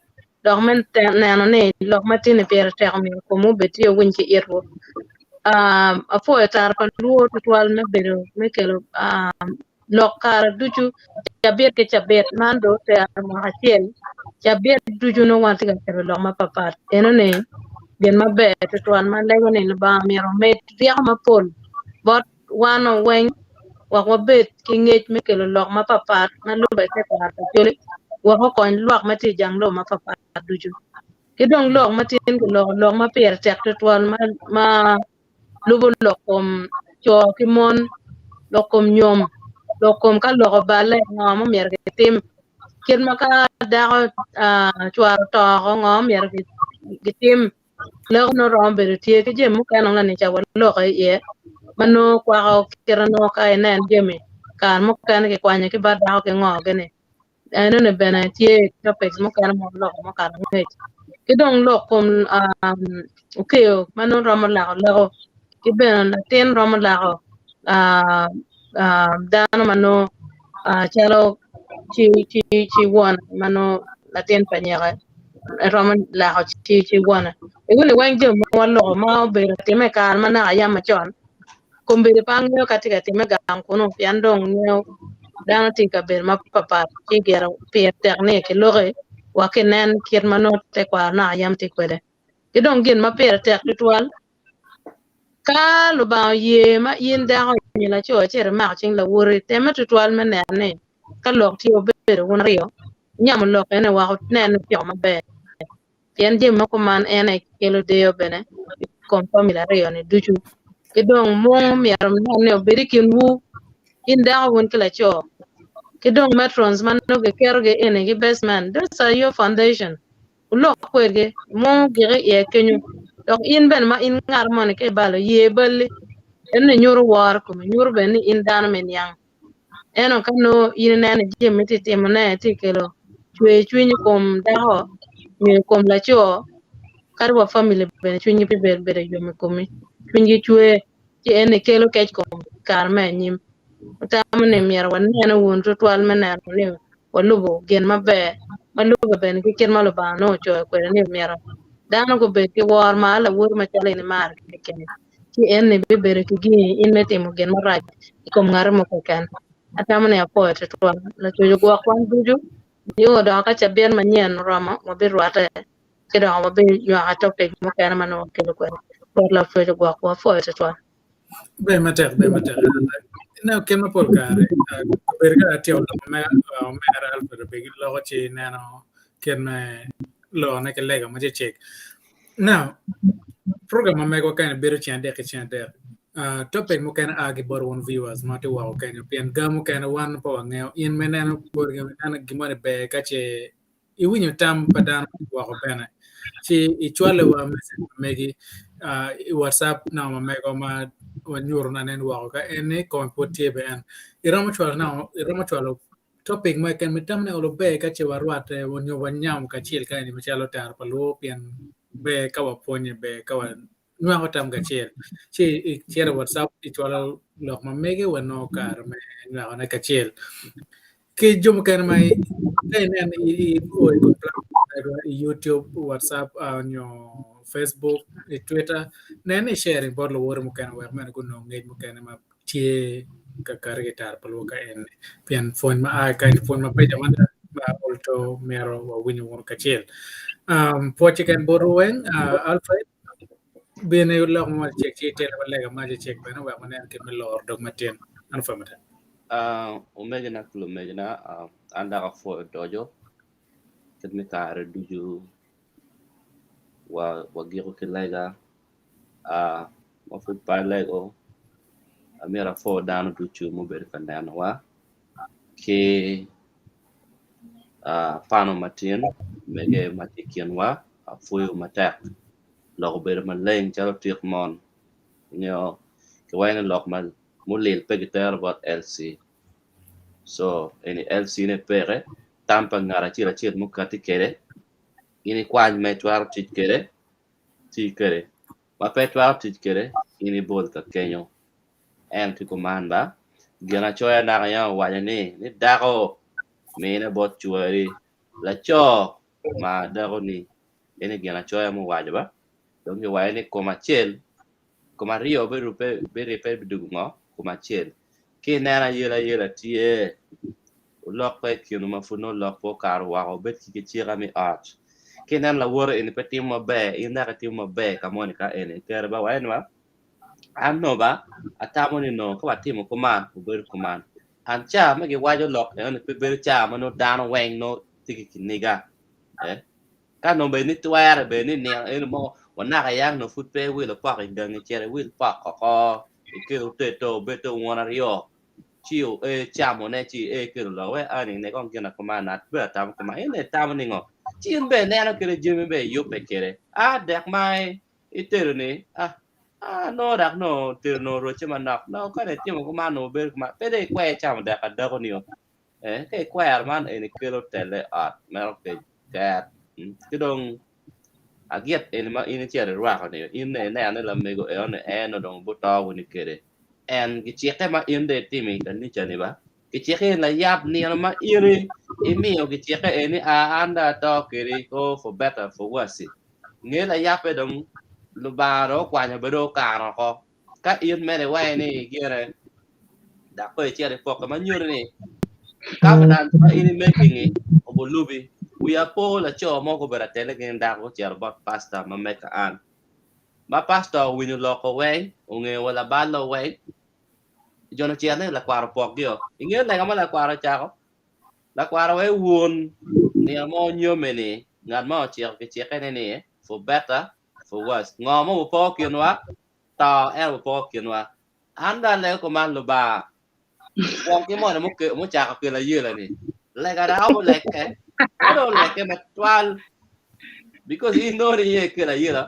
dog men nano ne log matine per termi ko mo beti win ki irwo a fo tar pa luo tuwal me bedo me kelo log kar ducu jabet ke jabet mando te ma hachiel jabet ducu no wanti ga log ma papat eno ne bien maber to tuan man lego ni ba miro met riak mapol bot wano wen wa bet ki ngec me kelo lok ma papat na lu ba te pa ta jole wa ko kon lok ma ti jang lo ma papat duju ki dong lok ma tin ko lok ma per tek to tuan ma lu bo lokom cho ki mon lokom nyom lokom ka lok ba le ngam mer ke tim kin ma ka da chwar to ngam mer ke tim lek no rombe tie ke jem ka no ni cha lo ka ye mano kwa kira no ka enen jeme kan mo kan ke kwanya ke ba da ke ngo gene eno ne bena tie topics mo kan mo lo mo kan ngai ke dong lo kom okay mano rom la ke ben na ten rom la dano mano chalo chi won mano la ten panyara Roman la chi wana ngone wanje mo lo ma be teme kan mana ya ma chon kombe pang yo katika teme gang kuno piandong nyo dano tinka ber ma papa chi gero pe terne ke lore wa kenen kir mano te kwa na yam ti kwede idong gen ma per tek ritual ka lo ba ye ma yin da ho ni la cho chere ma ching la wori teme ritual mene ne ka lok ti ober won rio nyam lok ene wa ne no pyo ma be yen jem mako man ene kelo deyo bene kon famila reyo ne ducu kidong mong miaram ne obedi kin wu inda won kila cho kidong matrons man no ge kerge ene ge basement those are your foundation ulo kwege mong gere ye kenyu donc in ben ma in ngar mon ke balo ye balle
ene nyoro war ko nyoro ben in dan men yang eno kano in ne jemi ti timo ne ti kelo chwe chwinyi kom daho mi kom la cho karwa family ben chwinyi pe ber yo me komi chwinyi chwe ti ene kelo kech kom kar me nyim tamne mier wan ne won to twal mena ne walugo gen mabe malugo ben ki ken malo ba no cho ko ne mier dano go be ki war ma la wur ma chale ni mar ken ki en ne be bere ki gi in ne timo gen maraj ko ngar mo ko kan atamne apo to twal la cho go kwan duju yo da ka cha ben manyen rama mo be rwata ke da mo be yo ha topic mo kan ma no ke ko la fo go ko fo to twal
be matek na kema por kare berga atio me mera alfred be lo chi nano ken me lo na ke lega ma check now program me ko kan beru chen de topic mo kan agi bor one viewers ma te wa kan pen gamu kan one po ngeo in meneno por ga ana gimone be ka che I winyo tam padan wa ko bena chi I chwale wa message megi I whatsapp na ma mego ma wanyuro na nen wa ka ene kon potie be an iramo chwalo topic mo kan mitam ne olo be ka che warwate wonyo wanyam ka chiel ka ni machalo tar pa lo pien be ka wa ponye be ka wa nwa ko tam ga chiel chi chiel whatsapp I chwalo lok ma mege wano kar me nwa na ka chiel ke jom kan mai nen I YouTube, WhatsApp, onyo Facebook, Twitter, nen I share bor lo wor mo kan wer man ko no ngej mo kan ma tie ka kargetar palo ka en pian phone ma ka phone ma pe jaman ba olto mero wa winyo won ka chiel poche kan bor wen Alfred bene lo mo check chi tele wala ga ma check bene wa mo nen ke me lor dog maten an famata
Omega na kulo na anda ka fo dojo ketmi kare duju wa giro ke lega ma fu pa lego amira fo dano ducu mo ber kandana wa ke pano matin mege matikian wa fuyo matak log ber man leng chalo tik mon nyo ke wayna log man mo lel pegitar bot LC so any LC ne pere tampa ngara chira chir mo kati kere ini kwany me twar tit kere ti kere ma pe twar tit kere ini bol ka kenyo en ti komanda gena choya na ya wanya ni dako mena bot chuari la cho ma dako ni ini gena choya mo waja ba donc yo waya ni koma chel koma rio be rupe be repe bidugo koma chel ki nana yela tie lok pe kinu ma funo lok po kar wa ko bet ki chira mi art kenan la wor in petit mo be in na petit mo be ka monica en ter ba wa en ma an no ba atamo ni no ko atimo ko man ko ber ko man an cha ma ge wa jo lok en pe ber cha ma no dan weng no tiki kiniga ka no be ni tware be ni ne en mo wana ka yang no fut pe wi lo pa ke dang chere wi pa ko ke te to be to wona rio chiu cha mo ne chi ke lo we ani ne kon kena ko man at be tam ko ma en tam ni ngo chin be ne no kere jimi be yu pe kere dek mai itero ni no dak no ter no ro chima nak no ka ne timo ko man no ber ma pe de kwe cham da ka da ko ni ke kwe ar man en kero tele at mer ke kat ke dong agiet en ma in chere ra ko ni in ne ne la me go en no dong bu to ni kere en ki cheke ma in de timi kan ni chani ba ki cheke la yap ni ma iri imi o ki cheke eni anda to kiri ko for better for worse nghĩa là yap pe dong lu ba ro kwa nya bedo ka ro ko ka in me de wa ni kia re da ko che de pok ma nyur ni ka dan ma in making it obo lubi we are po la cho mo ko bera tele gen da ko cher bot pasta ma me ka an ma pasta we ni lo ko we o nge wala ba lo we jono chiane la kwaro pok dio inge la kama la kwaro chako la kwaro we won ni mo nyome ni ngat mo chiel ke cheke ni for better for worse ngomo po kinwa ta po kinwa anda le ko man lo ba wong ki mo na mo chako ke la yela ni le ga da o le ke do le ke ma twal because he know ni ke la yela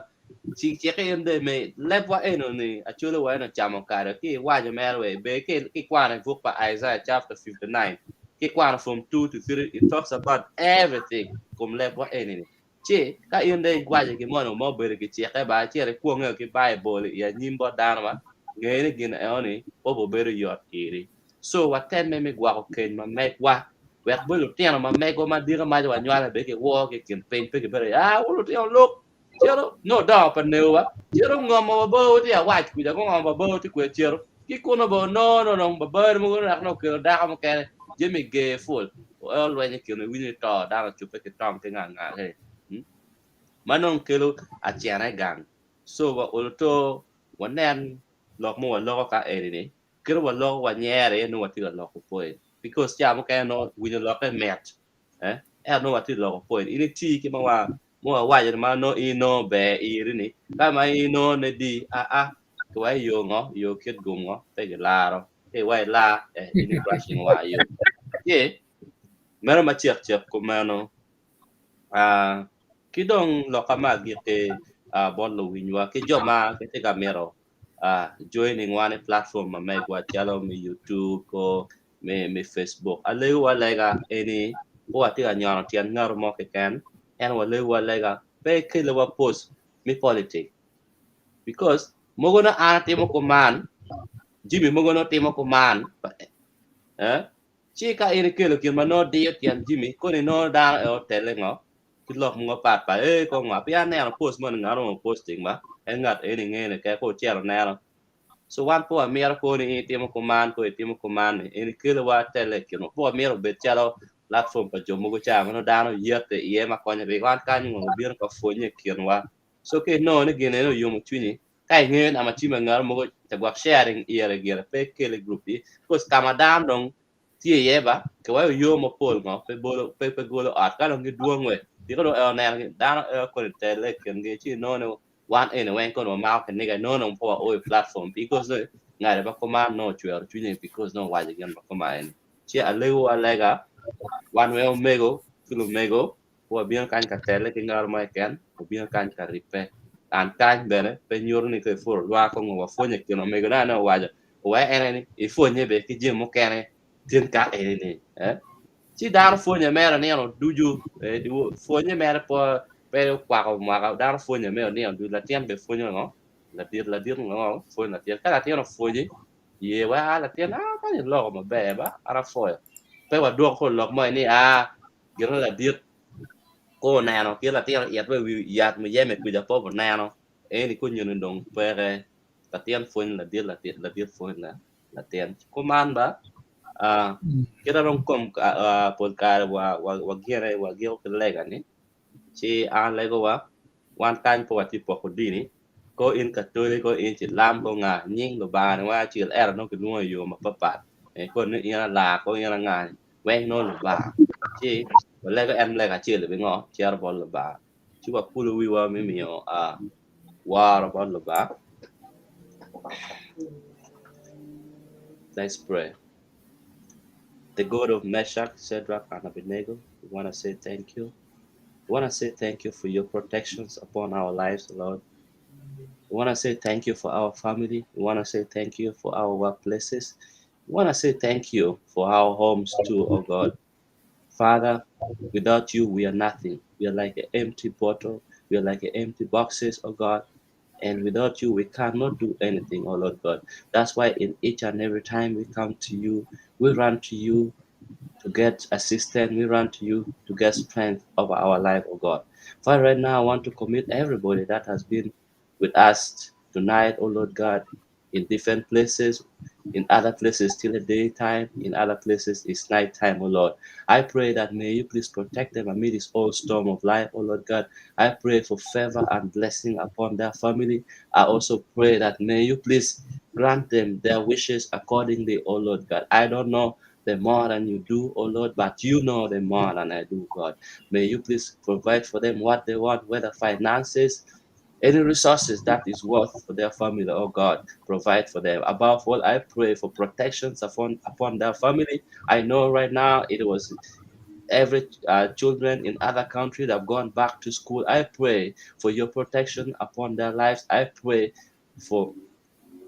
chỉ cái em đây mày lép quá em này à chưa lâu nó chạm một cái đó cái qua cho mẹ rồi bé cái qua này vuốt vào Isaiah chapter 59 cái qua nó from 2 to 3 it talks about everything cùng lép quá em này chị các em đây qua cho cái món mà bơi cái chiếc cái bài chiếc cái cuồng cái Bible ya nhím bọt đàn mà nghe này cái này này bố bơi được giọt gì so what ten mẹ qua ok mà mẹ qua quẹt bơi lụt tiền mà mẹ qua mà đi ra mà cho anh nhớ bé cái wall cái campaign cái bơi lụt tiền lúc Chero no da pa newa chero ngoma bo ti ya white ku da ngoma bo ti ku chero ki ko no bo no ba ba mo na no ke da mo ke jemi ge full o lo ni ke no wi ni to da chu pe ke tom ke nga he manon ke lo a chera gang so wa o to wanen lok mo lo ka e ni ke ro lo wa nyere no wa ti lo ko po because ya mo ke no wi ni lo ke match no wa ti lo ko po ini ti ke ma wa mua vài giờ mà nó ino bè iri ni cái mà ino này đi cái vài yo ngó yo kết gum ngó tới cái Laro cái vài la ini brushing vài yo yeah mà nó chẹp của mà nó cái dong lo kama cái bon lo winwa cái job mà cái camera joining one platform mà mấy qua chalo mi YouTube ko mi Facebook aleu walega any ko ati anyo tian ngar mo cái can and wa lega pe ke lewa post mi politics because mogono timo command jimi mogono timo command chi ka ene ke lo kin mano di tian jimi ko ni no da tele ngo kilo mo pa ko nga pia ne post mo ngaro posting ba en ngat ene ngene ke ko chero na so one po amir ko ni timo command ene ke lewa tele kin po amir be chero platform pa jomo go cha no dano yete ye ma konya be wan kan ngo bir ko fonye kirwa so ke no ne gene no yomo twini kai nge na ma chima ngar mo go ta gwa sharing ere gere pe kele group yi ko kama dam dong tie ye ba ke wa yomo pol ngo pe golo at ka no ngi duongwe di ko do na dano ko tele ken ge chi no wan ene wen ko no ma ken ne no po o platform because ngare ba ko ma no chwer twini because no wa je gen ba ko ma en chi aleu alega one way mego kilo mego wa bien kan ka tele ke ngar mai ken wa bien kan ka ripe an kan bene pe nyor ni ke for wa ko wa fonye ke no mego na wa ja wa ene ni e fonye be ke je mo ken tin ka ene ni chi dar fonye mera ne no duju du fonye mera po pe kwako ma dar fonye mera ne du la tien be fonye no la dir no fonye la tien ka la tien no fonye ye wa la tien ka ni lo ma be ba ara foye pe wa duok ko lok mo ni giro la diet ko na no kia la tiel yat we yat me yeme ku ja po na no ni ko nyen dong pe ta tien fun la diet fun la tien ko man ba kira rong kom pol ka wa gire wa gil ke lega ni chi lego wa wan kan po ti po ko di ni ko in ka to ko in chi lam ko nga nying lo ba wa chi no ke no yo ma pa ko ni la ko ina nga quen nó là bà chứ lấy cái em lấy cái chia là bên ngõ chia là bọn là bà chứ bà pulu wiwa mấy miêu Waro bọn là bà. Let's pray. The God of Meshach, Shadrach, and Abednego, we want to say thank you. We want to say thank you for your protections upon our lives, Lord. We want to say thank you for our family. We want to say thank you for our workplaces. We want to say thank you for our homes too, oh God. Father, without you, we are nothing. We are like an empty bottle. We are like an empty boxes, oh God. And without you, we cannot do anything, oh Lord God. That's why in each and every time we come to you, we run to you to get assistance. We run to you to get strength over our life, oh God. Father, right now, I want to commit everybody that has been with us tonight, oh Lord God, in different places. In other places, still at daytime. In other places, it's nighttime, oh Lord. I pray that may you please protect them amid this whole storm of life, oh Lord God. I pray for favor and blessing upon their family. I also pray that may you please grant them their wishes accordingly, oh Lord God. I don't know them more than you do, oh Lord, but you know them more than I do, God. May you please provide for them what they want, whether finances, any resources that is worth for their family, oh God, provide for them. Above all, I pray for protections upon their family. I know right now it was every children in other countries that have gone back to school. I pray for your protection upon their lives. I pray for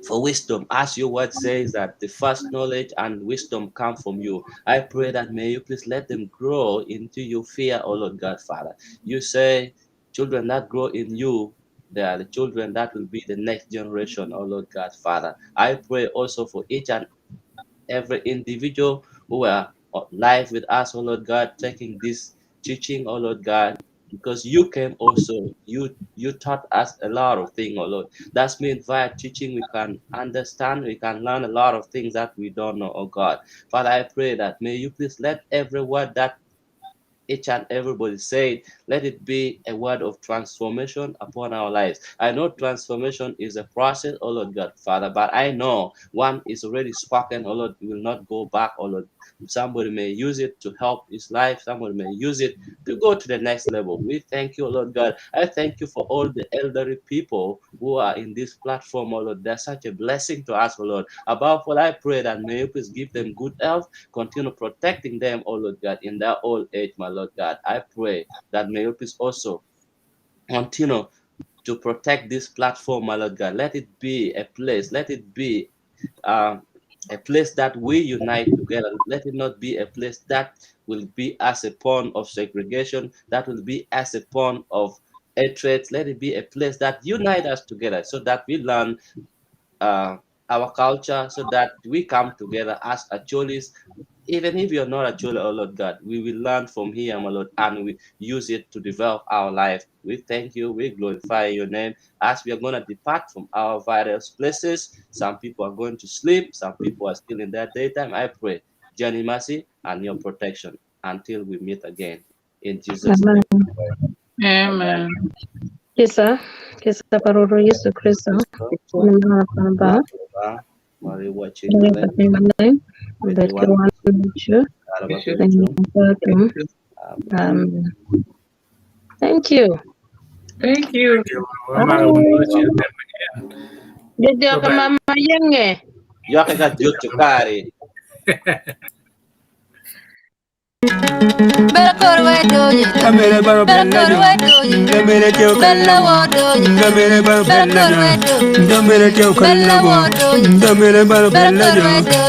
wisdom, as your word says that the first knowledge and wisdom come from you. I pray that may you please let them grow into your fear, oh Lord God, Father. You say children that grow in you, they are the children that will be the next generation, oh Lord God, Father. I pray also for each and every individual who are live with us, oh Lord God, taking this teaching, oh Lord God, because you came also, you taught us a lot of things, oh Lord. That's means via teaching we can understand, we can learn a lot of things that we don't know, oh God. Father, I pray that may you please let every word that each and everybody said, let it be a word of transformation upon our lives. I know transformation is a process, oh Lord God, Father, but I know one is already spoken, oh Lord, will not go back, oh Lord. Somebody may use it to help his life, somebody may use it to go to the next level. We thank you, oh Lord God. I thank you for all the elderly people who are in this platform, oh Lord. They're such a blessing to us, oh Lord. Above all, I pray that may you please give them good health, continue protecting them, oh Lord God, in their old age, my Lord God. I pray that may you please also continue to protect this platform, my Lord God. Let it be a place, let it be a place that we unite together. Let it not be a place that will be as a pawn of segregation, that will be as a pawn of hatred. Let it be a place that unite us together so that we learn our culture, so that we come together as Acholis. Even if you're not a Cholo, oh Lord God, we will learn from here, my Lord, and we use it to develop our life. We thank you, we glorify your name as we are going to depart from our various places. Some people are going to sleep, some people are still in their daytime. I pray, journey mercy and your protection until we meet again. In Jesus' name.
Amen.
Kisa paruru Yesu Kristo. Ninaona kwamba
Mari watching
Bekiwan lucu. Thank you.
Thank you.
Jadi ke mama yenge.
Yo que got juchu kari.
Better wedo you. Better wedo you. Bella wodo you. Better wedo. Bella wodo you. Better wedo.